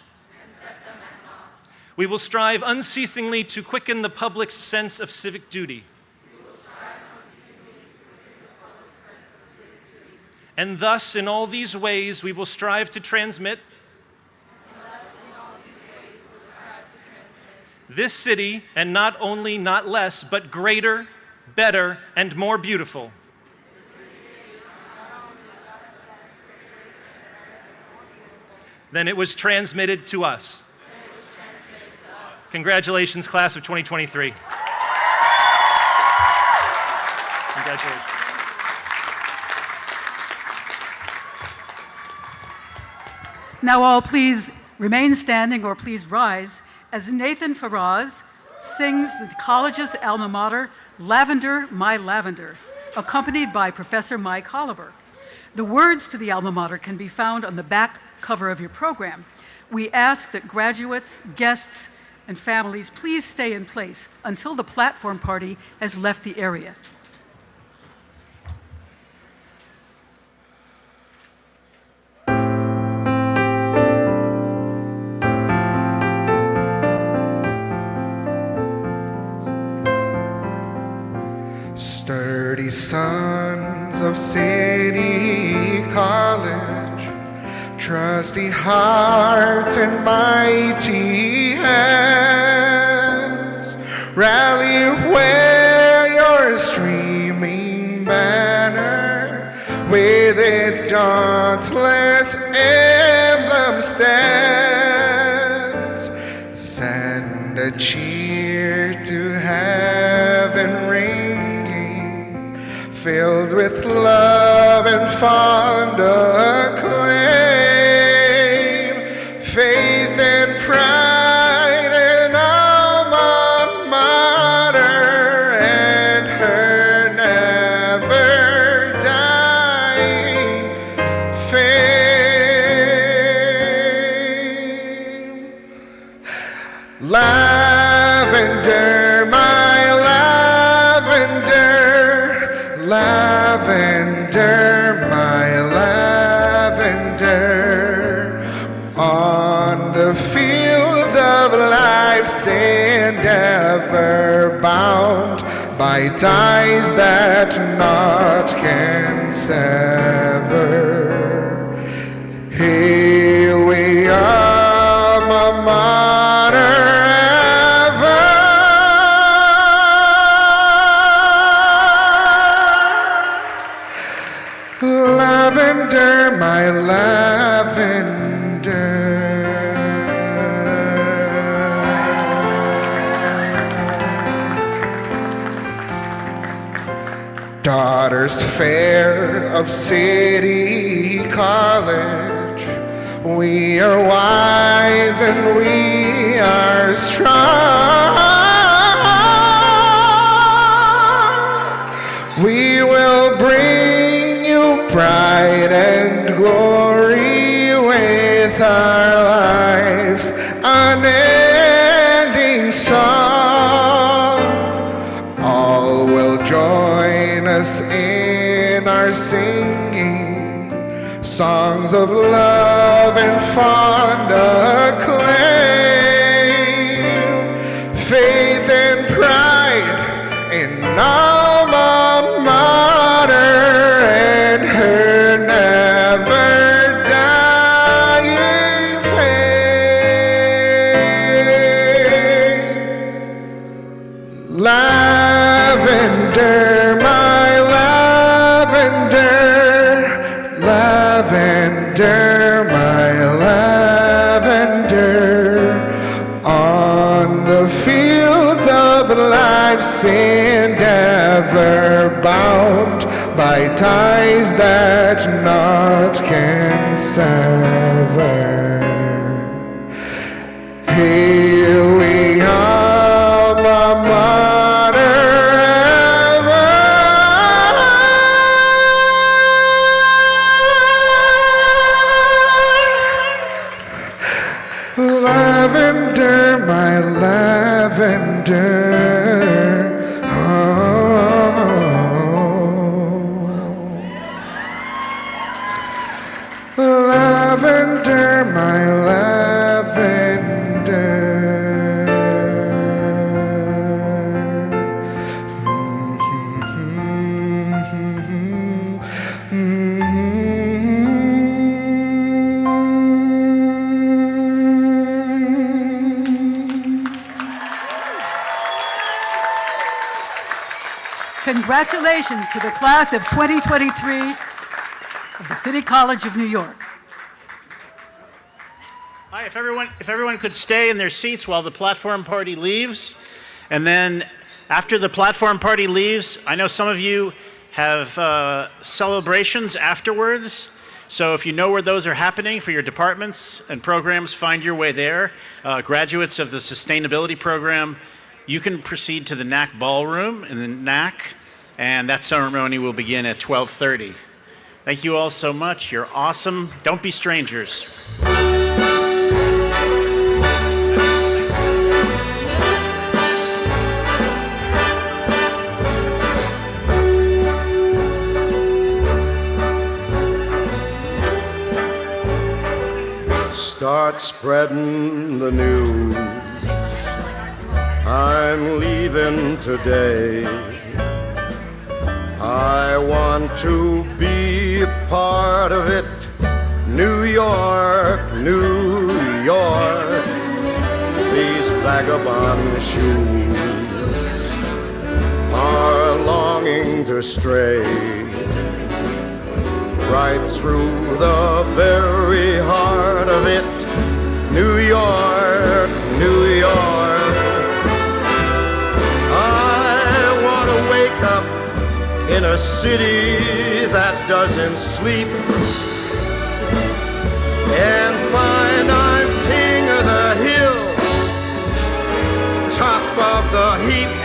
We will strive unceasingly to quicken the public's sense of civic duty. And thus, in all these ways, we will strive to transmit this city, and not only not less, but greater, better, and more beautiful. Than it was transmitted to us. Congratulations, class of 2023. Congratulations. Now all please remain standing or please rise as Nathan Faraz sings the college's alma mater, Lavender, My Lavender, accompanied by Professor Mike Holliber. The words to the alma mater can be found on the back cover of your program. We ask that graduates, guests, and families please stay in place until the platform party has left the area. Sturdy sons of City College, trusty hearts and mighty hands, rally where your streaming banner with its dauntless emblem stands. Send a cheer to heaven ringing, filled with love and fond acclaim, faith and pride in alma mater and her never dying fame. Lavender, my lavender, lavender, my lavender, on the field of life's endeavor, bound by ties that naught can sever. Here we are, alma mater. Lavender, my lavender. Daughters fair of City College, we are wise and we are strong. We will bring you pride and glory with our lives, unending song. All will join us in our singing, songs of love and fond acclaim, faith and pride in alma mater and her never dying flame. Lavender, my lavender, lavender, my lavender, on the field of life's endeavor, bound by ties that naught can sever. Here we alma mater ever. Lavender, my lavender. Lavender, my Congratulations to the class of 2023 of the City College of New York. Hi, if everyone could stay in their seats while the platform party leaves. And then after the platform party leaves, I know some of you have celebrations afterwards. So if you know where those are happening for your departments and programs, find your way there. Graduates of the sustainability program, you can proceed to the NAC ballroom in the NAC, and that ceremony will begin at 12:30. Thank you all so much. You're awesome. Don't be strangers. Start spreading the news. I'm leaving today. I want to be a part of it. New York, New York. These vagabond shoes are longing to stray right through the very heart of it. New York, New York. I want to wake up in a city that doesn't sleep and find I'm king of the hill, top of the heap.